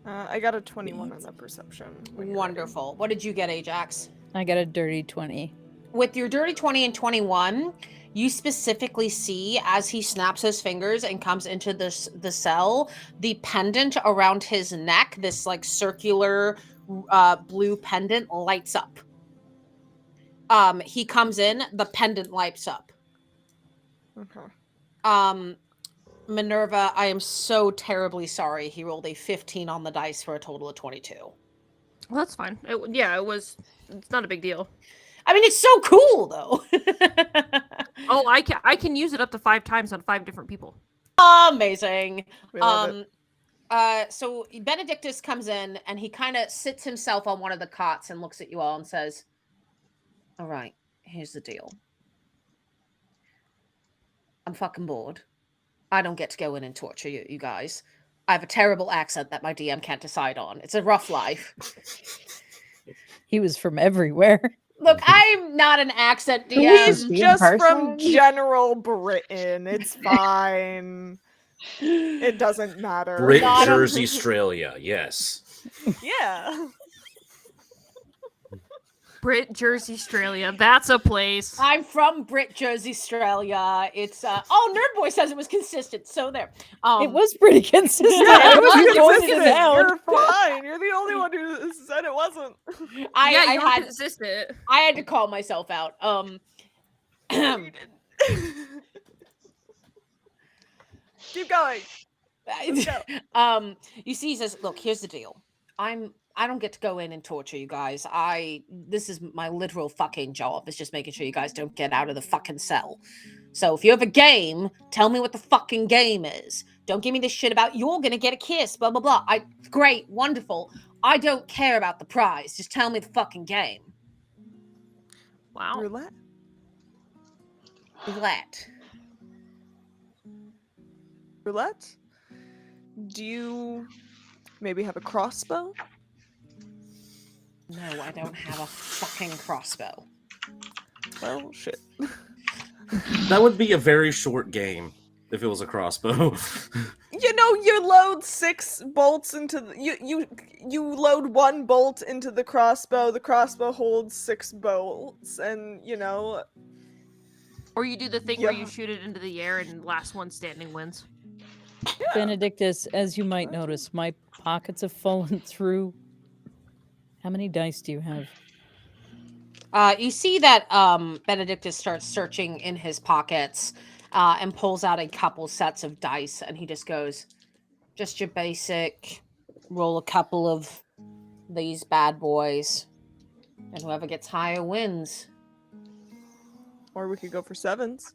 [SPEAKER 4] I got a 21 on the perception.
[SPEAKER 1] Wonderful. What did you get, Ajax?
[SPEAKER 6] I got a dirty 20.
[SPEAKER 1] With your dirty 20 and 21, you specifically see as he snaps his fingers and comes into the cell, the pendant around his neck, this like circular blue pendant lights up. He comes in, the pendant lights up.
[SPEAKER 4] Okay.
[SPEAKER 1] Minerva, I am so terribly sorry. He rolled a 15 on the dice for a total of 22.
[SPEAKER 2] Well, that's fine. It's not a big deal.
[SPEAKER 1] I mean, it's so cool, though.
[SPEAKER 2] Oh, I can use it up to 5 times on 5 different people.
[SPEAKER 1] Amazing.
[SPEAKER 4] We love it.
[SPEAKER 1] So Benedictus comes in, and he kind of sits himself on one of the cots and looks at you all and says, all right, here's the deal. I'm fucking bored. I don't get to go in and torture you guys. I have a terrible accent that my DM can't decide on. It's a rough life.
[SPEAKER 6] He was from everywhere.
[SPEAKER 1] Look, I'm not an accent
[SPEAKER 5] Who
[SPEAKER 1] DM.
[SPEAKER 5] is
[SPEAKER 4] He's
[SPEAKER 5] he in
[SPEAKER 4] just from
[SPEAKER 5] person?
[SPEAKER 4] general Britain. It's fine. It doesn't matter.
[SPEAKER 3] Brit,
[SPEAKER 1] Not a-
[SPEAKER 3] Jersey, Australia. Yes.
[SPEAKER 4] Yeah.
[SPEAKER 2] Brit, Jersey, Australia. That's a place.
[SPEAKER 1] I'm from Brit, Jersey, Australia. It's Nerd Boy says it was consistent. So there.
[SPEAKER 6] It was pretty consistent.
[SPEAKER 1] Yeah,
[SPEAKER 6] I
[SPEAKER 4] It was
[SPEAKER 6] wasn't going to
[SPEAKER 4] consistent.
[SPEAKER 6] town.
[SPEAKER 4] You're fine. You're the only one who said it wasn't.
[SPEAKER 2] Yeah, you were
[SPEAKER 1] had
[SPEAKER 2] consistent.
[SPEAKER 1] I had to call myself out.
[SPEAKER 4] Keep going. Let's go.
[SPEAKER 1] You see, he says, "Look, here's the deal. I don't get to go in and torture you guys. This is my literal fucking job. It's just making sure you guys don't get out of the fucking cell. So if you have a game, tell me what the fucking game is. Don't give me this shit about you're gonna get a kiss, blah blah blah. Great, wonderful. I don't care about the prize. Just tell me the fucking game.
[SPEAKER 2] Wow.
[SPEAKER 4] Roulette.
[SPEAKER 1] Roulette.
[SPEAKER 4] Roulette? Do you maybe have a crossbow?
[SPEAKER 1] No, I don't have a fucking crossbow.
[SPEAKER 4] Well, shit.
[SPEAKER 3] That would be a very short game if it was a crossbow.
[SPEAKER 4] You load 6 bolts into the, you load 1 bolt into the crossbow holds 6 bolts, and
[SPEAKER 2] Or you do the thing where you
[SPEAKER 4] Yeah.
[SPEAKER 2] shoot it into the air and last one standing wins.
[SPEAKER 6] Benedictus, as you might notice, my pockets have fallen through. How many dice do you have?
[SPEAKER 1] You see that Benedictus starts searching in his pockets and pulls out a couple sets of dice, and he just goes, just your basic, roll a couple of these bad boys, and whoever gets higher wins.
[SPEAKER 4] or we could go for 7s.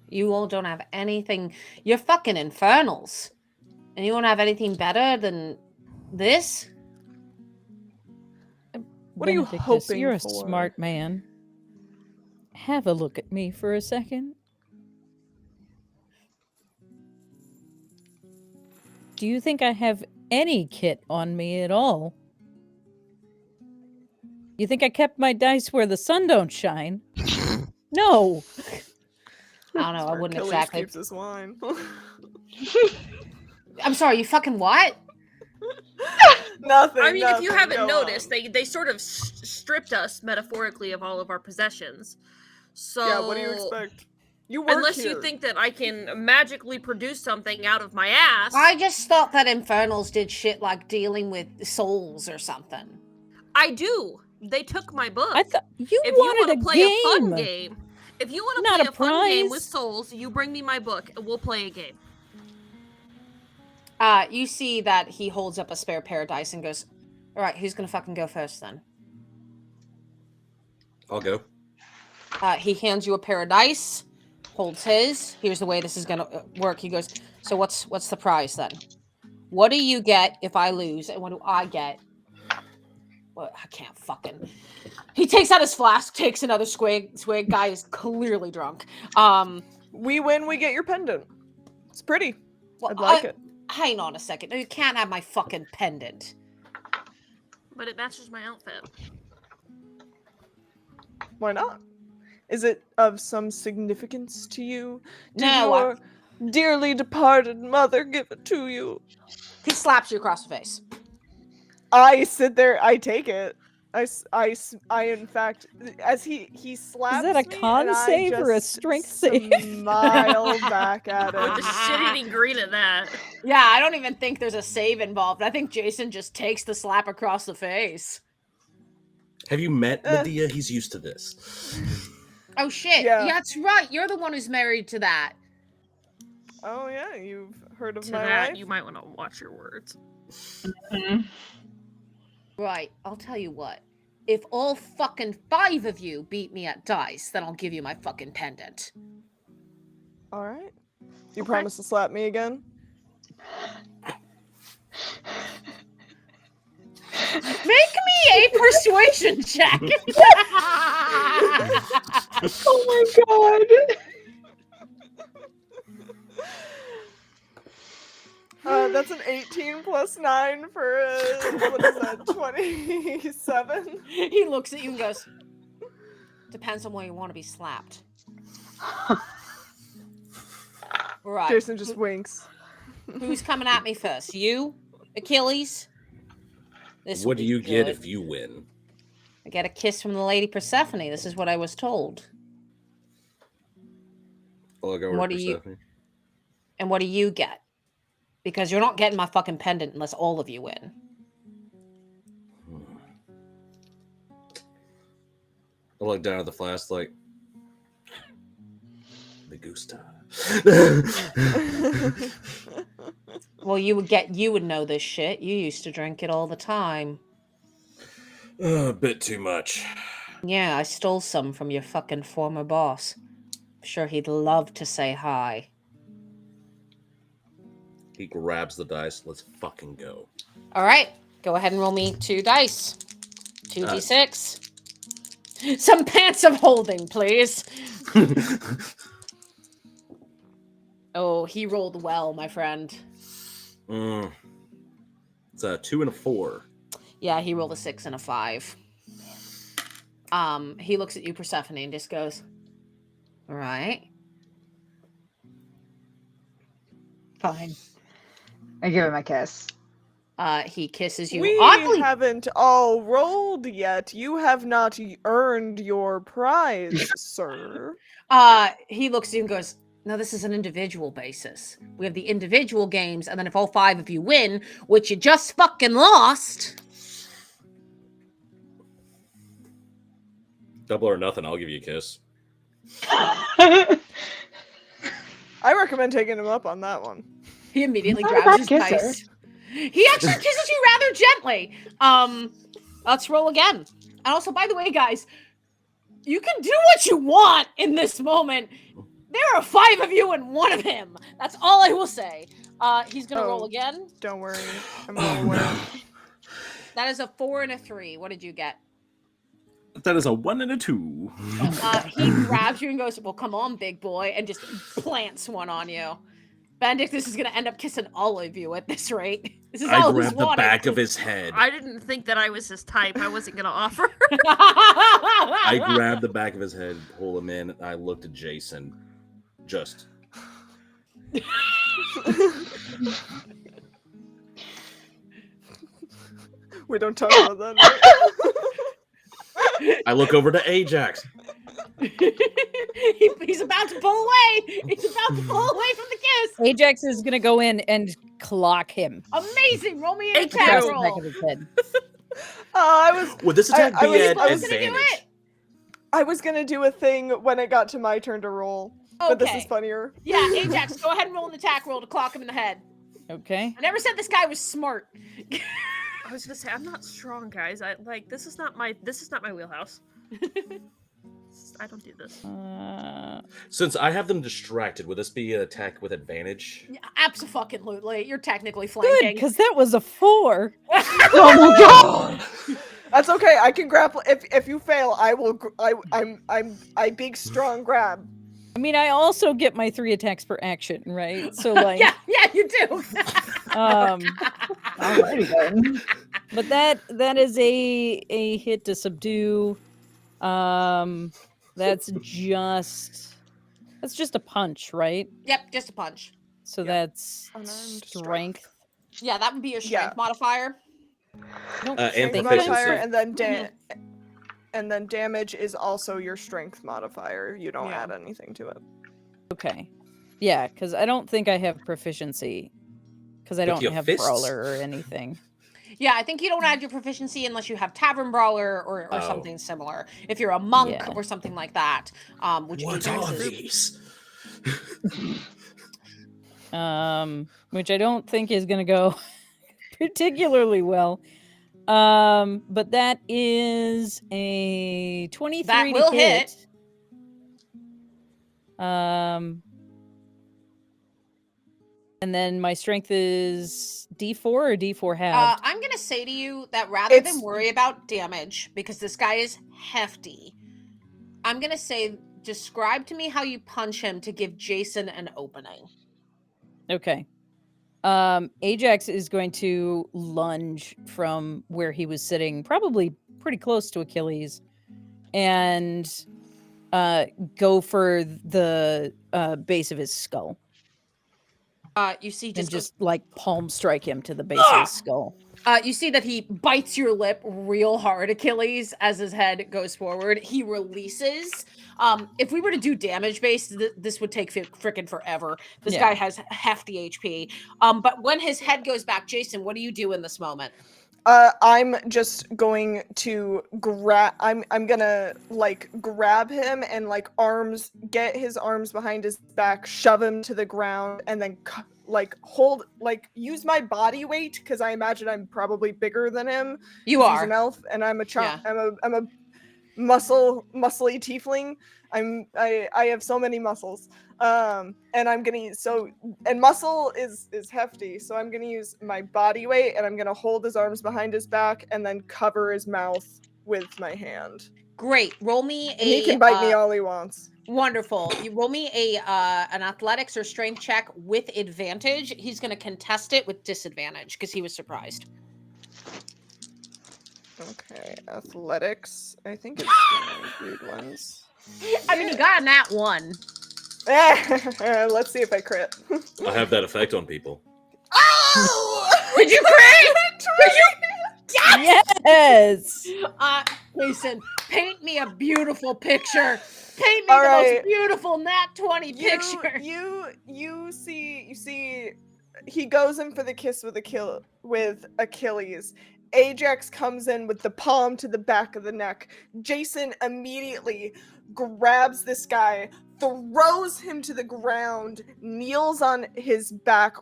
[SPEAKER 1] You all don't have anything. You're fucking infernals. And you won't have anything better than this?
[SPEAKER 4] What are you
[SPEAKER 6] Benedictus,
[SPEAKER 4] hoping
[SPEAKER 6] you're a
[SPEAKER 4] for?
[SPEAKER 6] smart man. Have a look at me for a second. Do you think I have any kit on me at all? You think I kept my dice where the sun don't shine? No.
[SPEAKER 1] I don't know. I
[SPEAKER 4] Where
[SPEAKER 1] wouldn't
[SPEAKER 4] Achilles
[SPEAKER 1] exactly.
[SPEAKER 4] keeps his wine.
[SPEAKER 1] I'm sorry. You fucking what?
[SPEAKER 4] Nothing.
[SPEAKER 2] I mean, if you
[SPEAKER 4] nothing,
[SPEAKER 2] haven't
[SPEAKER 4] go
[SPEAKER 2] noticed,
[SPEAKER 4] on.
[SPEAKER 2] they sort of stripped us metaphorically of all of our possessions. So
[SPEAKER 4] Yeah, what do you expect? You work
[SPEAKER 2] Unless
[SPEAKER 4] here.
[SPEAKER 2] you think that I can magically produce something out of my ass.
[SPEAKER 1] I just thought that infernals did shit like dealing with souls or something.
[SPEAKER 2] I do. They took my book.
[SPEAKER 6] I thought you
[SPEAKER 2] if you
[SPEAKER 6] wanted
[SPEAKER 2] want to
[SPEAKER 6] a
[SPEAKER 2] play
[SPEAKER 6] game.
[SPEAKER 2] a fun game, if you want to
[SPEAKER 6] Not
[SPEAKER 2] play
[SPEAKER 6] a
[SPEAKER 2] a fun game with
[SPEAKER 6] prize.
[SPEAKER 2] souls, you bring me my book and we'll play a game.
[SPEAKER 1] You see that he holds up a spare pair of dice and goes, all right, who's going to fucking go first then?
[SPEAKER 3] I'll go.
[SPEAKER 1] He hands you a pair of dice, holds his. Here's the way this is going to work. He goes, so what's the prize then? What do you get if I lose? And what do I get? Well, I can't fucking... He takes out his flask, takes another swig. Guy is clearly drunk.
[SPEAKER 4] We win, we get your pendant. It's pretty.
[SPEAKER 1] Well,
[SPEAKER 4] I'd like it.
[SPEAKER 1] Hang on a second. No, you can't have my fucking pendant.
[SPEAKER 2] But it matches my outfit.
[SPEAKER 4] Why not? Is it of some significance to you? Did
[SPEAKER 1] No,
[SPEAKER 4] your dearly departed mother give it to you?
[SPEAKER 1] He slaps you across the face.
[SPEAKER 4] I sit there, I take it. I in fact, as he slaps
[SPEAKER 6] Is that a
[SPEAKER 4] me,
[SPEAKER 6] con
[SPEAKER 4] and I
[SPEAKER 6] save or a
[SPEAKER 4] just
[SPEAKER 6] strength save?
[SPEAKER 4] Smile back at
[SPEAKER 2] With the
[SPEAKER 4] him.
[SPEAKER 2] shit-eating green at that.
[SPEAKER 1] Yeah, I don't even think there's a save involved. I think Jason just takes the slap across the face.
[SPEAKER 3] Have you met Medea? He's used to this.
[SPEAKER 1] Oh shit.
[SPEAKER 4] Yeah.
[SPEAKER 1] Yeah, that's right. You're the one who's married to that.
[SPEAKER 4] Oh yeah, you've heard of
[SPEAKER 2] To
[SPEAKER 4] my
[SPEAKER 2] that,
[SPEAKER 4] wife?
[SPEAKER 2] you might want to watch your words.
[SPEAKER 1] Right. I'll tell you what. If all fucking 5 of you beat me at dice, then I'll give you my fucking pendant.
[SPEAKER 4] All right. You
[SPEAKER 2] Okay.
[SPEAKER 4] promise to slap me again?
[SPEAKER 1] Make me a persuasion check.
[SPEAKER 5] Oh my god.
[SPEAKER 4] That's an 18 plus 9 for what is that? 27.
[SPEAKER 1] He looks at you and goes, depends on where you want to be slapped. Right.
[SPEAKER 4] Jason just winks.
[SPEAKER 1] Who's coming at me first? You? Achilles? This
[SPEAKER 3] What
[SPEAKER 1] will
[SPEAKER 3] do
[SPEAKER 1] be
[SPEAKER 3] you get
[SPEAKER 1] good.
[SPEAKER 3] if you win?
[SPEAKER 1] I get a kiss from the lady Persephone. This is what I was told.
[SPEAKER 3] I'll go
[SPEAKER 1] What
[SPEAKER 3] over
[SPEAKER 1] do you-
[SPEAKER 3] Persephone.
[SPEAKER 1] And what do you get? Because you're not getting my fucking pendant unless all of you win.
[SPEAKER 3] I look down at the flask like the gusta.
[SPEAKER 1] Well, you would know this shit. You used to drink it all the time.
[SPEAKER 3] A bit too much.
[SPEAKER 1] Yeah, I stole some from your fucking former boss. I'm sure he'd love to say hi.
[SPEAKER 3] He grabs the dice. Let's fucking go.
[SPEAKER 1] All right, go ahead and roll me 2 dice. 2d6. Some pants of holding, please. Oh, he rolled well, my friend.
[SPEAKER 3] It's a 2 and a 4.
[SPEAKER 1] Yeah, he rolled a 6 and a 5. He looks at you, Persephone, and just goes, all right.
[SPEAKER 5] Fine. I give him a kiss.
[SPEAKER 1] He kisses you.
[SPEAKER 4] We
[SPEAKER 1] Oddly,
[SPEAKER 4] haven't all rolled yet. You have not earned your prize, sir.
[SPEAKER 1] he looks at you and goes, no, this is an individual basis. We have the individual games, and then if all 5 of you win, which you just fucking lost.
[SPEAKER 3] Double or nothing, I'll give you a kiss.
[SPEAKER 4] I recommend taking him up on that one.
[SPEAKER 1] He immediately
[SPEAKER 5] Not a
[SPEAKER 1] grabs his
[SPEAKER 5] bad kisser.
[SPEAKER 1] dice. He actually kisses you rather gently. Let's roll again. And also, by the way, guys, you can do what you want in this moment. There are 5 of you and 1 of him. That's all I will say. He's gonna roll again.
[SPEAKER 4] Don't worry. I'm well aware.
[SPEAKER 1] That is a 4 and a 3. What did you get?
[SPEAKER 3] That is a 1 and a 2.
[SPEAKER 1] He grabs you and goes, well, come on, big boy, and just plants one on you. Benedict, this is going to end up kissing all of you at this rate. This is
[SPEAKER 3] I
[SPEAKER 1] all he's
[SPEAKER 3] grabbed the
[SPEAKER 1] wanted.
[SPEAKER 3] back of his head.
[SPEAKER 2] I didn't think that I was his type. I wasn't gonna offer.
[SPEAKER 3] I grabbed the back of his head, pulled him in, and I looked at Jason. Just.
[SPEAKER 4] We don't talk about that. Right?
[SPEAKER 3] I look over to Ajax.
[SPEAKER 1] He's about to pull away. He's about to pull away from the kiss.
[SPEAKER 6] Ajax is gonna go in and clock him
[SPEAKER 1] Amazing. Roll me an
[SPEAKER 2] Thank
[SPEAKER 1] attack
[SPEAKER 6] across the back
[SPEAKER 1] roll.
[SPEAKER 6] of his head.
[SPEAKER 3] Would this attack
[SPEAKER 4] I
[SPEAKER 3] be
[SPEAKER 4] was-
[SPEAKER 3] at
[SPEAKER 4] I
[SPEAKER 1] was gonna do
[SPEAKER 3] advantage?
[SPEAKER 1] it.
[SPEAKER 4] I was gonna do a thing when it got to my turn to roll, but this is
[SPEAKER 1] Okay.
[SPEAKER 4] funnier.
[SPEAKER 1] Yeah, Ajax, go ahead and roll an attack roll to clock him in the head.
[SPEAKER 6] Okay.
[SPEAKER 1] I never said this guy was smart.
[SPEAKER 2] I was gonna say I'm not strong, guys. This is not my wheelhouse. I don't do this.
[SPEAKER 3] Since I have them distracted, would this be an attack with advantage?
[SPEAKER 1] Abso-fucking-lutely. You're technically
[SPEAKER 6] Good,
[SPEAKER 1] flanking.
[SPEAKER 6] because that was a 4.
[SPEAKER 5] Oh my god!
[SPEAKER 4] That's okay. I can grapple. If you fail, I will. I big strong grab.
[SPEAKER 6] I mean, I also get my 3 attacks per action, right? So like,
[SPEAKER 1] yeah, you do.
[SPEAKER 5] Alrighty then.
[SPEAKER 6] but that is a hit to subdue. That's just a punch, right?
[SPEAKER 1] Yep, just a punch.
[SPEAKER 6] So
[SPEAKER 4] Yep.
[SPEAKER 6] that's
[SPEAKER 4] Unarmed
[SPEAKER 6] strength.
[SPEAKER 1] Yeah, that would be your strength
[SPEAKER 4] Yeah.
[SPEAKER 1] modifier.
[SPEAKER 6] I don't
[SPEAKER 3] And
[SPEAKER 6] think
[SPEAKER 3] proficiency.
[SPEAKER 4] Modifier, and then
[SPEAKER 1] Mhm.
[SPEAKER 4] and then damage is also your strength modifier. You don't
[SPEAKER 1] Yeah.
[SPEAKER 4] add anything to it.
[SPEAKER 6] Okay. Yeah, because I don't think I have proficiency. Because I
[SPEAKER 3] But
[SPEAKER 6] don't
[SPEAKER 3] you have
[SPEAKER 6] have
[SPEAKER 3] fists?
[SPEAKER 6] brawler or anything.
[SPEAKER 1] Yeah, I think you don't add your proficiency unless you have Tavern Brawler or
[SPEAKER 3] Oh.
[SPEAKER 1] something similar. If you're a monk
[SPEAKER 6] Yeah.
[SPEAKER 1] or something like that, which
[SPEAKER 3] What
[SPEAKER 1] Ajax
[SPEAKER 3] are
[SPEAKER 1] is.
[SPEAKER 3] these?
[SPEAKER 6] Which I don't think is gonna go particularly well. But that is a 23
[SPEAKER 1] That
[SPEAKER 6] to
[SPEAKER 1] will
[SPEAKER 6] hit.
[SPEAKER 1] hit.
[SPEAKER 6] And then my strength is D4 or D4 halved.
[SPEAKER 1] I'm gonna say to you that rather than
[SPEAKER 4] It's-
[SPEAKER 1] worry about damage, because this guy is hefty, I'm gonna say describe to me how you punch him to give Jason an opening.
[SPEAKER 6] Okay. Ajax is going to lunge from where he was sitting, probably pretty close to Achilles, and go for the base of his skull.
[SPEAKER 1] You see,
[SPEAKER 6] And
[SPEAKER 1] just
[SPEAKER 6] just like palm strike him to the base of his skull.
[SPEAKER 1] you see that he bites your lip real hard, Achilles, as his head goes forward. He releases. If we were to do damage based, this would take frickin' forever. This
[SPEAKER 6] Yeah.
[SPEAKER 1] guy has hefty HP. But when his head goes back, Jason, what do you do in this moment?
[SPEAKER 4] I'm just going to grab. I'm gonna like grab him and like get his arms behind his back, shove him to the ground, and then use my body weight because I imagine I'm probably bigger than him.
[SPEAKER 1] You
[SPEAKER 4] 'cause he's
[SPEAKER 1] are.
[SPEAKER 4] an elf, and I'm a
[SPEAKER 1] Yeah.
[SPEAKER 4] I'm a muscly tiefling. I have so many muscles. And I'm gonna use and muscle is hefty, so I'm gonna use my body weight and I'm gonna hold his arms behind his back and then cover his mouth with my hand.
[SPEAKER 1] Great. Roll me
[SPEAKER 4] And he can bite me all he wants.
[SPEAKER 1] Wonderful. You roll me an athletics or strength check with advantage. He's going to contest it with disadvantage because he was surprised.
[SPEAKER 4] Okay, athletics. I think it's weird ones.
[SPEAKER 1] I mean, you got a nat 1.
[SPEAKER 4] Let's see if I crit.
[SPEAKER 3] I have that effect on people.
[SPEAKER 4] Oh!
[SPEAKER 1] Did you crit? Did you?
[SPEAKER 6] Yes.
[SPEAKER 1] Jason, paint me a beautiful picture. Paint me
[SPEAKER 4] All
[SPEAKER 1] the
[SPEAKER 4] right.
[SPEAKER 1] most beautiful nat 20 picture.
[SPEAKER 4] You see he goes in for the kiss with Achilles. Ajax comes in with the palm to the back of the neck. Jason immediately grabs this guy, throws him to the ground, kneels on his back,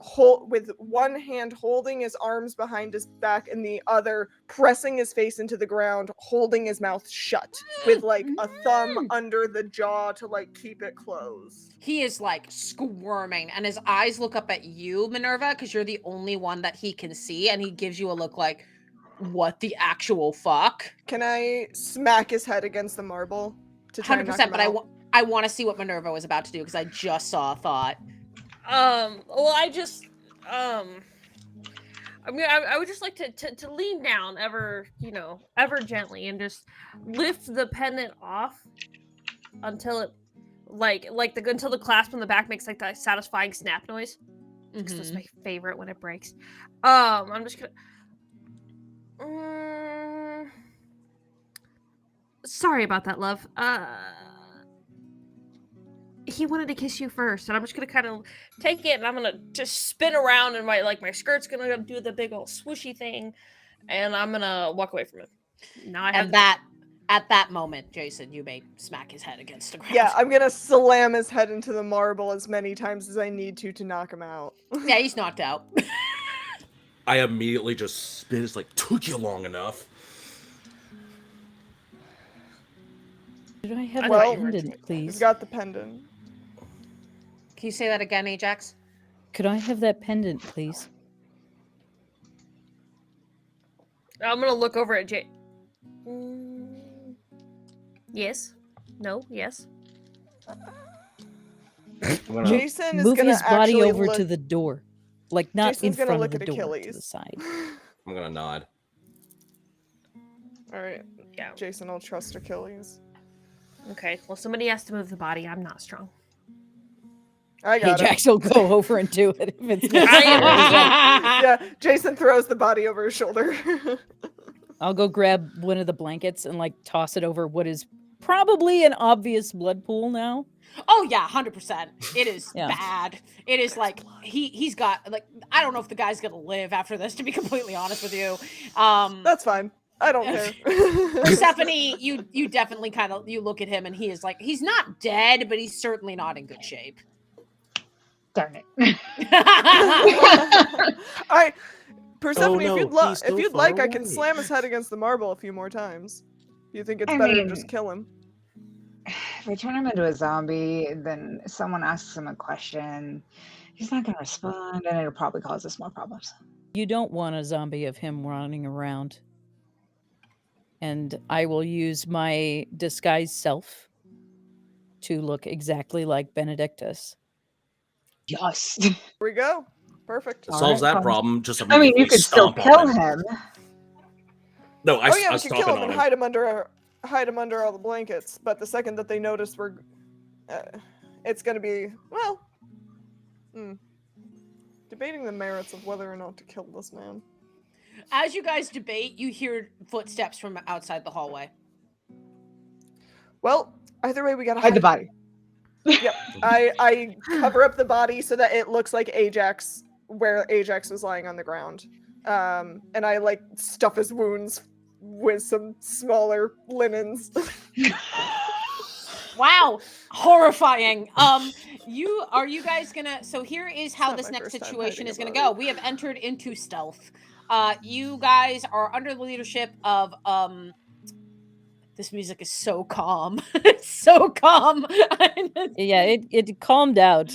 [SPEAKER 4] with one hand holding his arms behind his back and the other pressing his face into the ground, holding his mouth shut with like a thumb under the jaw to like keep it closed.
[SPEAKER 1] He is like squirming and his eyes look up at you, Minerva, because you're the only one that he can see, and he gives you a look like, what the actual fuck?
[SPEAKER 4] Can I smack his head against the marble to try and knock
[SPEAKER 1] 100%,
[SPEAKER 4] him
[SPEAKER 1] but
[SPEAKER 4] out?
[SPEAKER 1] I want to see what Minerva was about to do because I just saw a thought.
[SPEAKER 2] Well, I just, I mean, I would just like to lean down ever gently and just lift the pendant off until it, until the clasp on the back makes like that satisfying snap noise. Because that's my favorite when it breaks. I'm just gonna. Sorry about that, love. He wanted to kiss you first, and I'm just gonna kind of take it, and I'm gonna just spin around, and my skirt's gonna do the big old swooshy thing, and I'm gonna walk away from him. Now I have
[SPEAKER 1] at that moment, Jason, you may smack his head against the ground.
[SPEAKER 4] Yeah, I'm gonna slam his head into the marble as many times as I need to knock him out.
[SPEAKER 1] Yeah, he's knocked out.
[SPEAKER 3] I immediately just spit. It's like, took you long enough.
[SPEAKER 6] Did I have
[SPEAKER 4] Well,
[SPEAKER 6] that pendant, please?
[SPEAKER 4] He's got the pendant.
[SPEAKER 1] Can you say that again, Ajax?
[SPEAKER 6] Could I have that pendant, please?
[SPEAKER 2] I'm gonna look over at Jay. Yes. No. Yes.
[SPEAKER 4] Jason is
[SPEAKER 6] Move
[SPEAKER 4] gonna
[SPEAKER 6] his body
[SPEAKER 4] actually
[SPEAKER 6] over
[SPEAKER 4] look...
[SPEAKER 6] to the door, like not
[SPEAKER 4] Jason's
[SPEAKER 6] in
[SPEAKER 4] gonna
[SPEAKER 6] front
[SPEAKER 4] look
[SPEAKER 6] of the
[SPEAKER 4] at
[SPEAKER 6] door,
[SPEAKER 4] Achilles.
[SPEAKER 6] to the side.
[SPEAKER 3] I'm gonna nod.
[SPEAKER 4] All right,
[SPEAKER 2] Yeah.
[SPEAKER 4] Jason, I'll trust Achilles.
[SPEAKER 2] Okay. Well, somebody has to move the body. I'm not strong.
[SPEAKER 4] I got
[SPEAKER 6] Ajax will go over and do it if it's
[SPEAKER 2] I
[SPEAKER 6] necessary.
[SPEAKER 2] am.
[SPEAKER 4] Yeah, Jason throws the body over his shoulder.
[SPEAKER 6] I'll go grab one of the blankets and like toss it over what is probably an obvious blood pool now.
[SPEAKER 1] Oh yeah, 100%. It is
[SPEAKER 6] Yeah.
[SPEAKER 1] bad. It is like he's got like, I don't know if the guy's gonna live after this, to be completely honest with you.
[SPEAKER 4] That's fine. I don't care.
[SPEAKER 1] Persephone, you definitely kind of, you look at him and he is like, he's not dead, but he's certainly not in good shape.
[SPEAKER 5] Darn it.
[SPEAKER 4] I Persephone,
[SPEAKER 3] Oh, no, he's
[SPEAKER 4] if
[SPEAKER 3] so
[SPEAKER 4] you'd
[SPEAKER 3] far
[SPEAKER 4] like, I can
[SPEAKER 3] away.
[SPEAKER 4] slam his head against the marble a few more times. You think it's
[SPEAKER 5] I
[SPEAKER 4] better to
[SPEAKER 5] mean-
[SPEAKER 4] just kill him?
[SPEAKER 5] If I turn him into a zombie, then someone asks him a question. He's not going to respond, and it'll probably cause us more problems.
[SPEAKER 6] You don't want a zombie of him running around. And I will use my disguised self to look exactly like Benedictus.
[SPEAKER 5] Yes.
[SPEAKER 4] Here we go. Perfect.
[SPEAKER 3] It
[SPEAKER 5] All
[SPEAKER 3] solves
[SPEAKER 5] right,
[SPEAKER 3] that
[SPEAKER 5] fine.
[SPEAKER 3] problem. Just
[SPEAKER 5] I mean,
[SPEAKER 3] immediately
[SPEAKER 5] you could still
[SPEAKER 3] stomp
[SPEAKER 5] kill
[SPEAKER 3] on him.
[SPEAKER 5] him.
[SPEAKER 3] No, I
[SPEAKER 4] Oh yeah, we could
[SPEAKER 3] stomp
[SPEAKER 4] kill
[SPEAKER 3] it
[SPEAKER 4] him
[SPEAKER 3] on
[SPEAKER 4] and
[SPEAKER 3] him.
[SPEAKER 4] hide him under all the blankets. But the second that they notice it's gonna be debating the merits of whether or not to kill this man.
[SPEAKER 1] As you guys debate, you hear footsteps from outside the hallway.
[SPEAKER 4] Well, either way, we gotta
[SPEAKER 5] Hide the body.
[SPEAKER 4] Yep. I cover up the body so that it looks like Ajax, where Ajax was lying on the ground. And I like stuff his wounds with some smaller linens.
[SPEAKER 1] Wow, horrifying. You guys gonna? So here is how
[SPEAKER 4] not
[SPEAKER 1] this
[SPEAKER 4] my
[SPEAKER 1] next
[SPEAKER 4] first time
[SPEAKER 1] situation
[SPEAKER 4] hiding a
[SPEAKER 1] is gonna
[SPEAKER 4] body.
[SPEAKER 1] go. We have entered into stealth. You guys are under the leadership of This music is so calm. It's so calm.
[SPEAKER 6] Yeah, it calmed out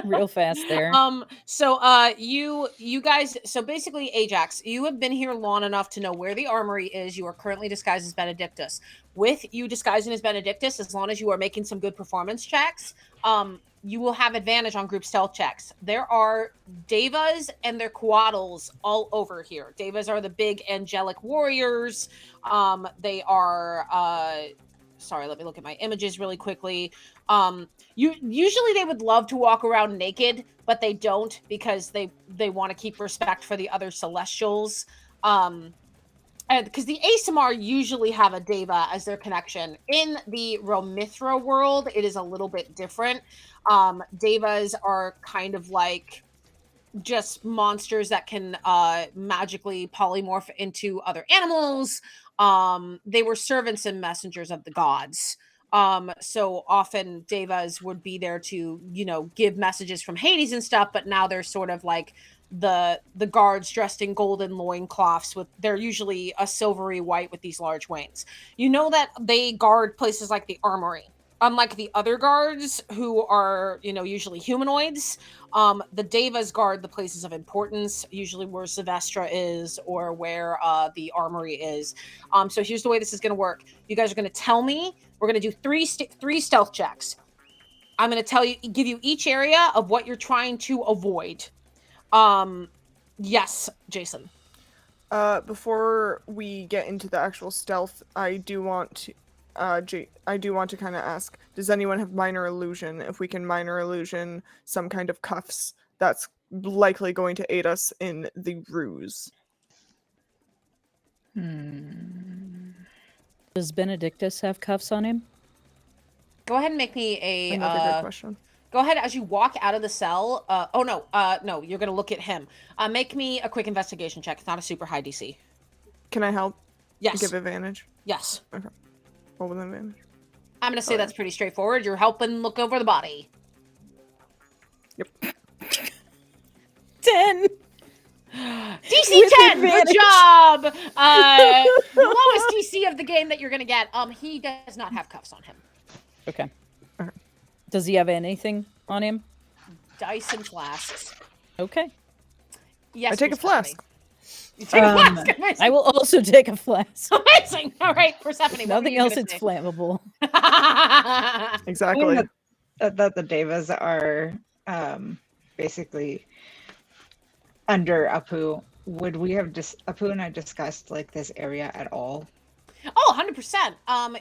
[SPEAKER 6] real fast there.
[SPEAKER 1] You guys, so basically Ajax, you have been here long enough to know where the armory is. You are currently disguised as Benedictus. With you disguising as Benedictus, as long as you are making some good performance checks, you will have advantage on group stealth checks. There are devas and their quaddles all over here. Devas are the big angelic warriors. They are sorry, let me look at my images really quickly. Usually they would love to walk around naked, but they don't because they want to keep respect for the other celestials. And because the Asimar usually have a deva as their connection. In the Romithra world, it is a little bit different. Devas are kind of like just monsters that can magically polymorph into other animals. They were servants and messengers of the gods. So often devas would be there to, give messages from Hades and stuff, but now they're sort of like the guards dressed in golden loincloths they're usually a silvery white with these large wings. You know that they guard places like the armory. Unlike the other guards who are, usually humanoids, the devas guard the places of importance, usually where Sylvestra is or where the armory is. So here's the way this is going to work. You guys are going to tell me. We're going to do three stealth checks. I'm going to give you each area of what you're trying to avoid. Yes, Jason.
[SPEAKER 4] Before we get into the actual stealth, I do want to kind of ask, does anyone have minor illusion? If we can minor illusion some kind of cuffs, that's likely going to aid us in the ruse.
[SPEAKER 6] Does Benedictus have cuffs on him?
[SPEAKER 1] Go ahead and make me
[SPEAKER 4] Another good question.
[SPEAKER 1] Go ahead as you walk out of the cell. No, you're gonna look at him. Make me a quick investigation check. It's not a super high DC.
[SPEAKER 4] Can I help?
[SPEAKER 1] Yes.
[SPEAKER 4] Give advantage?
[SPEAKER 1] Yes.
[SPEAKER 4] Okay. What with advantage?
[SPEAKER 1] I'm gonna say that's pretty straightforward. You're helping look over the body.
[SPEAKER 4] Yep.
[SPEAKER 6] 10.
[SPEAKER 1] DC
[SPEAKER 6] With
[SPEAKER 1] 10.
[SPEAKER 6] advantage.
[SPEAKER 1] Good job. Lowest DC of the game that you're gonna get. He does not have cuffs on him.
[SPEAKER 6] Okay. Does he have anything on him?
[SPEAKER 1] Dice and flasks.
[SPEAKER 6] Okay.
[SPEAKER 1] Yes.
[SPEAKER 4] I take a flask.
[SPEAKER 1] You take a flask. Amazing.
[SPEAKER 6] I will also take a flask.
[SPEAKER 1] Amazing. All right, Persephone.
[SPEAKER 6] Nothing else, it's flammable.
[SPEAKER 4] Exactly.
[SPEAKER 5] That the devas are basically under Apu. Would we have Apu and I discussed like this area at all?
[SPEAKER 1] Oh, 100%.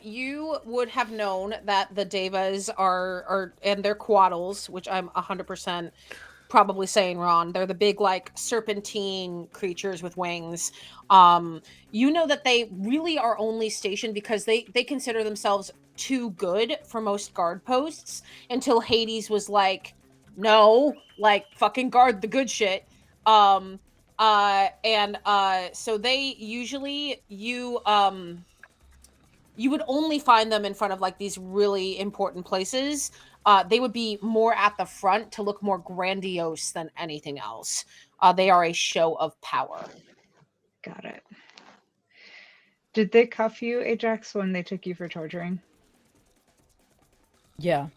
[SPEAKER 1] You would have known that the devas are and their quaddles, which I'm 100% probably saying wrong. They're the big like serpentine creatures with wings. You know that they really are only stationed because they consider themselves too good for most guard posts until Hades was like, no, like fucking guard the good shit. So they usually you would only find them in front of like these really important places. They would be more at the front to look more grandiose than anything else. They are a show of power.
[SPEAKER 5] Got it. Did they cuff you, Ajax, when they took you for torturing?
[SPEAKER 6] Yeah.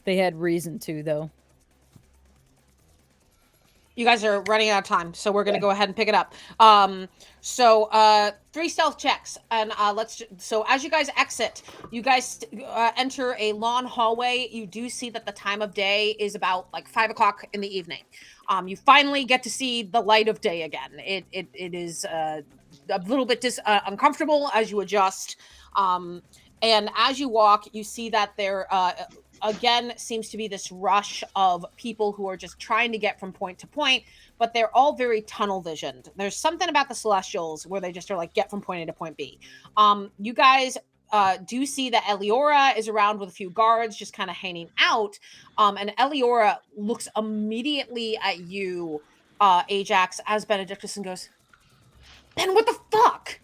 [SPEAKER 6] They had reason to, though.
[SPEAKER 1] You guys are running out of time, so we're gonna
[SPEAKER 5] Yeah.
[SPEAKER 1] go ahead and pick it up. 3 stealth checks, and so as you guys exit, you guys enter a long hallway. You do see that the time of day is about like 5 o'clock in the evening. You finally get to see the light of day again. It is a little bit uncomfortable as you adjust. And as you walk, you see that there again seems to be this rush of people who are just trying to get from point to point, but they're all very tunnel visioned. There's something about the Celestials where they just are like get from point A to point B. You guys do see that Eliora is around with a few guards just kind of hanging out. And Eliora looks immediately at you, Ajax, as Benedictus, and goes, Ben, what the fuck?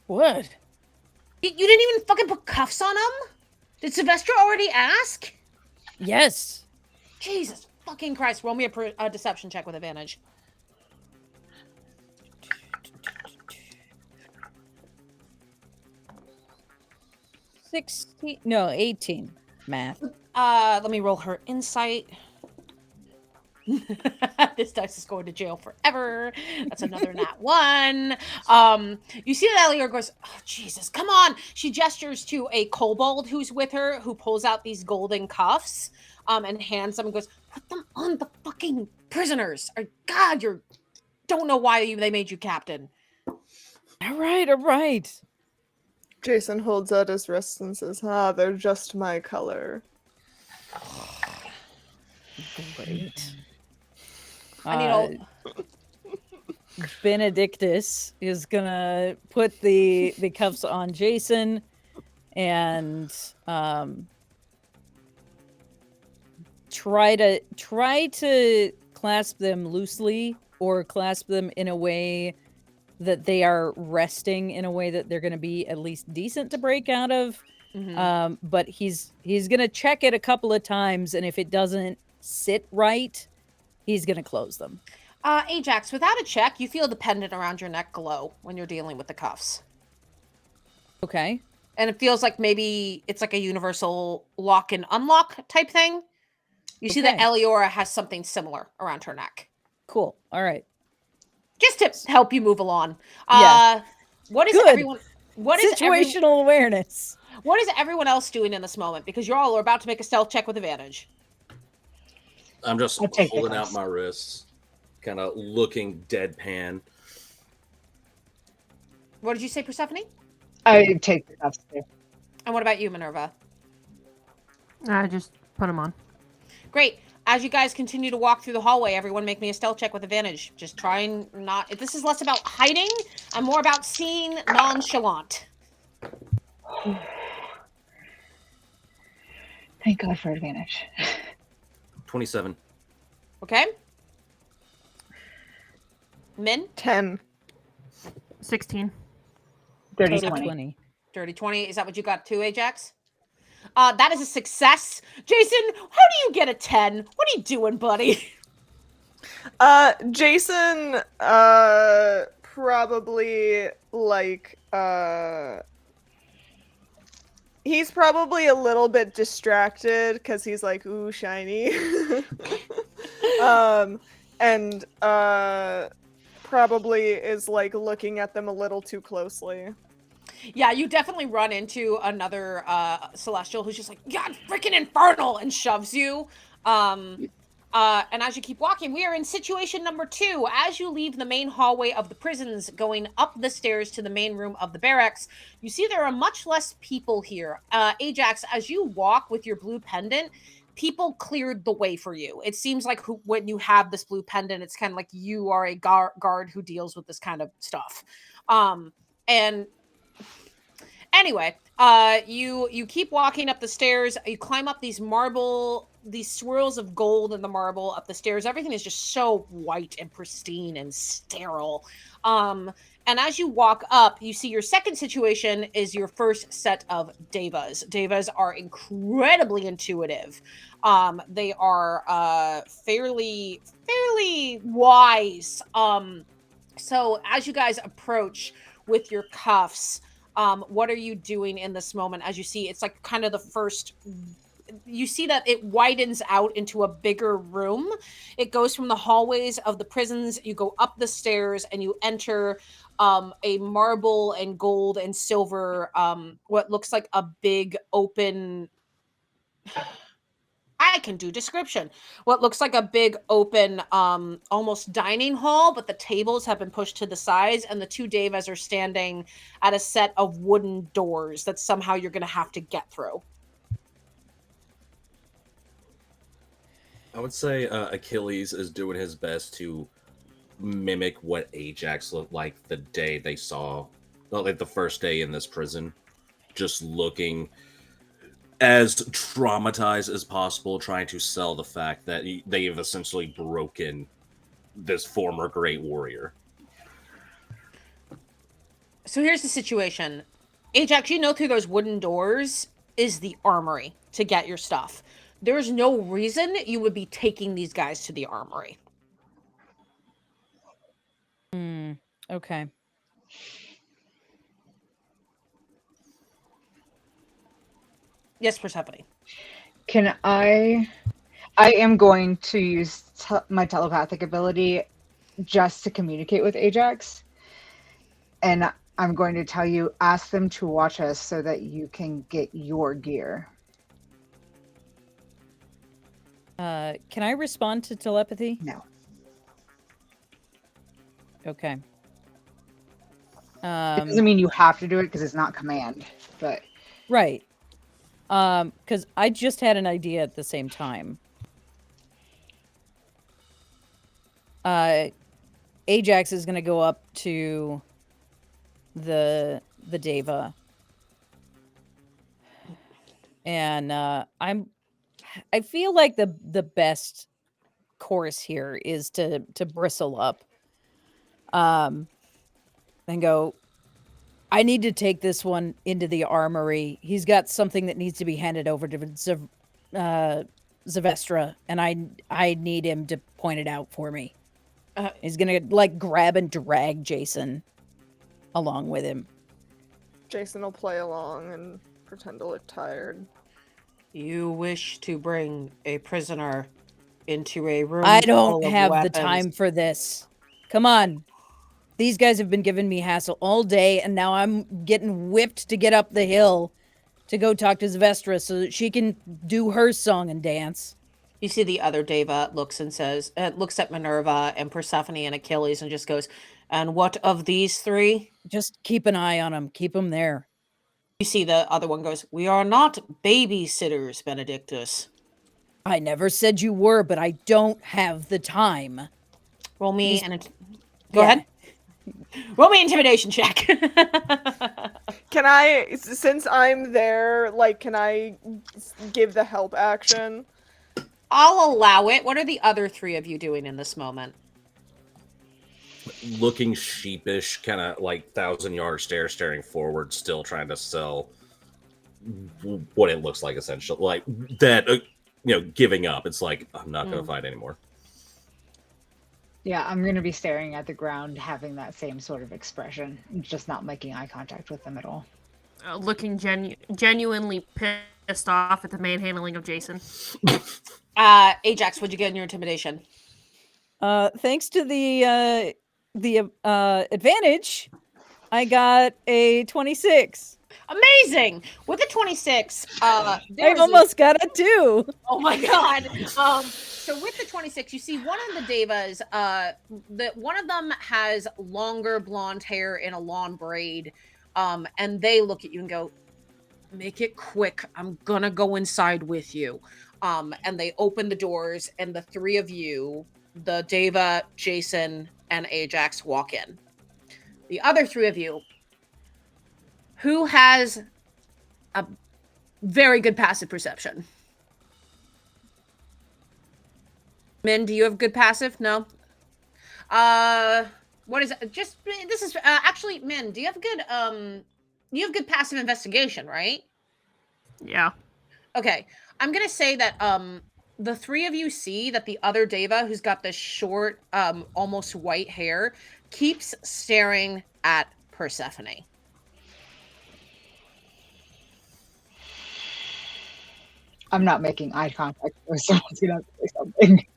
[SPEAKER 6] What?
[SPEAKER 1] You didn't even fucking put cuffs on him? Did Sylvester already ask?
[SPEAKER 6] Yes.
[SPEAKER 1] Jesus fucking Christ. Roll me a deception check with advantage.
[SPEAKER 6] 16. No, 18. Math.
[SPEAKER 1] Let me roll her insight. This dice is going to jail forever. That's another nat 1. You see that Elior goes, oh Jesus, come on. She gestures to a kobold who's with her, who pulls out these golden cuffs and hands them and goes, put them on the fucking prisoners. God, don't know why they made you captain.
[SPEAKER 6] All right.
[SPEAKER 4] Jason holds out his wrists and says, they're just my color.
[SPEAKER 6] Great.
[SPEAKER 1] I need
[SPEAKER 6] Benedictus is gonna put the cuffs on Jason and try to clasp them loosely or clasp them in a way that they are resting in a way that they're going to be at least decent to break out of.
[SPEAKER 1] Mm-hmm.
[SPEAKER 6] But he's gonna check it a couple of times, and if it doesn't sit right, he's gonna close them.
[SPEAKER 1] Ajax, without a check, you feel the pendant around your neck glow when you're dealing with the cuffs.
[SPEAKER 6] Okay.
[SPEAKER 1] And it feels like maybe it's like a universal lock and unlock type thing. You see that Eliora has something similar around her neck.
[SPEAKER 6] Cool. All right.
[SPEAKER 1] Just to help you move along.
[SPEAKER 6] Yeah.
[SPEAKER 1] What is
[SPEAKER 6] Good.
[SPEAKER 1] everyone? What is
[SPEAKER 6] situational awareness?
[SPEAKER 1] What is everyone else doing in this moment? Because you all are about to make a stealth check with advantage.
[SPEAKER 3] I'm just
[SPEAKER 5] I'll take the
[SPEAKER 3] holding out
[SPEAKER 5] cuffs.
[SPEAKER 3] my wrists, kind of looking deadpan.
[SPEAKER 1] What did you say, Persephone?
[SPEAKER 5] I take the cuffs too.
[SPEAKER 1] And what about you, Minerva?
[SPEAKER 2] I just put them on.
[SPEAKER 1] Great. As you guys continue to walk through the hallway, everyone make me a stealth check with advantage. Just trying not... This is less about hiding and more about seeing nonchalant.
[SPEAKER 5] Thank God for advantage.
[SPEAKER 3] 27.
[SPEAKER 1] Okay? Min?
[SPEAKER 4] 10.
[SPEAKER 2] 16.
[SPEAKER 5] Dirty
[SPEAKER 6] Total
[SPEAKER 5] 20.
[SPEAKER 6] 20.
[SPEAKER 1] Dirty 20. Is that what you got too, Ajax? That is a success. Jason, how do you get a 10? What are you doing, buddy?
[SPEAKER 4] Jason, probably, like, he's probably a little bit distracted, because he's like, ooh, shiny. And, probably is, like, looking at them a little too closely.
[SPEAKER 1] Yeah, you definitely run into another Celestial who's just like, God, freaking infernal, and shoves you. And as you keep walking, we are in situation number 2. As you leave the main hallway of the prisons, going up the stairs to the main room of the barracks, you see there are much less people here. Ajax, as you walk with your blue pendant, people cleared the way for you. It seems like when you have this blue pendant, it's kind of like you are a guard who deals with this kind of stuff. And anyway, you keep walking up the stairs. You climb up these swirls of gold in the marble up the stairs. Everything is just so white and pristine and sterile. And as you walk up, you see your second situation is your first set of devas. Devas are incredibly intuitive. They are fairly wise. So as you guys approach with your cuffs, what are you doing in this moment? As you see, it's like kind of the first you see that it widens out into a bigger room. It goes from the hallways of the prisons. You go up the stairs and you enter a marble and gold and silver, what looks like a big open. I can do description. What looks like a big open, almost dining hall, but the tables have been pushed to the sides, and the two Devas are standing at a set of wooden doors that somehow you're going to have to get through.
[SPEAKER 3] I would say Achilles is doing his best to mimic what Ajax looked like the day they saw, well, like the first day in this prison, just looking as traumatized as possible, trying to sell the fact that they have essentially broken this former great warrior.
[SPEAKER 1] So here's the situation. Ajax, you know through those wooden doors is the armory to get your stuff. There's no reason you would be taking these guys to the armory.
[SPEAKER 6] Okay.
[SPEAKER 1] Yes, Persephone.
[SPEAKER 5] Can I am going to use my telepathic ability just to communicate with Ajax. And I'm going to tell you, ask them to watch us so that you can get your gear.
[SPEAKER 6] Can I respond to telepathy?
[SPEAKER 5] No.
[SPEAKER 6] Okay.
[SPEAKER 5] It doesn't mean you have to do it because it's not command, but
[SPEAKER 6] Right. Because I just had an idea at the same time. Ajax is going to go up to the Deva, and I feel like the best course here is to bristle up, and go, I need to take this one into the armory. He's got something that needs to be handed over to Zevestra, and I need him to point it out for me. He's gonna like grab and drag Jason along with him.
[SPEAKER 4] Jason will play along and pretend to look tired.
[SPEAKER 1] You wish to bring a prisoner into a room
[SPEAKER 6] I
[SPEAKER 1] full
[SPEAKER 6] don't
[SPEAKER 1] of
[SPEAKER 6] have the
[SPEAKER 1] weapons.
[SPEAKER 6] time for this. Come on. These guys have been giving me hassle all day, and now I'm getting whipped to get up the hill to go talk to Zvestra so that she can do her song and dance.
[SPEAKER 1] You see the other Deva looks and says, looks at Minerva and Persephone and Achilles and just goes, and what of these three?
[SPEAKER 6] Just keep an eye on them. Keep them there.
[SPEAKER 1] You see the other one goes, we are not babysitters, Benedictus.
[SPEAKER 6] I never said you were, but I don't have the time.
[SPEAKER 1] Roll me
[SPEAKER 6] These-
[SPEAKER 1] and go ahead. Roll me intimidation check.
[SPEAKER 4] Can I, since I'm there, like, can I give the help action?
[SPEAKER 1] I'll allow it. What are the other three of you doing in this moment?
[SPEAKER 3] Looking sheepish, kind of like 1,000-yard stare, staring forward, still trying to sell what it looks like, essentially. Like that, giving up. It's like, I'm not going to fight anymore.
[SPEAKER 5] yeah, I'm going to be staring at the ground, having that same sort of expression, just not making eye contact with them at all.
[SPEAKER 2] Looking genuinely pissed off at the manhandling of Jason.
[SPEAKER 1] Ajax, what'd you get in your intimidation?
[SPEAKER 6] Thanks to the advantage, I got a 26.
[SPEAKER 1] Amazing. With the 26,
[SPEAKER 6] I almost got a 2.
[SPEAKER 1] Oh my god. So with the 26, you see one of the Devas, one of them has longer blonde hair in a long braid, and they look at you and go, make it quick. I'm gonna go inside with you. And they open the doors, and the three of you, the Deva, Jason, and Ajax, walk in. The other three of you, who has a very good passive perception? Min, do you have good passive? No. What is it? Just this is actually Min. Do you have good you have good passive investigation, right?
[SPEAKER 2] Yeah.
[SPEAKER 1] Okay. I'm gonna say that the three of you see that the other Deva, who's got this short, almost white hair, keeps staring at Persephone.
[SPEAKER 5] I'm not making eye contact, so someone's gonna have to say something.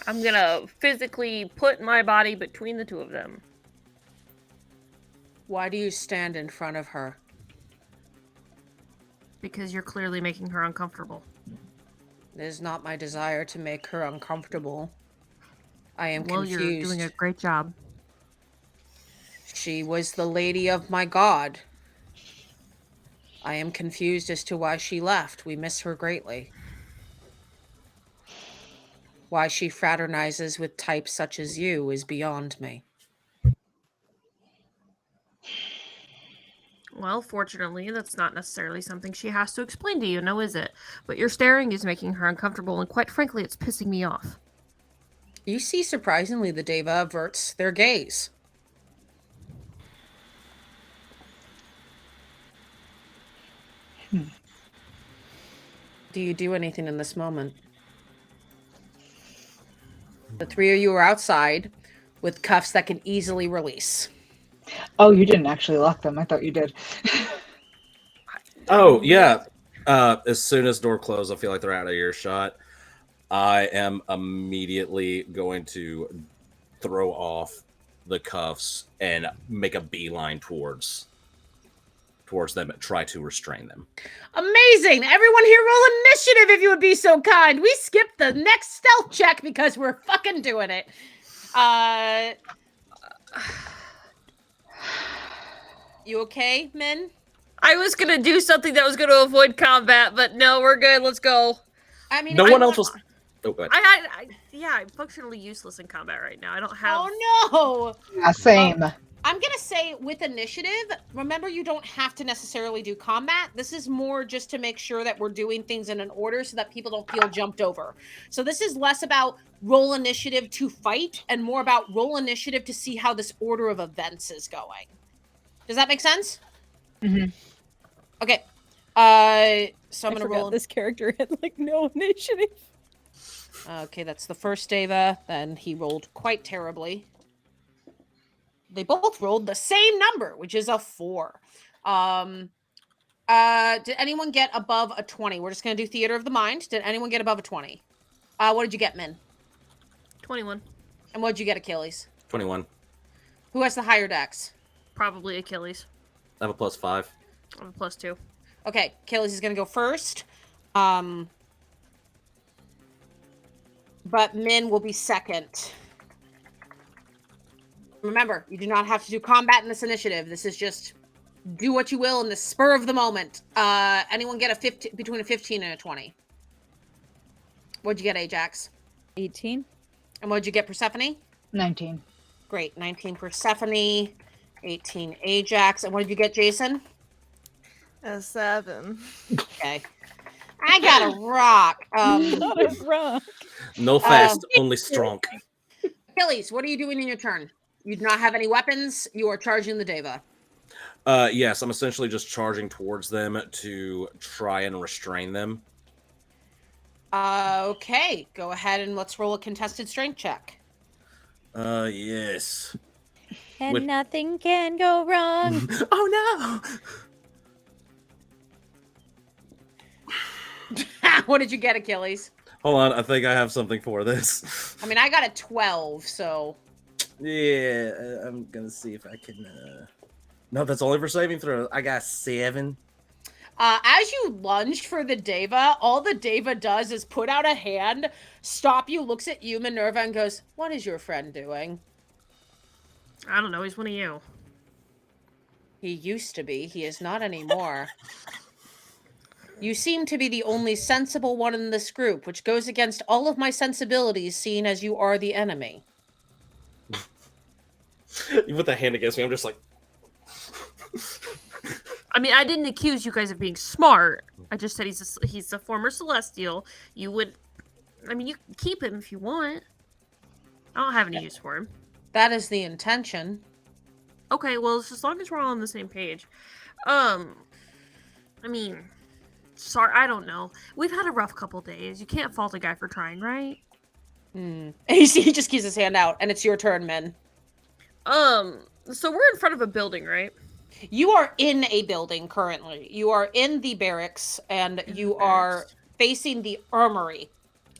[SPEAKER 2] I'm gonna physically put my body between the two of them.
[SPEAKER 1] Why do you stand in front of her?
[SPEAKER 2] Because you're clearly making her uncomfortable.
[SPEAKER 1] It is not my desire to make her uncomfortable. I am
[SPEAKER 2] Well,
[SPEAKER 1] confused.
[SPEAKER 2] you're doing a great job.
[SPEAKER 1] She was the lady of my god. I am confused as to why she left. We miss her greatly. Why she fraternizes with types such as you is beyond me.
[SPEAKER 2] Well, fortunately, that's not necessarily something she has to explain to you, no, is it? But your staring is making her uncomfortable, and quite frankly, it's pissing me off.
[SPEAKER 1] You see, surprisingly, the Deva averts their gaze. Do you do anything in this moment? The three of you are outside with cuffs that can easily release.
[SPEAKER 5] Oh, you didn't actually lock them. I thought you did.
[SPEAKER 3] Oh yeah. As soon as door closed, I feel like they're out of earshot. I am immediately going to throw off the cuffs and make a beeline towards them and try to restrain them.
[SPEAKER 1] Amazing! Everyone here roll initiative if you would be so kind. We skipped the next stealth check because we're fucking doing it. You okay, Min?
[SPEAKER 2] I was gonna do something that was gonna avoid combat, but no, we're good. Let's go.
[SPEAKER 1] I mean,
[SPEAKER 3] No one else was. Oh, go ahead.
[SPEAKER 2] I'm functionally useless in combat right now. I don't have.
[SPEAKER 1] Oh no!
[SPEAKER 5] Yeah, same.
[SPEAKER 1] I'm gonna say with initiative, remember you don't have to necessarily do combat. This is more just to make sure that we're doing things in an order so that people don't feel jumped over. So this is less about roll initiative to fight and more about roll initiative to see how this order of events is going. Does that make sense?
[SPEAKER 5] Mm-hmm.
[SPEAKER 1] Okay. So I'm gonna roll.
[SPEAKER 6] This character had like no initiative.
[SPEAKER 1] Okay, that's the first Deva. Then he rolled quite terribly. They both rolled the same number, which is a 4. Did anyone get above a 20? We're just gonna do theater of the mind. Did anyone get above a 20? What did you get, Min?
[SPEAKER 2] 21.
[SPEAKER 1] And what did you get, Achilles?
[SPEAKER 3] 21.
[SPEAKER 1] Who has the higher dex?
[SPEAKER 2] Probably Achilles.
[SPEAKER 3] I have a +5.
[SPEAKER 2] I have a +2.
[SPEAKER 1] Okay, Achilles is gonna go first. But Min will be second. Remember, you do not have to do combat in this initiative. This is just do what you will in the spur of the moment. Anyone get between a 15 and a 20? What'd you get, Ajax?
[SPEAKER 6] 18.
[SPEAKER 1] And what'd you get, Persephone?
[SPEAKER 5] 19.
[SPEAKER 1] Great. 19 Persephone, 18 Ajax. And what did you get, Jason?
[SPEAKER 4] A 7.
[SPEAKER 1] Okay. I got a rock.
[SPEAKER 6] Not a rock.
[SPEAKER 3] No fast, only strong.
[SPEAKER 1] Achilles, what are you doing in your turn? You do not have any weapons. You are charging the Deva.
[SPEAKER 3] Yes, I'm essentially just charging towards them to try and restrain them.
[SPEAKER 1] Okay. Go ahead and let's roll a contested strength check.
[SPEAKER 3] Yes.
[SPEAKER 6] And nothing can go wrong.
[SPEAKER 3] Oh no!
[SPEAKER 1] What did you get, Achilles?
[SPEAKER 3] Hold on, I think I have something for this.
[SPEAKER 1] I mean, I got a 12, so...
[SPEAKER 3] Yeah, I'm gonna see if I can, No, that's only for saving throws. I got 7.
[SPEAKER 1] As you lunged for the Deva, all the Deva does is put out a hand, stop you, looks at you, Minerva, and goes, "What is your friend doing?"
[SPEAKER 2] I don't know. He's one of you.
[SPEAKER 1] He used to be. He is not anymore. You seem to be the only sensible one in this group, which goes against all of my sensibilities, seeing as you are the enemy.
[SPEAKER 3] You put that hand against me, I'm just like...
[SPEAKER 2] I mean, I didn't accuse you guys of being smart. I just said he's a former Celestial. You would... I mean, you can keep him if you want. I don't have any use for him.
[SPEAKER 1] That is the intention.
[SPEAKER 2] Okay, well, as long as we're all on the same page. I mean... Sorry, I don't know. We've had a rough couple days. You can't fault a guy for trying, right?
[SPEAKER 1] He just keeps his hand out, and it's your turn, Min.
[SPEAKER 2] So we're in front of a building, right?
[SPEAKER 1] You are in a building currently. You are in the barracks, and you are facing the armory,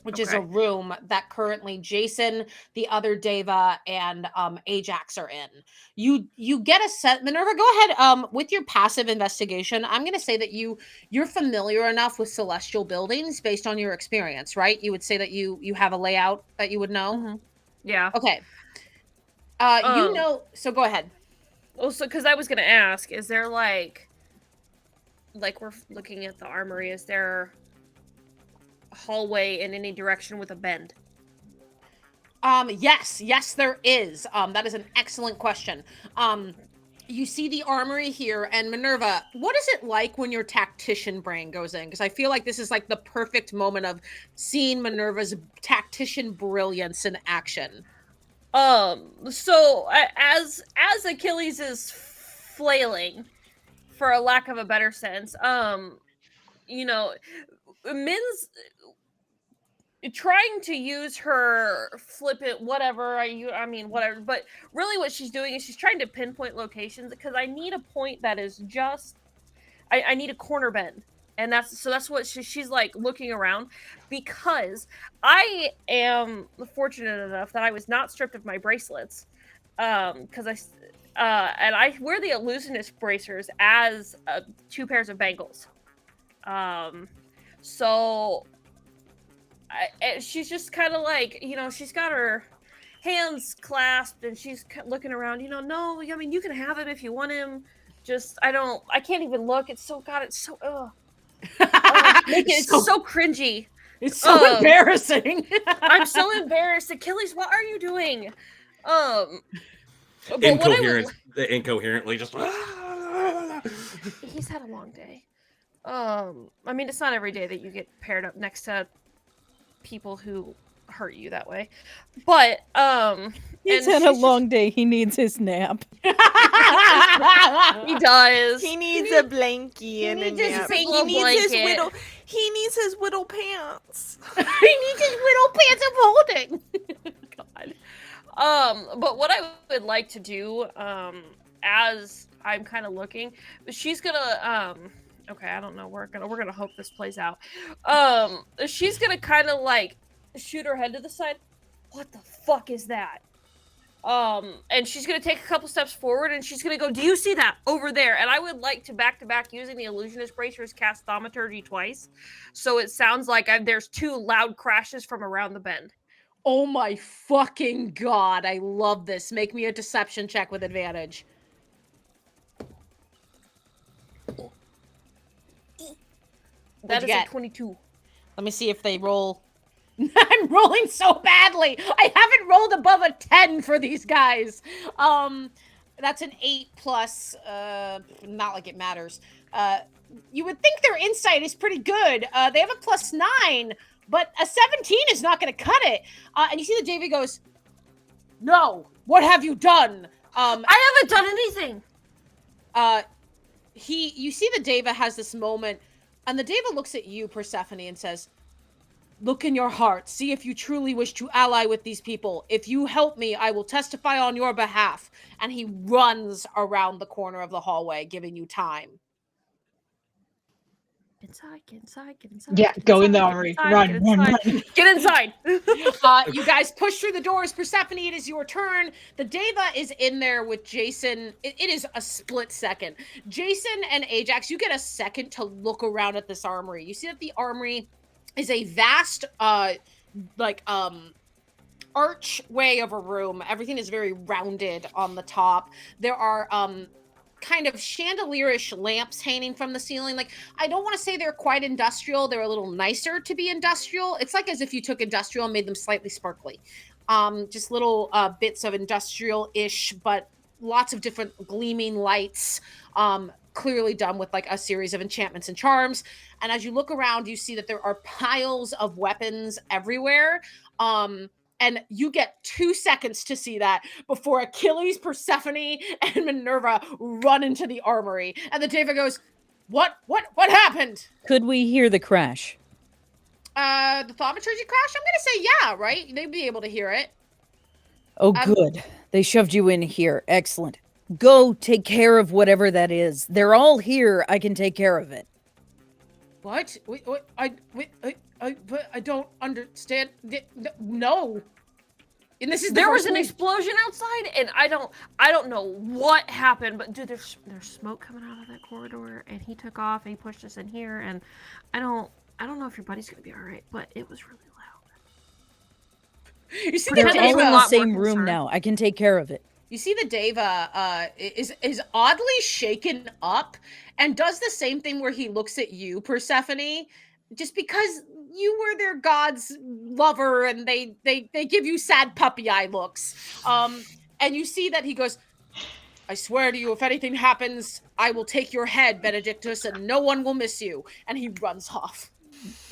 [SPEAKER 1] which is a
[SPEAKER 2] Okay.
[SPEAKER 1] room that currently Jason, the other Deva, and Ajax are in. You get a set. Minerva, go ahead. With your passive investigation, I'm going to say that you're familiar enough with celestial buildings based on your experience, right? You would say that you have a layout that you would know.
[SPEAKER 2] Mm-hmm. Yeah.
[SPEAKER 1] Okay.
[SPEAKER 2] Um.
[SPEAKER 1] So go ahead.
[SPEAKER 2] Also, because I was gonna ask, is there like we're looking at the armory? Is there a hallway in any direction with a bend?
[SPEAKER 1] Yes, there is. That is an excellent question. You see the armory here, and Minerva, what is it like when your tactician brain goes in? Because I feel like this is like the perfect moment of seeing Minerva's tactician brilliance in action.
[SPEAKER 2] So as Achilles is flailing, for a lack of a better sense, you know, Min's trying to use her flippant whatever I mean whatever, but really what she's doing is she's trying to pinpoint locations because I need a point that is just I need a corner bend. And that's what she's like looking around, because I am fortunate enough that I was not stripped of my bracelets, because and I wear the illusionist bracers as 2 pairs of bangles. So she's just kind of like, she's got her hands clasped and she's looking around. No, I mean, you can have him if you want him. Just I can't even look. It's so it's so cringy.
[SPEAKER 1] It's so embarrassing.
[SPEAKER 2] I'm so embarrassed. Achilles, what are you doing? But
[SPEAKER 3] Incoherently just
[SPEAKER 2] he's had a long day. I mean, it's not every day that you get paired up next to people who hurt you that way. But
[SPEAKER 6] he's had a long day. He needs his nap.
[SPEAKER 2] He does.
[SPEAKER 4] He needs a blankie and a nap. He needs his whittle pants.
[SPEAKER 1] He needs his whittle pants of holding.
[SPEAKER 2] God. But what I would like to do, as I'm kind of looking, she's gonna, okay, I don't know. We're gonna hope this plays out. She's gonna kind of like shoot her head to the side. What the fuck is that? And she's gonna take a couple steps forward and she's gonna go, do you see that over there? And I would like to back using the illusionist bracers cast thaumaturgy twice, so it sounds like there's 2 loud crashes from around the bend.
[SPEAKER 1] Oh my fucking god, I love this. Make me a deception check with advantage.
[SPEAKER 2] That is a 22.
[SPEAKER 1] Let me see if they roll. I'm rolling so badly. I haven't rolled above a 10 for these guys. That's an 8 plus, not like it matters. You would think their insight is pretty good. They have a +9, but a 17 is not going to cut it. And you see that Davy goes, no, what have you done?
[SPEAKER 2] I haven't done anything.
[SPEAKER 1] You see the Deva has this moment, and the Deva looks at you, Persephone, and says, look in your heart. See if you truly wish to ally with these people. If you help me, I will testify on your behalf. And he runs around the corner of the hallway, giving you time.
[SPEAKER 2] Get inside.
[SPEAKER 5] Yeah, go in the armory. Run.
[SPEAKER 2] Get inside.
[SPEAKER 1] You guys push through the doors. Persephone, it is your turn. The Deva is in there with Jason. It is a split second. Jason and Ajax, you get a second to look around at this armory. You see that the armory is a vast, archway of a room. Everything is very rounded on the top. There are, kind of chandelier-ish lamps hanging from the ceiling. Like, I don't want to say they're quite industrial. They're a little nicer to be industrial. It's like as if you took industrial and made them slightly sparkly. Just little bits of industrial-ish, but lots of different gleaming lights, clearly done with like a series of enchantments and charms. And as you look around, you see that there are piles of weapons everywhere. And you get 2 seconds to see that before Achilles, Persephone, and Minerva run into the armory. And the Deva goes, what happened?
[SPEAKER 6] Could we hear the crash?
[SPEAKER 1] The thaumaturgy crash? I'm going to say yeah, right? They'd be able to hear it.
[SPEAKER 6] Oh, good. They shoved you in here. Excellent. Go take care of whatever that is. They're all here. I can take care of it.
[SPEAKER 1] What? But I don't understand. No. And this is
[SPEAKER 2] There was an explosion outside, and I don't know what happened, but dude, there's smoke coming out of that corridor, and he took off and he pushed us in here, and I don't know if your buddy's gonna be all right, but it was really loud.
[SPEAKER 1] You see
[SPEAKER 6] They're
[SPEAKER 1] the
[SPEAKER 2] Pretend
[SPEAKER 6] all
[SPEAKER 2] it's
[SPEAKER 6] in
[SPEAKER 2] a
[SPEAKER 6] the
[SPEAKER 2] lot more
[SPEAKER 6] same room
[SPEAKER 2] concerned.
[SPEAKER 6] now. I can take care of it.
[SPEAKER 1] You see the Deva is oddly shaken up and does the same thing where he looks at you, Persephone, just because you were their god's lover and they give you sad puppy eye looks. And you see that he goes, I swear to you, if anything happens, I will take your head, Benedictus, and no one will miss you. And he runs off.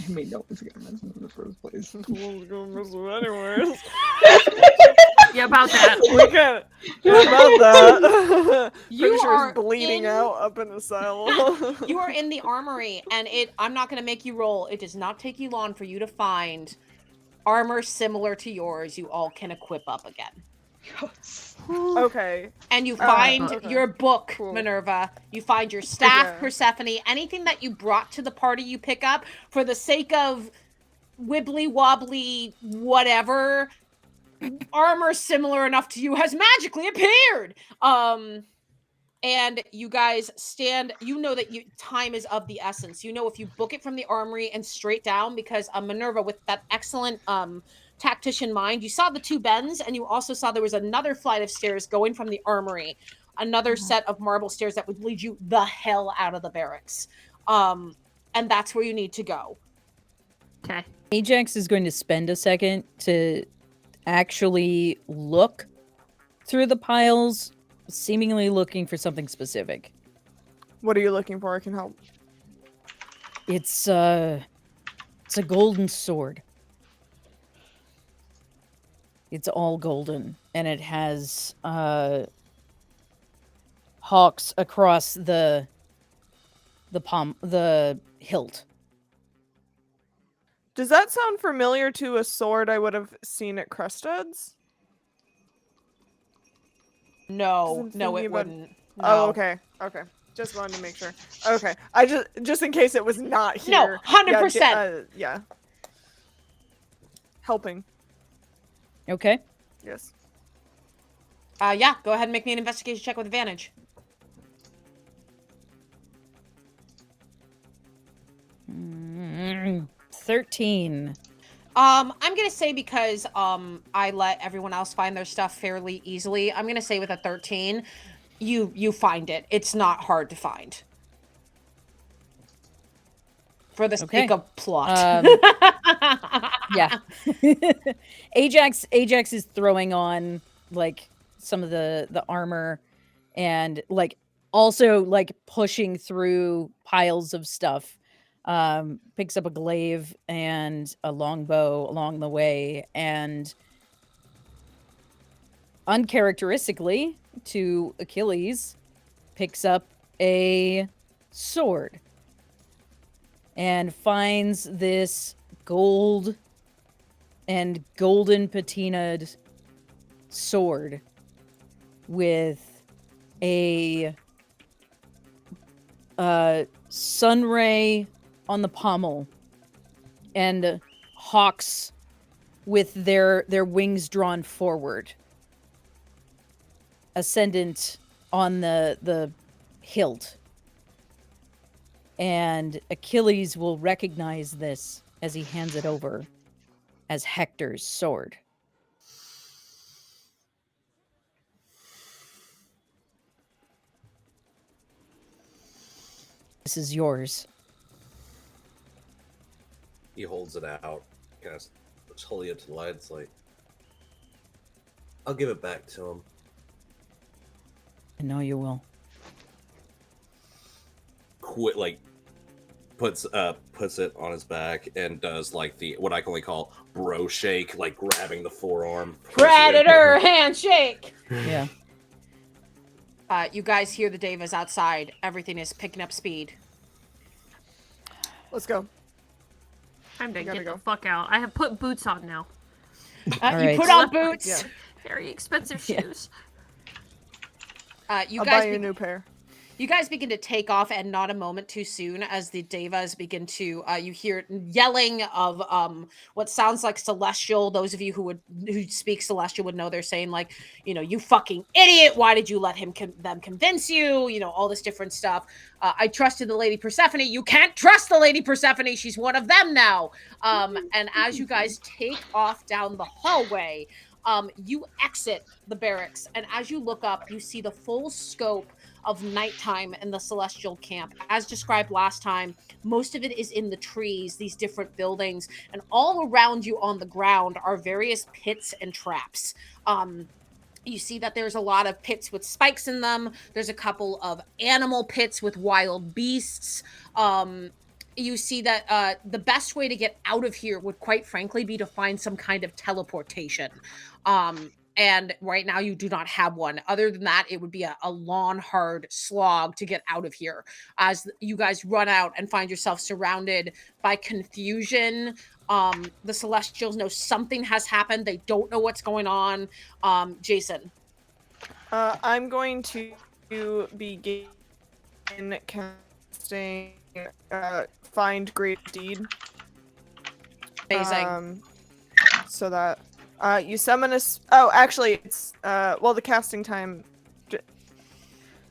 [SPEAKER 5] I mean, no one's gonna miss him in the first place.
[SPEAKER 4] No one's gonna miss him anyways.
[SPEAKER 2] Yeah, about that.
[SPEAKER 4] We can't. Yeah, about that.
[SPEAKER 1] You
[SPEAKER 4] Pretty sure
[SPEAKER 1] are
[SPEAKER 4] he's bleeding
[SPEAKER 1] in-
[SPEAKER 4] out up in the silo.
[SPEAKER 1] You are in the armory, and I'm not going to make you roll. It does not take you long for you to find armor similar to yours you all can equip up again.
[SPEAKER 4] Okay.
[SPEAKER 1] And you find
[SPEAKER 4] okay.
[SPEAKER 1] your book,
[SPEAKER 4] Cool.
[SPEAKER 1] Minerva. You find your staff,
[SPEAKER 4] Yeah.
[SPEAKER 1] Persephone. Anything that you brought to the party you pick up for the sake of wibbly wobbly whatever. Armor similar enough to you has magically appeared. And you guys stand, you know that time is of the essence. You know if you book it from the armory and straight down, because Minerva, with that excellent tactician mind, you saw the two bends, and you also saw there was another flight of stairs going from the armory, another set of marble stairs that would lead you the hell out of the barracks. And that's where you need to go.
[SPEAKER 2] Okay.
[SPEAKER 6] Ajax is going to spend a second to actually look through the piles, seemingly looking for something specific.
[SPEAKER 4] What are you looking for? I can help.
[SPEAKER 6] It's a golden sword. It's all golden, and it has hawks across the hilt.
[SPEAKER 4] Does that sound familiar to a sword I would have seen at Crested's?
[SPEAKER 1] No,
[SPEAKER 4] Doesn't
[SPEAKER 1] no,
[SPEAKER 4] think
[SPEAKER 1] it
[SPEAKER 4] about-
[SPEAKER 1] wouldn't.
[SPEAKER 4] Oh,
[SPEAKER 1] No.
[SPEAKER 4] okay. Okay. Just wanted to make sure. Okay. I just in case it was not here.
[SPEAKER 1] No, 100%.
[SPEAKER 4] Yeah. Helping.
[SPEAKER 6] Okay.
[SPEAKER 4] Yes.
[SPEAKER 1] Yeah, go ahead and make me an investigation check with advantage.
[SPEAKER 6] Mm, 13.
[SPEAKER 1] I'm gonna say because I let everyone else find their stuff fairly easily, I'm gonna say with a 13, you find it. It's not hard to find. For the
[SPEAKER 6] Okay.
[SPEAKER 1] sake of plot.
[SPEAKER 6] Yeah. Ajax is throwing on like some of the armor and like also like pushing through piles of stuff. Picks up a glaive and a longbow along the way, and uncharacteristically to Achilles, picks up a sword and finds this gold and golden patinaed sword with a sunray on the pommel and hawks with their wings drawn forward, ascendant on the hilt. And Achilles will recognize this as he hands it over as Hector's sword. This is yours.
[SPEAKER 3] He holds it out, kind of holding it to the light. It's like, I'll give it back to him.
[SPEAKER 6] I know you will.
[SPEAKER 3] Quit, like, puts it on his back and does like the what I can only call bro shake, like grabbing the forearm.
[SPEAKER 1] Predator handshake.
[SPEAKER 6] Yeah.
[SPEAKER 1] You guys hear the Devas outside. Everything is picking up speed.
[SPEAKER 4] Let's go.
[SPEAKER 2] Time to
[SPEAKER 4] Gotta
[SPEAKER 2] get
[SPEAKER 4] go.
[SPEAKER 2] the fuck out. I have put boots on now.
[SPEAKER 6] All
[SPEAKER 1] You
[SPEAKER 6] right.
[SPEAKER 1] put on boots.
[SPEAKER 4] Yeah.
[SPEAKER 2] Very expensive
[SPEAKER 6] Yeah.
[SPEAKER 2] shoes.
[SPEAKER 1] You
[SPEAKER 4] I'll
[SPEAKER 1] guys
[SPEAKER 4] buy you a new pair.
[SPEAKER 1] You guys begin to take off, and not a moment too soon as the devas begin to you hear yelling of what sounds like celestial. Those of you who speak celestial would know they're saying like, you fucking idiot, why did you let them convince you, all this different stuff. I trusted the Lady Persephone. You can't trust the Lady Persephone, she's one of them now. And as you guys take off down the hallway, you exit the barracks, and as you look up, you see the full scope of nighttime in the celestial camp. As described last time, most of it is in the trees, these different buildings, and all around you on the ground are various pits and traps. You see that there's a lot of pits with spikes in them. There's a couple of animal pits with wild beasts. You see that the best way to get out of here would quite frankly be to find some kind of teleportation. And right now you do not have one. Other than that, it would be a long, hard slog to get out of here as you guys run out and find yourself surrounded by confusion. The Celestials know something has happened. They don't know what's going on. Jason.
[SPEAKER 4] I'm going to begin casting Find Great Deed.
[SPEAKER 1] Amazing.
[SPEAKER 4] So that you summon a... Oh, actually, it's... well, the casting time...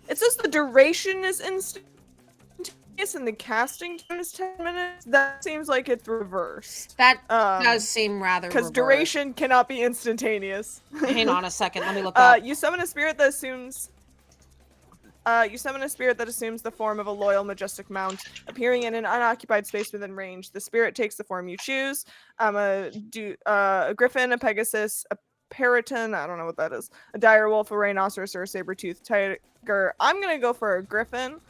[SPEAKER 4] It says the duration is instantaneous and the casting time is 10 minutes. That seems like it's reversed.
[SPEAKER 1] That does seem rather
[SPEAKER 4] because duration cannot be instantaneous.
[SPEAKER 1] Hang on a second. Let me look up.
[SPEAKER 4] You summon a spirit that assumes... the form of a loyal, majestic mount, appearing in an unoccupied space within range. The spirit takes the form you choose. A griffin, a pegasus, a periton, I don't know what that is, a dire wolf, a rhinoceros, or a saber-toothed tiger. I'm gonna go for a griffin.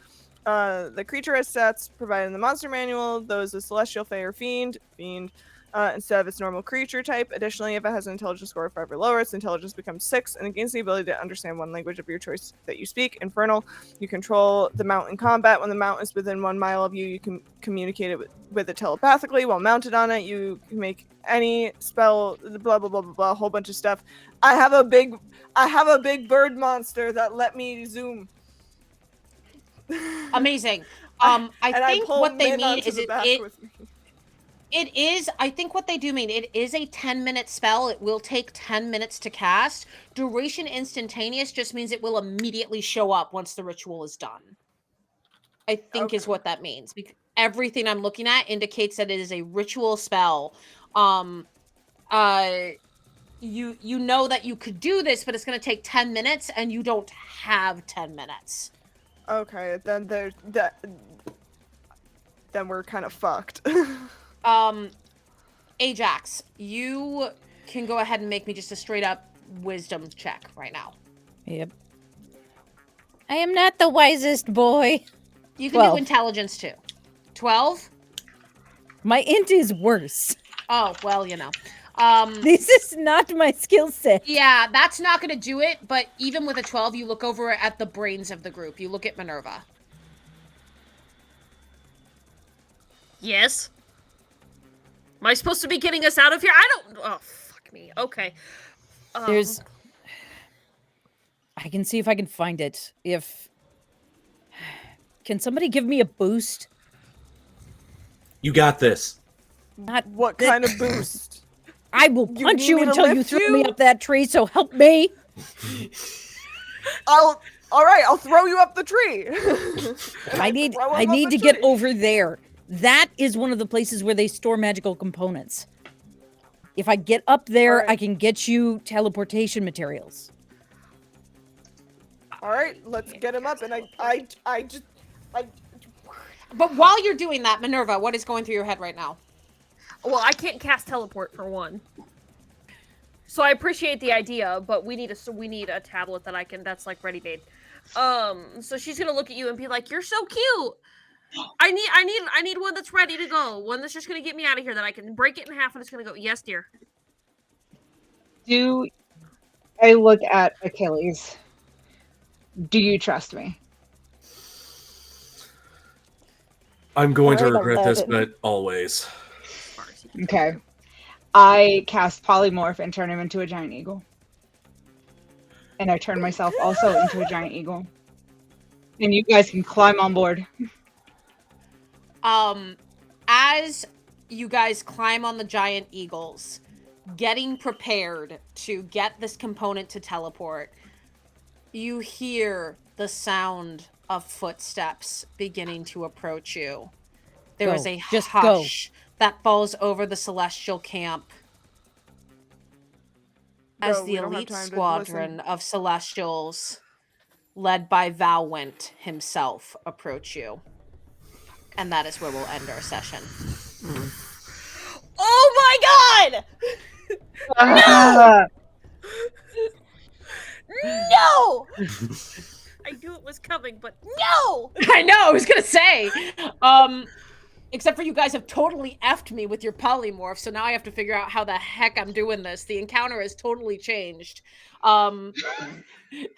[SPEAKER 4] The creature has stats provided in the monster manual. Those of celestial, fey, or fiend. Instead of its normal creature type. Additionally, if it has an intelligence score of 5 or lower, its intelligence becomes 6 and it gains the ability to understand one language of your choice that you speak. Infernal. You control the mount in combat. When the mount is within 1 mile of you, you can communicate it with it telepathically. While mounted on it, you can make any spell, blah, blah, blah, blah, blah, a whole bunch of stuff. I have a big bird monster that let me zoom.
[SPEAKER 1] Amazing. I think what they mean is I think what they do mean, it is a 10-minute spell. It will take 10 minutes to cast. Duration instantaneous just means it will immediately show up once the ritual is done. I think is what that means. Everything I'm looking at indicates that it is a ritual spell. You know that you could do this, but it's going to take 10 minutes and you don't have 10 minutes.
[SPEAKER 4] Okay, then we're kind of fucked.
[SPEAKER 1] Ajax, you can go ahead and make me just a straight up wisdom check right now.
[SPEAKER 6] Yep. I am not the wisest boy.
[SPEAKER 1] You can do intelligence too. 12?
[SPEAKER 6] My int is worse.
[SPEAKER 1] Oh, well,
[SPEAKER 6] this is not my skill set.
[SPEAKER 1] Yeah, that's not going to do it, but even with a 12, you look over at the brains of the group. You look at Minerva.
[SPEAKER 2] Yes? Am I supposed to be getting us out of here? I don't... Oh, fuck me. Okay.
[SPEAKER 6] There's... I can see if I can find it. Can somebody give me a boost?
[SPEAKER 3] You got this.
[SPEAKER 4] Not what kind of boost?
[SPEAKER 6] I will punch you until you throw me up that tree, so help me.
[SPEAKER 4] All right, I'll throw you up the tree.
[SPEAKER 6] I need to get over there. That is one of the places where they store magical components. If I get up there, I can get you teleportation materials.
[SPEAKER 4] All right, let's get him up. And I just.
[SPEAKER 1] But while you're doing that, Minerva, what is going through your head right now?
[SPEAKER 2] Well, I can't cast teleport for one. So I appreciate the idea, but we need a tablet that's like ready made. So she's gonna look at you and be like, "You're so cute. I need one that's ready to go. One that's just gonna get me out of here. That I can break it in half and it's gonna go. Yes, dear."
[SPEAKER 5] Do I look at Achilles? Do you trust me?
[SPEAKER 3] I'm going to regret this, but always.
[SPEAKER 5] Okay. I cast polymorph and turn him into a giant eagle. And I turn myself also into a giant eagle. And you guys can climb on board.
[SPEAKER 1] As you guys climb on the giant eagles, getting prepared to get this component to teleport, you hear the sound of footsteps beginning to approach you. There is
[SPEAKER 6] Go.
[SPEAKER 1] a
[SPEAKER 6] Just
[SPEAKER 1] hush that falls over the celestial camp as
[SPEAKER 4] Go,
[SPEAKER 1] the
[SPEAKER 4] we don't have
[SPEAKER 1] elite
[SPEAKER 4] time to
[SPEAKER 1] squadron of celestials, led by Valwent himself, approach you. And that is where we'll end our session.
[SPEAKER 2] Oh my god!
[SPEAKER 5] Ah,
[SPEAKER 2] No! I knew it was coming, but no!
[SPEAKER 1] I know, I was gonna say. Except for you guys have totally effed me with your polymorph, so now I have to figure out how the heck I'm doing this. The encounter has totally changed.
[SPEAKER 4] Welcome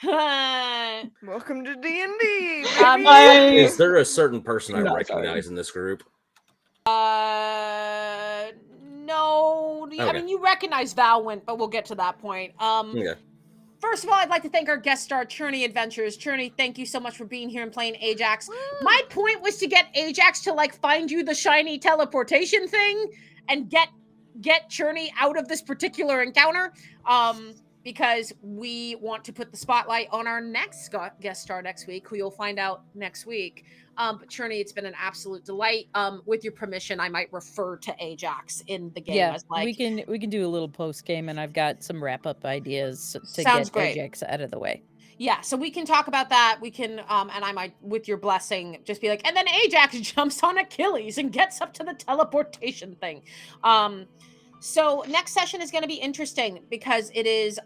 [SPEAKER 4] to D&D,
[SPEAKER 1] Um,
[SPEAKER 4] baby!
[SPEAKER 3] Is there a certain person I
[SPEAKER 5] No,
[SPEAKER 3] recognize in this group?
[SPEAKER 1] no. I
[SPEAKER 3] Okay.
[SPEAKER 1] mean, you recognize Valwent, but we'll get to that point.
[SPEAKER 3] Okay.
[SPEAKER 1] First of all, I'd like to thank our guest star, Churney Adventures. Churney, thank you so much for being here and playing Ajax. My point was to get Ajax to like find you the shiny teleportation thing and get Churney out of this particular encounter. Because we want to put the spotlight on our next guest star next week, who you'll find out next week. But Churney, it's been an absolute delight. With your permission, I might refer to Ajax in the game as like
[SPEAKER 6] we can do a little post game, and I've got some wrap up ideas to
[SPEAKER 1] Sounds
[SPEAKER 6] get
[SPEAKER 1] great.
[SPEAKER 6] Ajax out of the way.
[SPEAKER 1] Yeah, so we can talk about that. We can, and I might, with your blessing, just be like, and then Ajax jumps on Achilles and gets up to the teleportation thing. So next session is going to be interesting because it is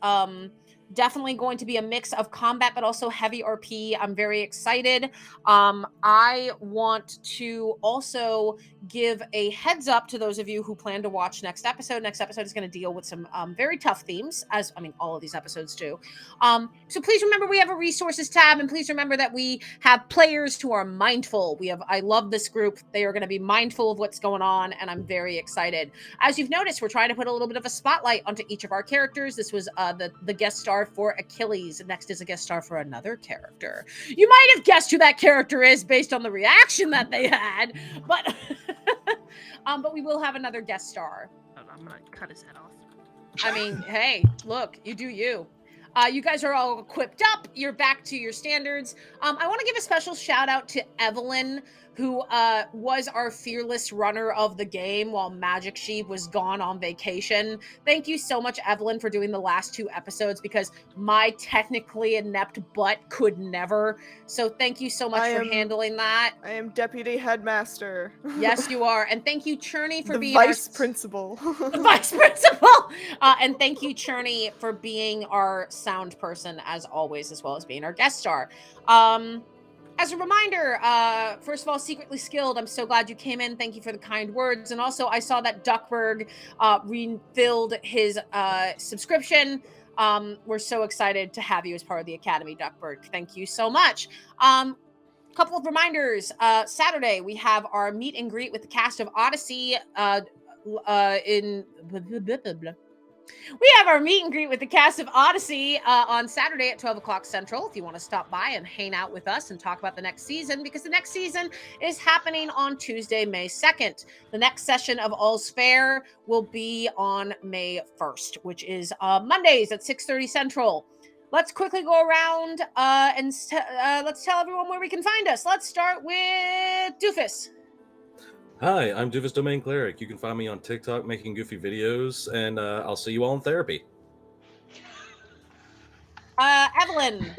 [SPEAKER 1] definitely going to be a mix of combat, but also heavy RP. I'm very excited. I want to also give a heads up to those of you who plan to watch next episode. Next episode is going to deal with some very tough themes, as I mean, all of these episodes do. So please remember we have a resources tab, and please remember that we have players who are mindful. I love this group. They are going to be mindful of what's going on, and I'm very excited. As you've noticed, we're trying to put a little bit of a spotlight onto each of our characters. This was the guest star for Achilles. Next is a guest star for another character. You might have guessed who that character is based on the reaction that they had, but but we will have another guest star.
[SPEAKER 2] I'm gonna cut his head off.
[SPEAKER 1] I mean, hey, look, you do you. You guys are all equipped up. You're back to your standards. I want to give a special shout out to Evelyn, who was our fearless runner of the game while Magic Sheep was gone on vacation. Thank you so much, Evelyn, for doing the last 2 episodes, because my technically inept butt could never. So thank you so much for handling that.
[SPEAKER 4] I am deputy headmaster.
[SPEAKER 1] Yes, you are. And thank you, Churney, for
[SPEAKER 4] the
[SPEAKER 1] being
[SPEAKER 4] vice
[SPEAKER 1] our
[SPEAKER 4] principal.
[SPEAKER 1] the vice principal. And thank you, Churney, for being our sound person, as always, as well as being our guest star. As a reminder, first of all, Secretly Skilled, I'm so glad you came in. Thank you for the kind words. And also, I saw that Duckberg refilled his subscription. We're so excited to have you as part of the Academy, Duckberg. Thank you so much. Couple of reminders. Saturday, we have our meet and greet with the cast of Odyssey We have our meet and greet with the cast of Odyssey on Saturday at 12 o'clock Central. If you want to stop by and hang out with us and talk about the next season, because the next season is happening on Tuesday, May 2nd. The next session of All's Fair will be on May 1st, which is Mondays at 6:30 Central. Let's quickly go around and let's tell everyone where we can find us. Let's start with Doofus.
[SPEAKER 3] Hi, I'm Doofus Domain Cleric. You can find me on TikTok making goofy videos, and I'll see you all in therapy.
[SPEAKER 1] Evelyn.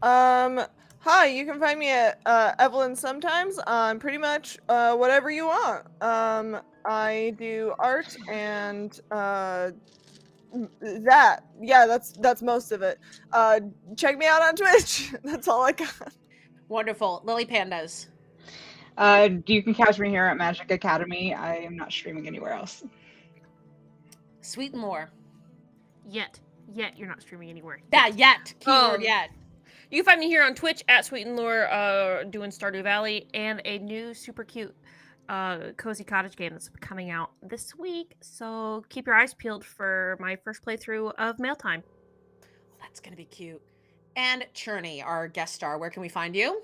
[SPEAKER 4] Hi, you can find me at Evelyn sometimes on pretty much whatever you want. I do art and that's most of it. Check me out on Twitch. That's all I got.
[SPEAKER 1] Wonderful. Lily Pandas.
[SPEAKER 5] You can catch me here at Magic Academy. I am not streaming anywhere else.
[SPEAKER 1] Sweet and Lore.
[SPEAKER 2] Yet you're not streaming anywhere.
[SPEAKER 1] Yet. Keyword yet.
[SPEAKER 2] You can find me here on Twitch at Sweet and Lore, doing Stardew Valley, and a new super cute Cozy Cottage game that's coming out this week. So keep your eyes peeled for my first playthrough of Mail Time.
[SPEAKER 1] That's gonna be cute. And Churney, our guest star, where can we find you?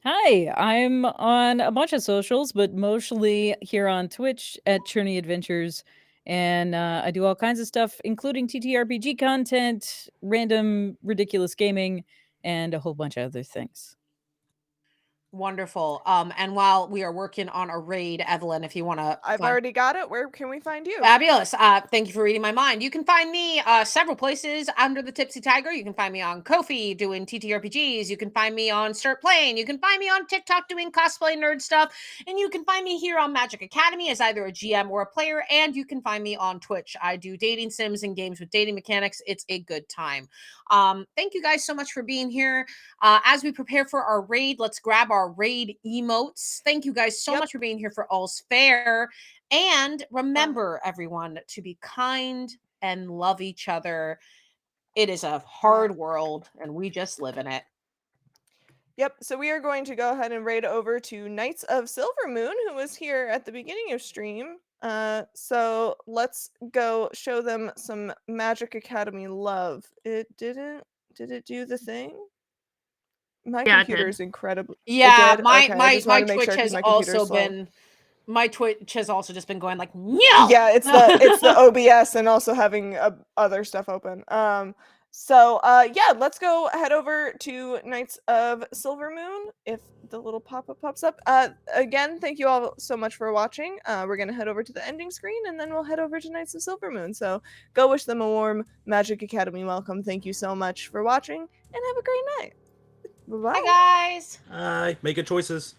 [SPEAKER 6] Hi, I'm on a bunch of socials, but mostly here on Twitch at Churney Adventures. And I do all kinds of stuff, including TTRPG content, random ridiculous gaming, and a whole bunch of other things.
[SPEAKER 1] Wonderful. And while we are working on a raid, Evelyn, if you want to
[SPEAKER 4] I've already got it. Where can we find you?
[SPEAKER 1] Fabulous. Thank you for reading my mind. You can find me several places under the Tipsy Tiger. You can find me on Ko-fi doing TTRPGs. You can find me on Start Playing. You can find me on TikTok doing cosplay nerd stuff. And you can find me here on Magic Academy as either a GM or a player. And you can find me on Twitch. I do dating sims and games with dating mechanics. It's a good time. Thank you guys so much for being here. As we prepare for our raid, let's grab our raid emotes. Thank you guys so much for being here for All's Fair. And remember, everyone, to be kind and love each other. It is a hard world, and we just live in it.
[SPEAKER 4] Yep, so we are going to go ahead and raid over to Knights of Silver Moon, who was here at the beginning of stream. So let's go show them some Magic Academy love. Did it do the thing? My computer is incredibly.
[SPEAKER 1] Yeah,
[SPEAKER 4] it did?
[SPEAKER 1] my
[SPEAKER 4] Okay, I
[SPEAKER 1] my
[SPEAKER 4] just wanted
[SPEAKER 1] my
[SPEAKER 4] to make
[SPEAKER 1] Twitch
[SPEAKER 4] sure 'cause
[SPEAKER 1] has
[SPEAKER 4] my computer's
[SPEAKER 1] also
[SPEAKER 4] slow.
[SPEAKER 1] been my Twitch has also just been going like, no.
[SPEAKER 4] Yeah, it's the OBS and also having other stuff open. So yeah, let's go head over to Knights of Silver Moon if the little pop-up pops up. Again, thank you all so much for watching. We're gonna head over to the ending screen and then we'll head over to Knights of Silver Moon. So go wish them a warm Magic Academy welcome. Thank you so much for watching and have a great night. Bye-bye.
[SPEAKER 1] Hi guys.
[SPEAKER 3] Make good choices.